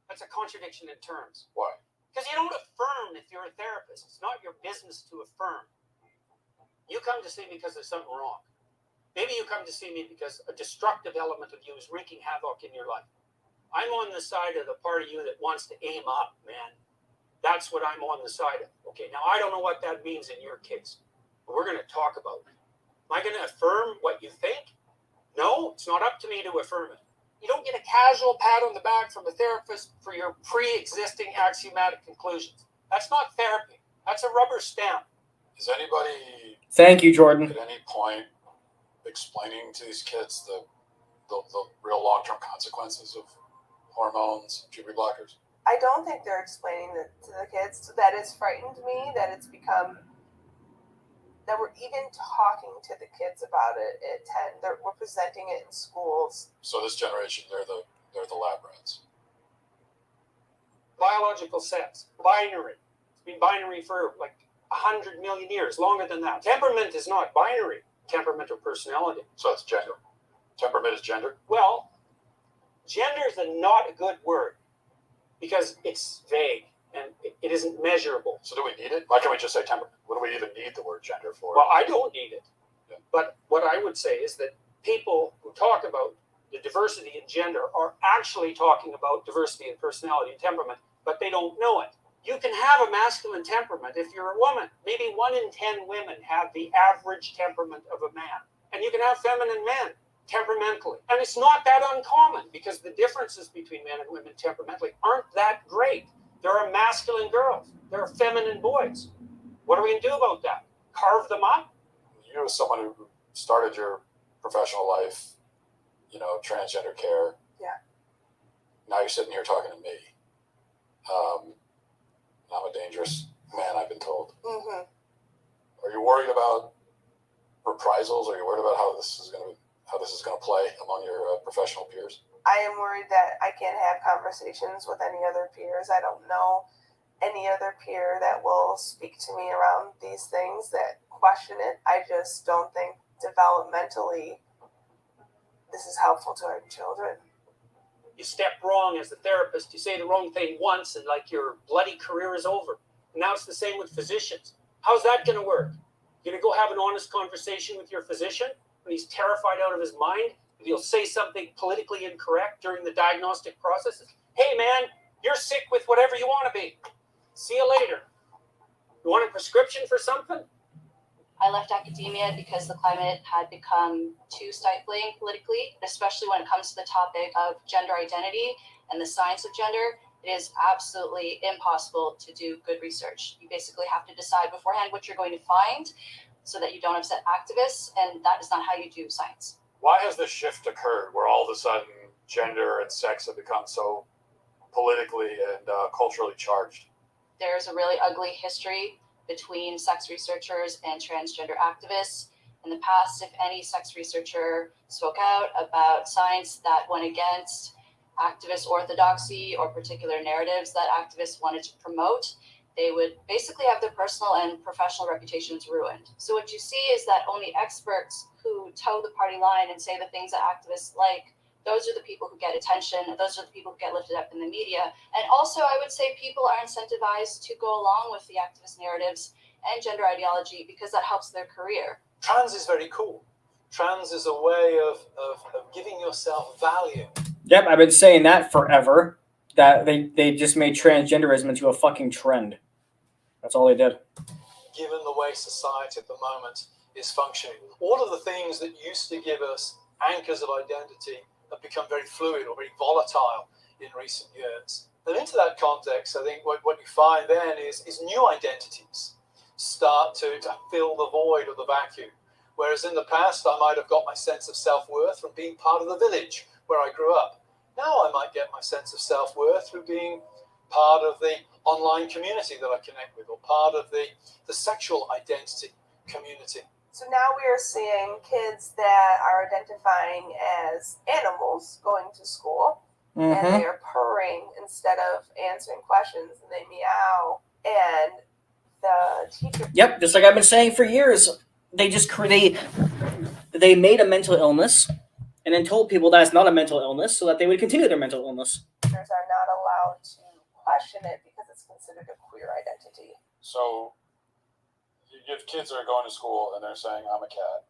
That's a contradiction in terms. Why? Because you don't affirm if you're a therapist. It's not your business to affirm. You come to see me because there's something wrong. Maybe you come to see me because a destructive element of you is wreaking havoc in your life. I'm on the side of the part of you that wants to aim up, man. That's what I'm on the side of. Okay, now I don't know what that means in your case, but we're going to talk about it. Am I going to affirm what you think? No, it's not up to me to affirm it. You don't get a casual pat on the back from a therapist for your pre-existing axiomatic conclusions. That's not therapy. That's a rubber stamp. Is anybody... Thank you, Jordan. At any point explaining to these kids the real long-term consequences of hormones, puberty blockers? I don't think they're explaining it to the kids. That has frightened me, that it's become... that we're even talking to the kids about it at 10. We're presenting it in schools. So this generation, they're the lab rats. Biological sex, binary. It's been binary for like 100 million years, longer than that. Temperament is not binary. Temperament or personality. So it's gender. Temperament is gender? Well, gender is not a good word because it's vague and it isn't measurable. So do we need it? Why can't we just say temperament? What do we even need the word gender for? Well, I don't need it. Yeah. But what I would say is that people who talk about the diversity in gender are actually talking about diversity in personality and temperament, but they don't know it. You can have a masculine temperament if you're a woman. Maybe 1 in 10 women have the average temperament of a man. And you can have feminine men temperamentally. And it's not that uncommon because the differences between men and women temperamentally aren't that great. There are masculine girls. There are feminine boys. What are we going to do about that? Carve them up? You as someone who started your professional life, transgender care. Yeah. Now you're sitting here talking to me. I'm a dangerous man, I've been told. Mm-hmm. Are you worried about reprisals? Are you worried about how this is going to play among your professional peers? I am worried that I can't have conversations with any other peers. I don't know any other peer that will speak to me around these things that question it. I just don't think developmentally this is helpful to our children. You step wrong as a therapist, you say the wrong thing once and like your bloody career is over. And now it's the same with physicians. How's that going to work? You're going to go have an honest conversation with your physician when he's terrified out of his mind? And he'll say something politically incorrect during the diagnostic process? Hey man, you're sick with whatever you want to be. See you later. You want a prescription for something? I left academia because the climate had become too stifling politically, especially when it comes to the topic of gender identity and the science of gender. It is absolutely impossible to do good research. You basically have to decide beforehand what you're going to find so that you don't upset activists, and that is not how you do science. Why has this shift occurred where all of a sudden gender and sex have become so politically and culturally charged? There's a really ugly history between sex researchers and transgender activists. In the past, if any sex researcher spoke out about science that went against activist orthodoxy or particular narratives that activists wanted to promote, they would basically have their personal and professional reputations ruined. So what you see is that only experts who toe the party line and say the things that activists like, those are the people who get attention. Those are the people who get lifted up in the media. And also, I would say people are incentivized to go along with the activist narratives and gender ideology because that helps their career. Trans is very cool. Trans is a way of giving yourself value. Yep, I've been saying that forever. That they just made transgenderism into a fucking trend. That's all they did. Given the way society at the moment is functioning, all of the things that used to give us anchors of identity have become very fluid or very volatile in recent years. And into that context, I think what you find then is new identities start to fill the void or the vacuum. Whereas in the past, I might have got my sense of self-worth from being part of the village where I grew up. Now I might get my sense of self-worth through being part of the online community that I connect with, or part of the sexual identity community. So now we are seeing kids that are identifying as animals going to school, and they are purring instead of answering questions, and they meow, and the teacher... Yep, just like I've been saying for years. They just they made a mental illness and then told people that it's not a mental illness so that they would continue their mental illness. Teachers are not allowed to question it because it's considered a queer identity. So you give kids that are going to school and they're saying, I'm a cat.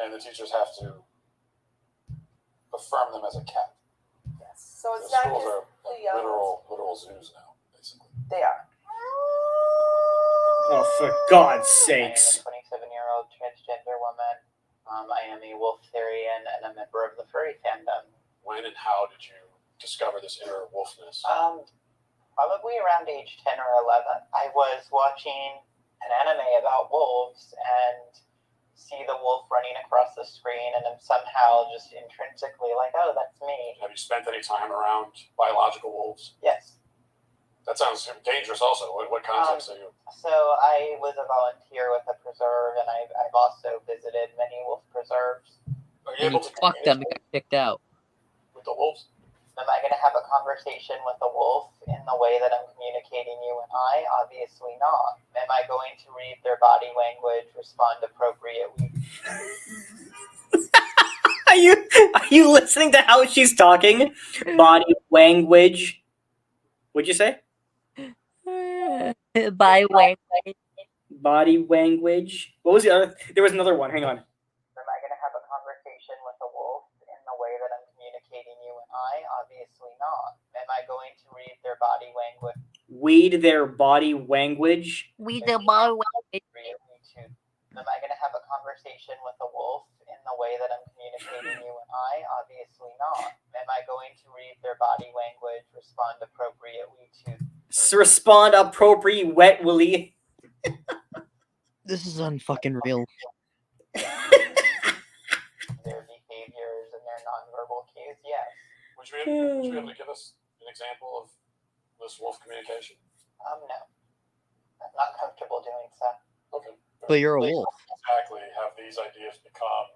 And the teachers have to affirm them as a cat. Yes. So it's the not schools just are the young ones. literal zoos now, basically. They are. Oh, for God's sakes. I am a 27-year-old transgender woman. I am a wolf Therian and a member of the furry fandom. When and how did you discover this inner wolfness? Probably around age 10 or 11. I was watching an anime about wolves and see the wolf running across the screen, and I'm somehow just intrinsically like, oh, that's me. Have you spent any time around biological wolves? Yes. That sounds dangerous also. What context are you? So I was a volunteer with a preserve, and I've also visited many wolf preserves. Are you able to fuck them and got kicked out. with the wolves? Am I going to have a conversation with a wolf in the way that I'm communicating you and I? Obviously not. Am I going to read their body language, respond appropriately? Are you listening to how she's talking? Body language. What'd you say? Body language. Body language. What was the other? There was another one. Hang on. Am I going to have a conversation with a wolf in the way that I'm communicating you and I? Obviously not. Am I going to read their body language? Weed their body language. Weed their body language. Am I going to have a conversation with a wolf in the way that I'm communicating you and I? Obviously not. Am I going to read their body language, respond appropriately to... Respond appropriately, wet willy. This is unfucking real. Their behaviors and their nonverbal cues, yes. Would you be able to give us an example of this wolf communication? No. I'm not comfortable doing so. Okay. But you're a wolf. Exactly. Have these ideas become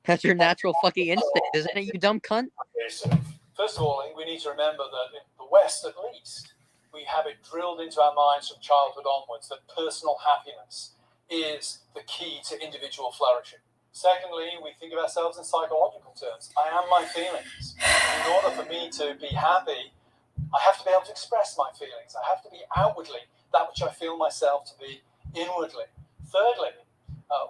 That's your natural fucking instinct, isn't it, you dumb cunt? pervasive? First of all, we need to remember that in the West, at least, we have it drilled into our minds from childhood onwards that personal happiness is the key to individual flourishing. Secondly, we think of ourselves in psychological terms. I am my feelings. In order for me to be happy, I have to be able to express my feelings. I have to be outwardly that which I feel myself to be inwardly. Thirdly,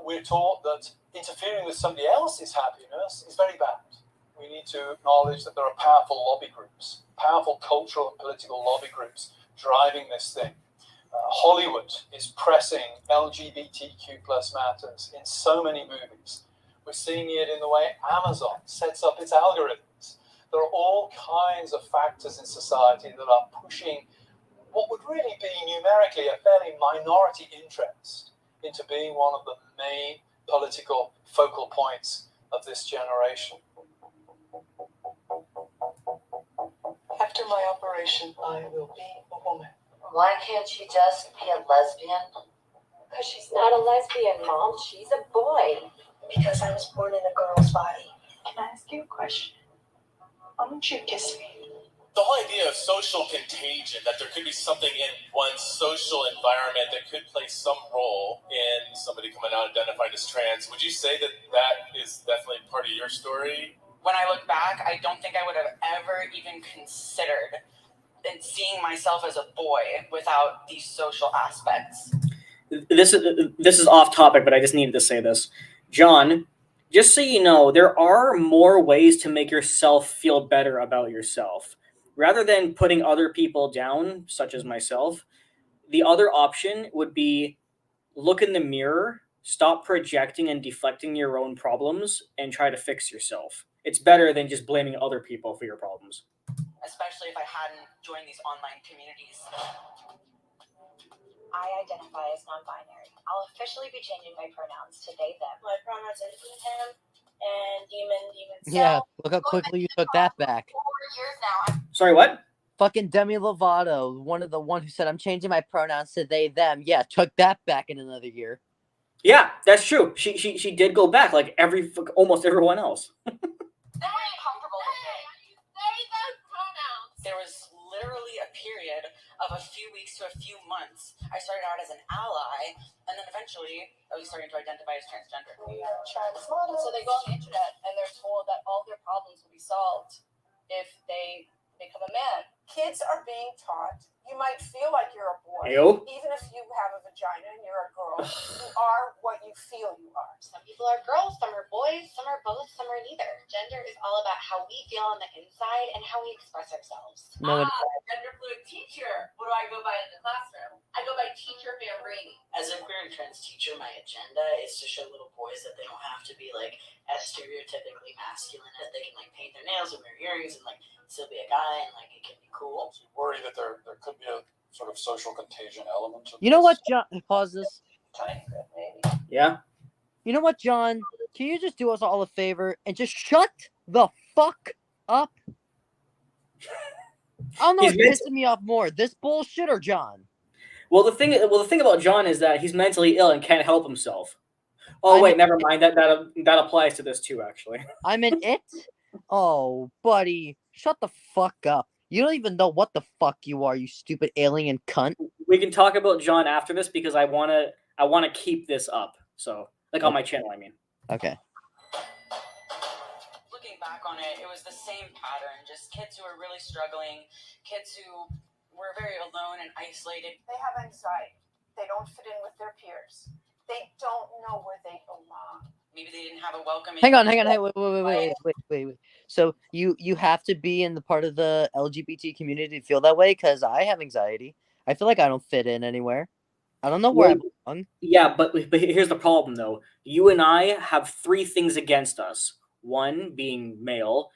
we're taught that interfering with somebody else's happiness is very bad. We need to acknowledge that there are powerful lobby groups, powerful cultural and political lobby groups driving this thing. Hollywood is pressing LGBTQ plus matters in so many movies. We're seeing it in the way Amazon sets up its algorithms. There are all kinds of factors in society that are pushing what would really be numerically a fairly minority interest into being one of the main political focal points of this generation. After my operation, I will be a woman. Why can't she just be a lesbian? Because she's not a lesbian, Mom. She's a boy. Because I was born in a girl's body. Can I ask you a question? Why don't you kiss me? The whole idea of social contagion, that there could be something in one's social environment that could play some role in somebody coming out identified as trans, would you say that that is definitely part of your story? When I look back, I don't think I would have ever even considered seeing myself as a boy without these social aspects. This is off topic, but I just needed to say this. John, just so you know, there are more ways to make yourself feel better about yourself. Rather than putting other people down, such as myself, the other option would be look in the mirror, stop projecting and deflecting your own problems, and try to fix yourself. It's better than just blaming other people for your problems. Especially if I hadn't joined these online communities. I identify as non-binary. I'll officially be changing my pronouns to they, them. My pronouns are him and demon, Yeah, self. look how quickly you took that back. 4 years now. Sorry, what? Fucking Demi Lovato, the one who said I'm changing my pronouns to they, them. Yeah, took that back in another year. Yeah, that's true. She did go back like almost everyone else. Comfortable with it. There was literally a period of a few weeks to a few months. I started out as an ally, and then eventually I was starting to identify as transgender. We are trans models, so they go on the internet and they're told that all their problems will be solved if they become a man. Kids are being taught you might feel like you're a boy, Ew. even if you have a vagina and you're a girl. You are what you feel you are. Some people are girls, some are boys, some are both, some are neither. Gender is all about how we feel on the inside and how we express ourselves. No, Gender fluid teacher. What do I go by in the classroom? I go by teacher Bambrini. As a queer and trans teacher, my agenda is to show little boys that they don't have to be like as stereotypically masculine, that they can like paint their nails and wear earrings and like still be a guy and like it can be cool. Do you worry that there could be a sort of social contagion element to You know what, John? Pause this. Maybe. Yeah. You know what, John? Can you just do us all a favor and just shut the fuck up? I don't know what's pissing me off more, this bullshit or John? Well, the thing about John is that he's mentally ill and can't help himself. Oh, wait, never mind. That applies to this too, actually. I'm an it? Oh, buddy, shut the fuck up. You don't even know what the fuck you are, you stupid alien cunt. We can talk about John after this because I wanna keep this up. So, like on my channel, I mean. Okay. Looking back on it, it was the same pattern. Just kids who were really struggling, kids who were very alone and isolated. They have anxiety. They don't fit in with their peers. They don't know where they belong. Maybe they didn't have a welcoming. Hang on. Hey, wait. So you have to be in the part of the LGBT community to feel that way? Because I have anxiety. I feel like I don't fit in anywhere. I don't know where I belong. Yeah, but here's the problem, though. You and I have 3 things against us. 1, being male.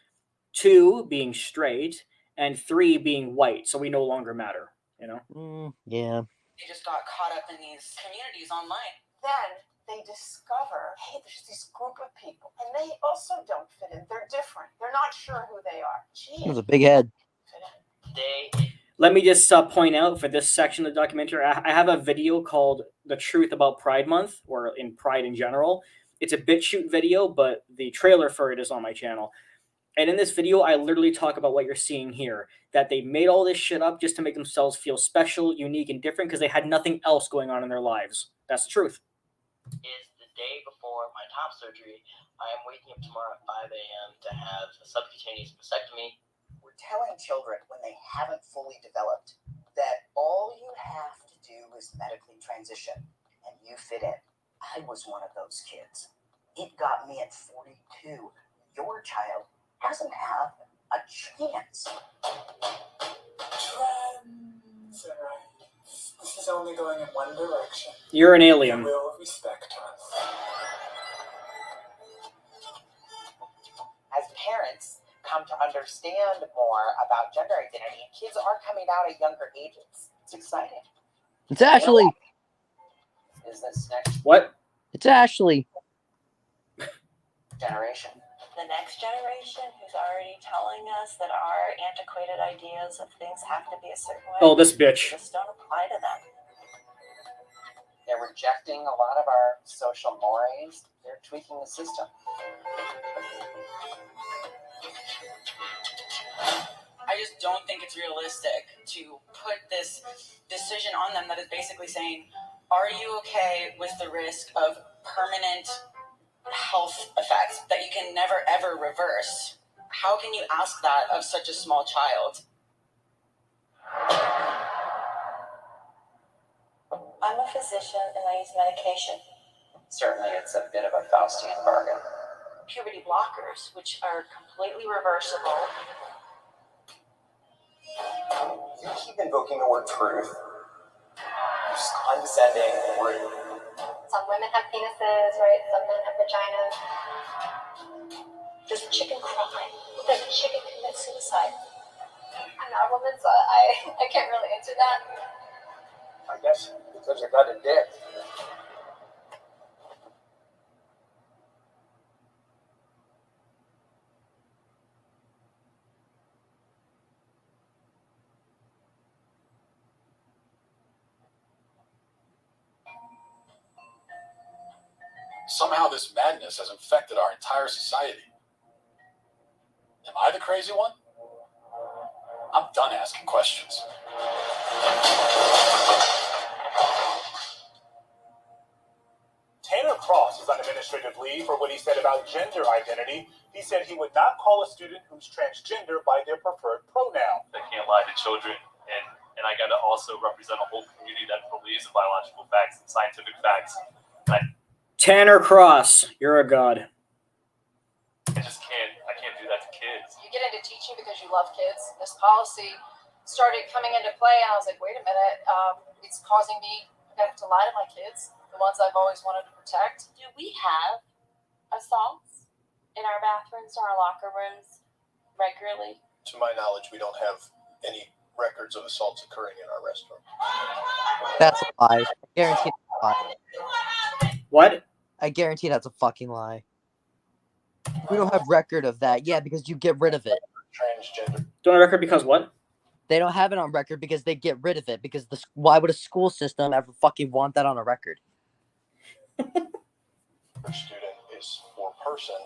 2, being straight. And 3, being white. So we no longer matter, you know? Yeah. They just got caught up in these communities online. Then they discover, hey, there's this group of people, and they also don't fit in. They're different. They're not sure who they are. It was a big head. Let me just point out for this section of the documentary, I have a video called The Truth About Pride Month, or in Pride in general. It's a BitChute video, but the trailer for it is on my channel. And in this video, I literally talk about what you're seeing here, that they made all this shit up just to make themselves feel special, unique, and different because they had nothing else going on in their lives. That's the truth. Is the day before my top surgery. I am waking up tomorrow at 5 a.m. to have a subcutaneous mastectomy. We're telling children when they haven't fully developed that all you have to do is medically transition and you fit in. I was one of those kids. It got me at 42. Your child doesn't have a chance. Trans rights. This is only going in one direction. You're an alien. You will respect us. As parents come to understand more about gender identity, kids are coming out at younger ages. It's exciting. It's Ashley. Is this next What? It's Ashley. generation? The next generation who's already telling us that our antiquated ideas of things have to be a certain way. Oh, this bitch. Just don't apply to them. They're rejecting a lot of our social mores. They're tweaking the system. I just don't think it's realistic to put this decision on them that is basically saying, are you okay with the risk of permanent health effects that you can never ever reverse? How can you ask that of such a small child? I'm a physician and I use medication. certainly it's a bit of a Faustian bargain. Puberty blockers, which are completely reversible. You keep invoking the word truth. You're just condescending, rude. Some women have penises, right? Some men have vaginas. Does a chicken cry? Does a chicken commit suicide? I'm not a woman, so I can't really answer that. I guess because I got a dick. Somehow this madness has infected our entire society. Am I the crazy one? I'm done asking questions. Tanner Cross is on administrative leave for what he said about gender identity. He said he would not call a student who's transgender by their preferred pronoun. They can't lie to children, and I gotta also represent a whole community that believes in biological facts and scientific facts. Tanner Cross, you're a god. I can't do that to kids. You get into teaching because you love kids. This policy started coming into play, and I was like, wait a minute, it's causing me to lie to my kids, the ones I've always wanted to protect. Do we have assaults in our bathrooms or our locker rooms regularly? To my knowledge, we don't have any records of assaults occurring in our restroom. That's a lie. I guarantee that's a lie. What? I guarantee that's a fucking lie. We don't have record of that. Yeah, because you get rid of it. Transgender. Don't have record because what? They don't have it on record because they get rid of it. Because why would a school system ever fucking want that on a record? Student is or person,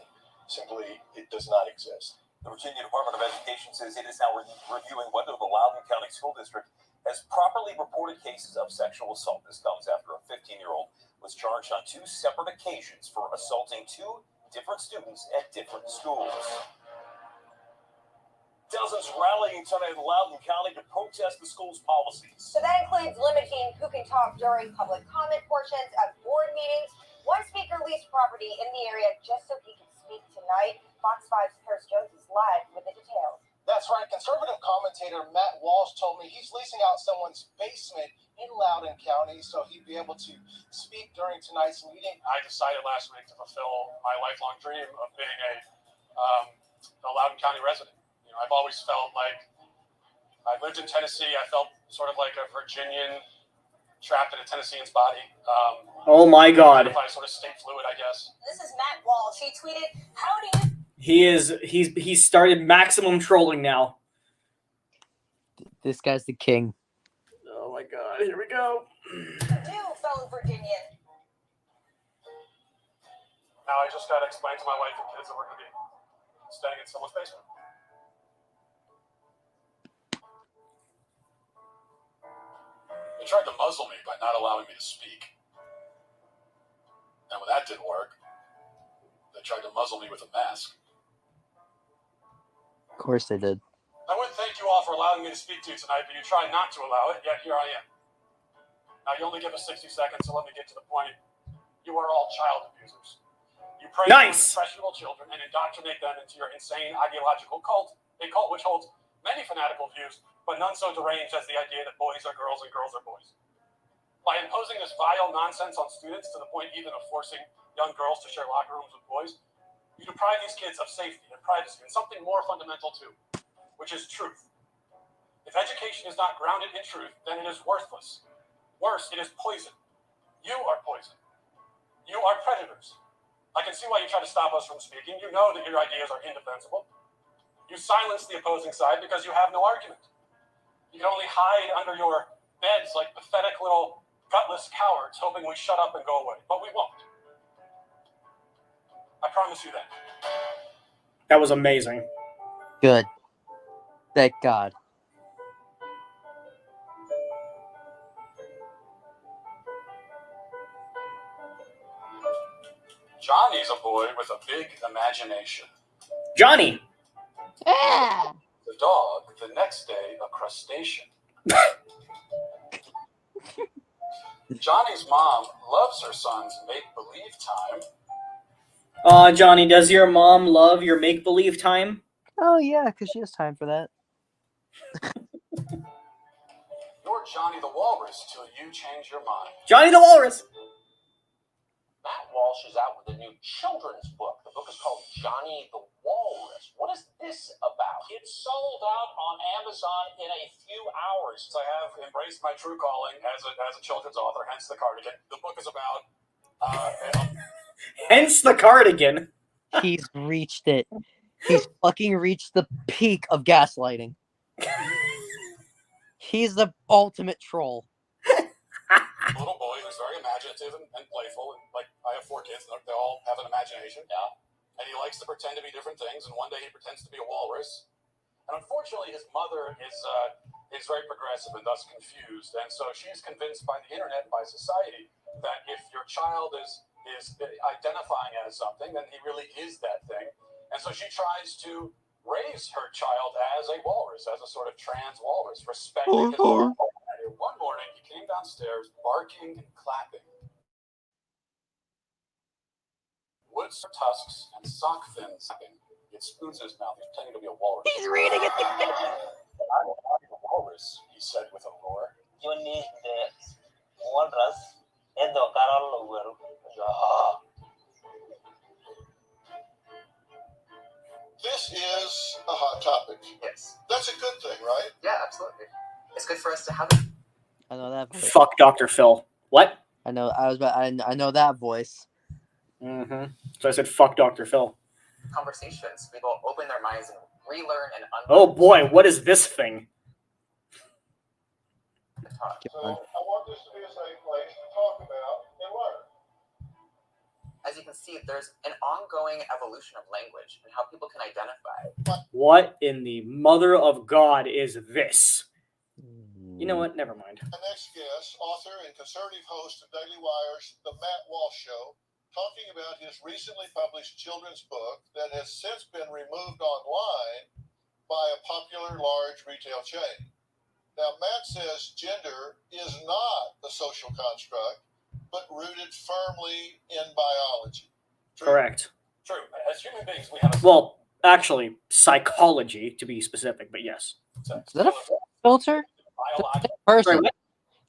simply it does not exist. The Virginia Department of Education says it is now reviewing whether the Loudoun County School District has properly reported cases of sexual assault. This comes after a 15-year-old was charged on 2 separate occasions for assaulting 2 different students at different schools. Dozens rallying tonight in Loudoun County to protest the school's policies. So that includes limiting who can talk during public comment portions of board meetings. One speaker leased property in the area just so he could speak tonight. Fox 5's Paris Jones is live with the details. That's right. Conservative commentator Matt Walsh told me he's leasing out someone's basement in Loudoun County so he'd be able to speak during tonight's meeting. I decided last week to fulfill my lifelong dream of being a Loudoun County resident. You know, I've always felt like I lived in Tennessee. I felt sort of like a Virginian trapped in a Tennessean's body. Oh my God. Sort of state fluid, I guess. This is Matt Walsh. He tweeted, "How do you?" He's started maximum trolling now. This guy's the king. Oh my God, here we go. do, fellow Virginian? Now I just got to explain to my wife and kids that we're going to be staying in someone's basement. They tried to muzzle me by not allowing me to speak. And when that didn't work, they tried to muzzle me with a mask. Of course they did. I want to thank you all for allowing me to speak to you tonight, but you tried not to allow it, yet here I am. Now you only give us 60 seconds, so let me get to the point. You are all child abusers. You prey on impressionable children and indoctrinate them into your insane ideological cult, a cult which holds many fanatical views, but none so deranged as the idea that boys are girls and girls are boys. By imposing this vile nonsense on students to the point even of forcing young girls to share locker rooms with boys, you deprive these kids of safety and privacy and something more fundamental too, which is truth. If education is not grounded in truth, then it is worthless. Worse, it is poison. You are poison. You are predators. I can see why you try to stop us from speaking. You know that your ideas are indefensible. You silence the opposing side because you have no argument. You can only hide under your beds like pathetic little gutless cowards, hoping we shut up and go away. But we won't. I promise you that. That was amazing. Good. Thank God. Johnny's a boy with a big imagination. Johnny! Yeah. The dog, the next day, a crustacean. Johnny's mom loves her son's make-believe time. Johnny, does your mom love your make-believe time? Oh yeah, because she has time for that. You're Johnny the Walrus till you change your mind. Johnny the Walrus! Matt Walsh is out with a new children's book. The book is called Johnny the Walrus. What is this about? It's sold out on Amazon in a few hours. I have embraced my true calling as a children's author, hence the cardigan. The book is about... Hence the cardigan. He's reached it. He's fucking reached the peak of gaslighting. He's the ultimate troll. A little boy who's very imaginative and playful. And like, I have 4 kids, and they all have an imagination. Yeah. And he likes to pretend to be different things, and one day he pretends to be a walrus. And unfortunately, his mother is very progressive and thus confused. And so she's convinced by the internet and by society that if your child is identifying as something, then he really is that thing. And so she tries to raise her child as a walrus, as a sort of trans walrus, respecting his mom. One morning, he came downstairs barking and clapping. Woods, tusks, and sock fins. It spoons in his mouth. He's pretending to be a walrus. He's reading it again. I'm a walrus, he said with a roar. Johnny the Walrus educar a los güeros. This is a hot topic. Yes. That's a good thing, right? Yeah, absolutely. It's good for us to have it. I know that voice. Fuck Dr. Phil. What? I know. I know that voice. Mm-hmm. So I said, fuck Dr. Phil. Conversations. People open their minds and relearn and unlearn. Oh boy, what is this thing? So I want this to be a safe place to talk about and learn. As you can see, there's an ongoing evolution of language and how people can identify. What in the mother of God is this? You know what? Never mind. Our next guest, author and conservative host of Daily Wire's The Matt Walsh Show, talking about his recently published children's book that has since been removed online by a popular large retail chain. Now, Matt says gender is not a social construct, but rooted firmly in biology. True. Correct. True. As human beings, we have Well, actually, psychology, to be specific, but yes. Is that a filter? Person.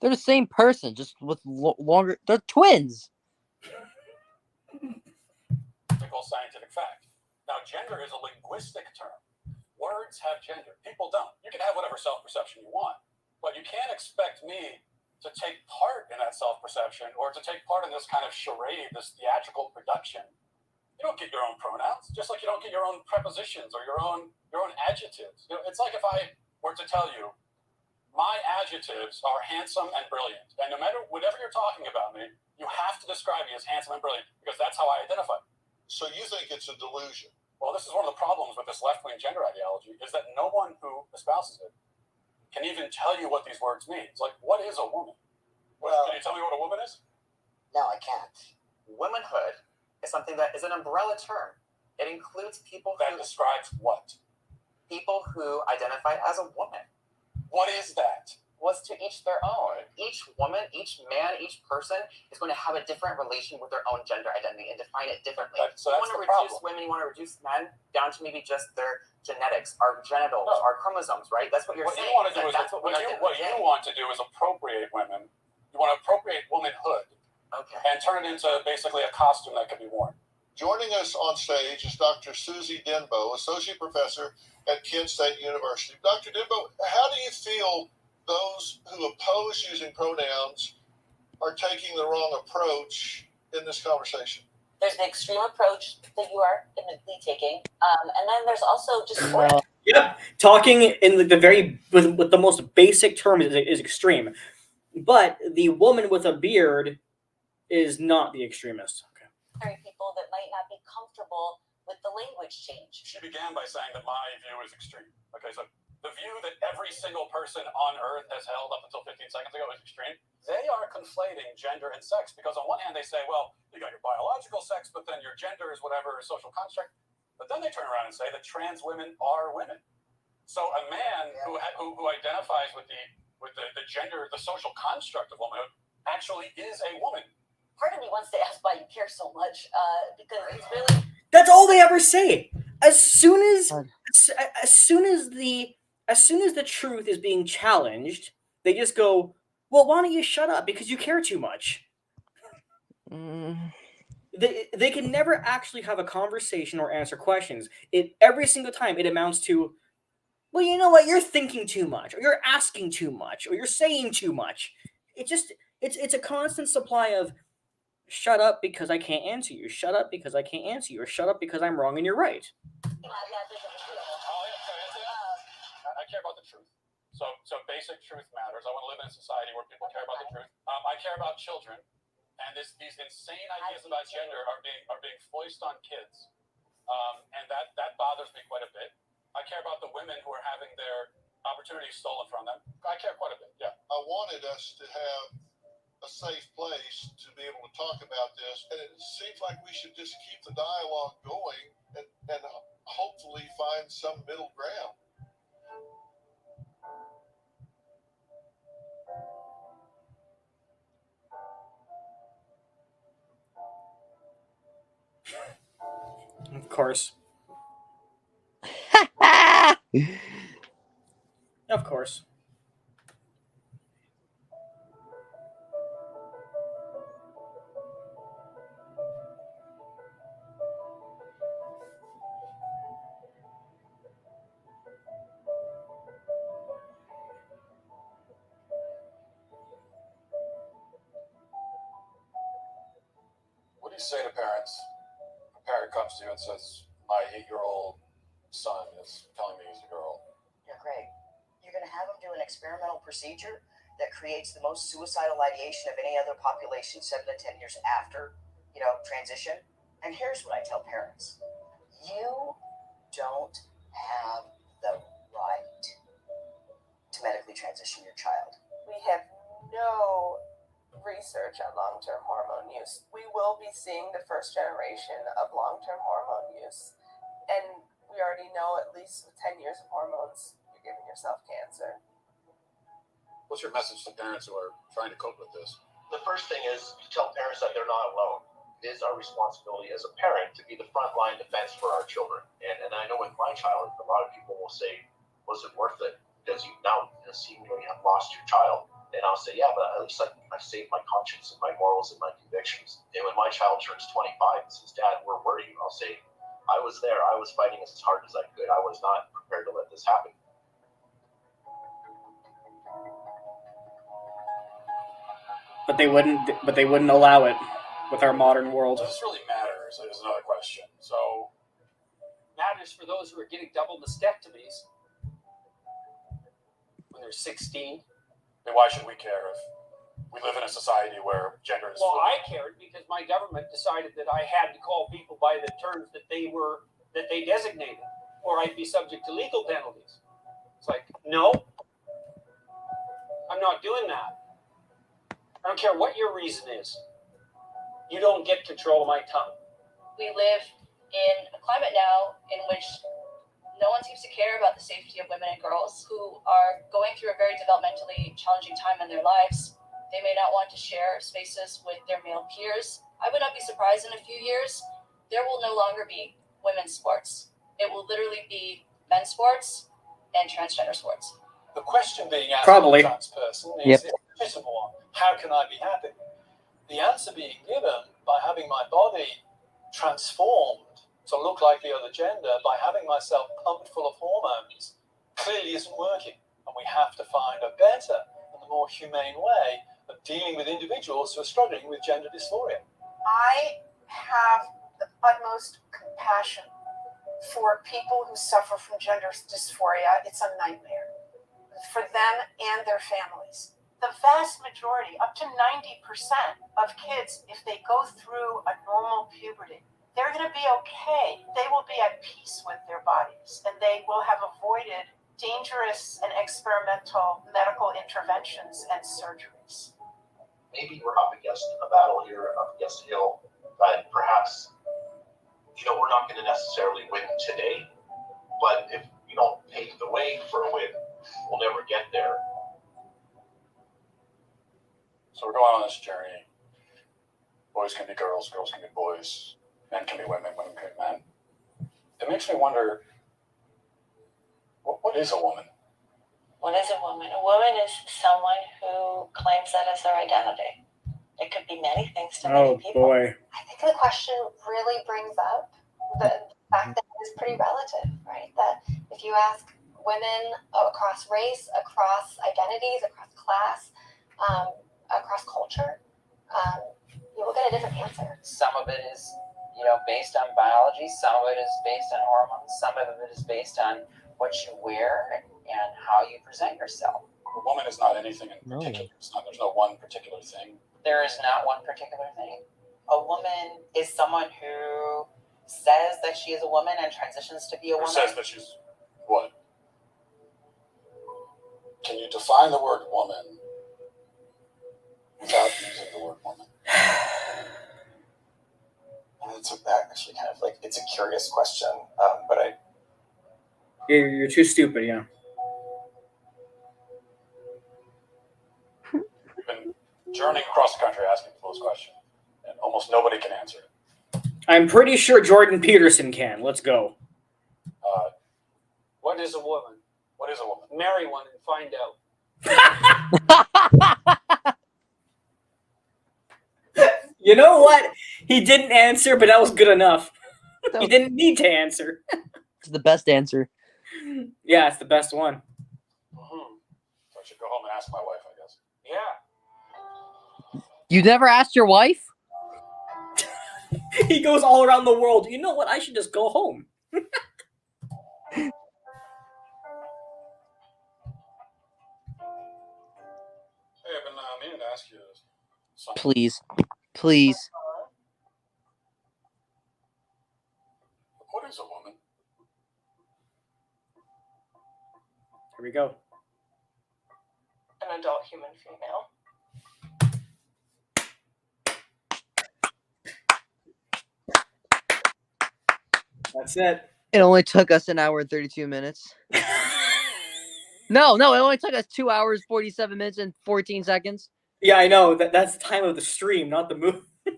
They're the same person, just with longer. They're twins. Scientific fact. Now, gender is a linguistic term. Words have gender. People don't. You can have whatever self-perception you want, but you can't expect me to take part in that self-perception or to take part in this kind of charade, this theatrical production. You don't get your own pronouns, just like you don't get your own prepositions or your own adjectives. You know, it's like if I were to tell you, my adjectives are handsome and brilliant, and no matter whatever you're talking about me, you have to describe me as handsome and brilliant because that's how I identify. So you think it's a delusion? Well, this is one of the problems with this left-wing gender ideology is that no one who espouses it can even tell you what these words mean. It's like, what is a woman? Well, can you tell me what a woman is? No, I can't. Womanhood is something that is an umbrella term. It includes people that describes what? People who identify as a woman. What is that? Was to each their own. Each woman, each man, each person is going to have a different relation with their own gender identity and define it differently. So you want to reduce women, you want to reduce men down to maybe just their genetics, our genitals, our chromosomes, right? That's what you're saying. You want to do is what you want to do is appropriate women. You want to appropriate womanhood, and turn it into basically a costume that can be worn. Joining us on stage is Dr. Susie Denbo, Associate Professor at Kent State University. Dr. Denbo, how do you feel those who oppose using pronouns are taking the wrong approach in this conversation? There's an extreme approach that you are admittedly taking, and then there's also just Yep, talking in the very with the most basic term is extreme, but the woman with a beard is not the extremist. Okay. People that might not be comfortable with the language change. She began by saying that my view is extreme. Okay, so the view that every single person on Earth has held up until 15 seconds ago is extreme. They are conflating gender and sex because on one hand they say, well, you got your biological sex, but then your gender is whatever social construct. But then they turn around and say that trans women are women. So a man who identifies with the gender, the social construct of womanhood, actually is a woman. Part of me wants to ask why you care so much, because it's really. That's all they ever say. As soon as the truth is being challenged, they just go, "Well, why don't you shut up because you care too much." They can never actually have a conversation or answer questions. Every single time it amounts to, "Well, you know what? You're thinking too much, or you're asking too much, or you're saying too much." It's a constant supply of, "Shut up because I can't answer you. Shut up because I can't answer you. Or shut up because I'm wrong and you're right." I care about the truth. So basic truth matters. I want to live in a society where people care about the truth. I care about children, and these insane ideas about gender are being foisted on kids, and that bothers me quite a bit. I care about the women who are having their opportunities stolen from them. I care quite a bit. Yeah. I wanted us to have a safe place to be able to talk about this, and it seems like we should just keep the dialogue going and hopefully find some middle ground. Of course. Of course. What do you say to parents? A parent comes to you and says, "My 8-year-old son is telling me he's a girl." Yeah, great. You're going to have them do an experimental procedure that creates the most suicidal ideation of any other population 7 to 10 years after, transition. And here's what I tell parents. You don't have the right to medically transition your child. We have no research on long-term hormone use. We will be seeing the first generation of long-term hormone use. And we already know at least with 10 years of hormones, you're giving yourself cancer. What's your message to parents who are trying to cope with this? The first thing is to tell parents that they're not alone. It is our responsibility as a parent to be the frontline defense for our children. And I know with my child, a lot of people will say, "Was it worth it? Because you now seemingly have lost your child." And I'll say, "Yeah, but at least I saved my conscience and my morals and my convictions." And when my child turns 25 and says, "Dad, where were you?" I'll say, "I was there. I was fighting as hard as I could. I was not prepared to let this happen." But they wouldn't allow it with our modern world. Does this really matter? Is another question. So, matters for those who are getting double mastectomies when they're 16. Then why should we care if we live in a society where gender is Well, fluid? I cared because my government decided that I had to call people by the terms that they designated, or I'd be subject to legal penalties. It's like, no, I'm not doing that. I don't care what your reason is. You don't get control of my tongue. We live in a climate now in which no one seems to care about the safety of women and girls who are going through a very developmentally challenging time in their lives. They may not want to share spaces with their male peers. I would not be surprised in a few years, there will no longer be women's sports. It will literally be men's sports and transgender sports. The question being asked Probably. by a trans person is a legitimate one. How can I be happy? The answer being given by having my body transformed to look like the other gender, by having myself pumped full of hormones, clearly isn't working. And we have to find a better and a more humane way of dealing with individuals who are struggling with gender dysphoria. I have the utmost compassion for people who suffer from gender dysphoria. It's a nightmare for them and their families. The vast majority, up to 90% of kids, if they go through a normal puberty, they're going to be okay. They will be at peace with their bodies, and they will have avoided dangerous and experimental medical interventions and surgeries. Maybe we're up against a battle here, up against a hill, but perhaps, we're not going to necessarily win today, but if we don't pave the way for a win, we'll never get there. So we're going on this journey. Boys can be girls, girls can be boys, men can be women, women can be men. It makes me wonder, what is a woman? What is a woman? A woman is someone who claims that as their identity. It could be many things to many people. Oh boy. I think the question really brings up the fact that it is pretty relative, right? That if you ask women across race, across identities, across class, across culture, you will get a different answer. Some of it is, based on biology. Some of it is based on hormones. Some of it is based on what you wear and how you present yourself. A woman is not anything in particular. There's no one particular thing. There is not one particular thing. A woman is someone who says that she is a woman and transitions to be a Who woman. says that she's what? Can you define the word woman without using the word woman? It's actually kind of like, it's a curious question, but You're too stupid, yeah. We've been journeying across the country asking people this question, and almost nobody can answer it. I'm pretty sure Jordan Peterson can. Let's go. What is a woman? What is a woman? Marry one and find out. You know what? He didn't answer, but that was good enough. He didn't need to answer. It's the best answer. Yeah, it's the best one. Mm-hmm. So I should go home and ask my wife, I guess. Yeah. You never asked your wife? He goes all around the world. You know what? I should just go home. Hey, I've been meaning to ask you something. Please. Please. What is a woman? Here we go. An adult human female. That's it. It only took us an hour and 32 minutes. No, it only took us 2 hours, 47 minutes, and 14 seconds. Yeah, I know. That's the time of the stream, not the movie. Who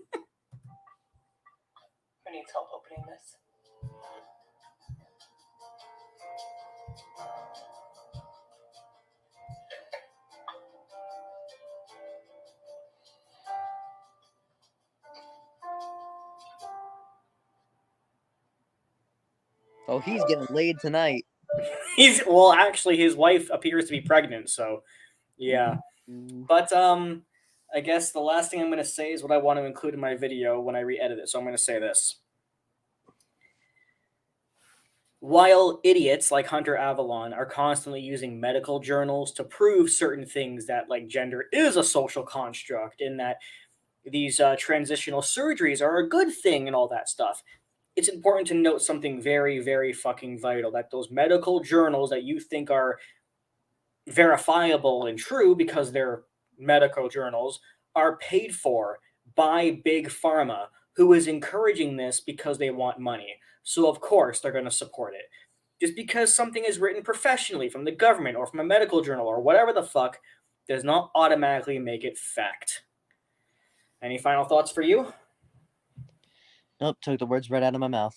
needs help opening this? Oh, he's getting laid tonight. Well, actually, his wife appears to be pregnant, so yeah. But I guess the last thing I'm going to say is what I want to include in my video when I re-edit it. So I'm going to say this. While idiots like Hunter Avalon are constantly using medical journals to prove certain things that, like, gender is a social construct, in that these transitional surgeries are a good thing and all that stuff, it's important to note something very, very fucking vital, that those medical journals that you think are verifiable and true because they're medical journals are paid for by Big Pharma, who is encouraging this because they want money. So of course they're going to support it. Just because something is written professionally from the government or from a medical journal or whatever the fuck does not automatically make it fact. Any final thoughts for you? Nope, took the words right out of my mouth.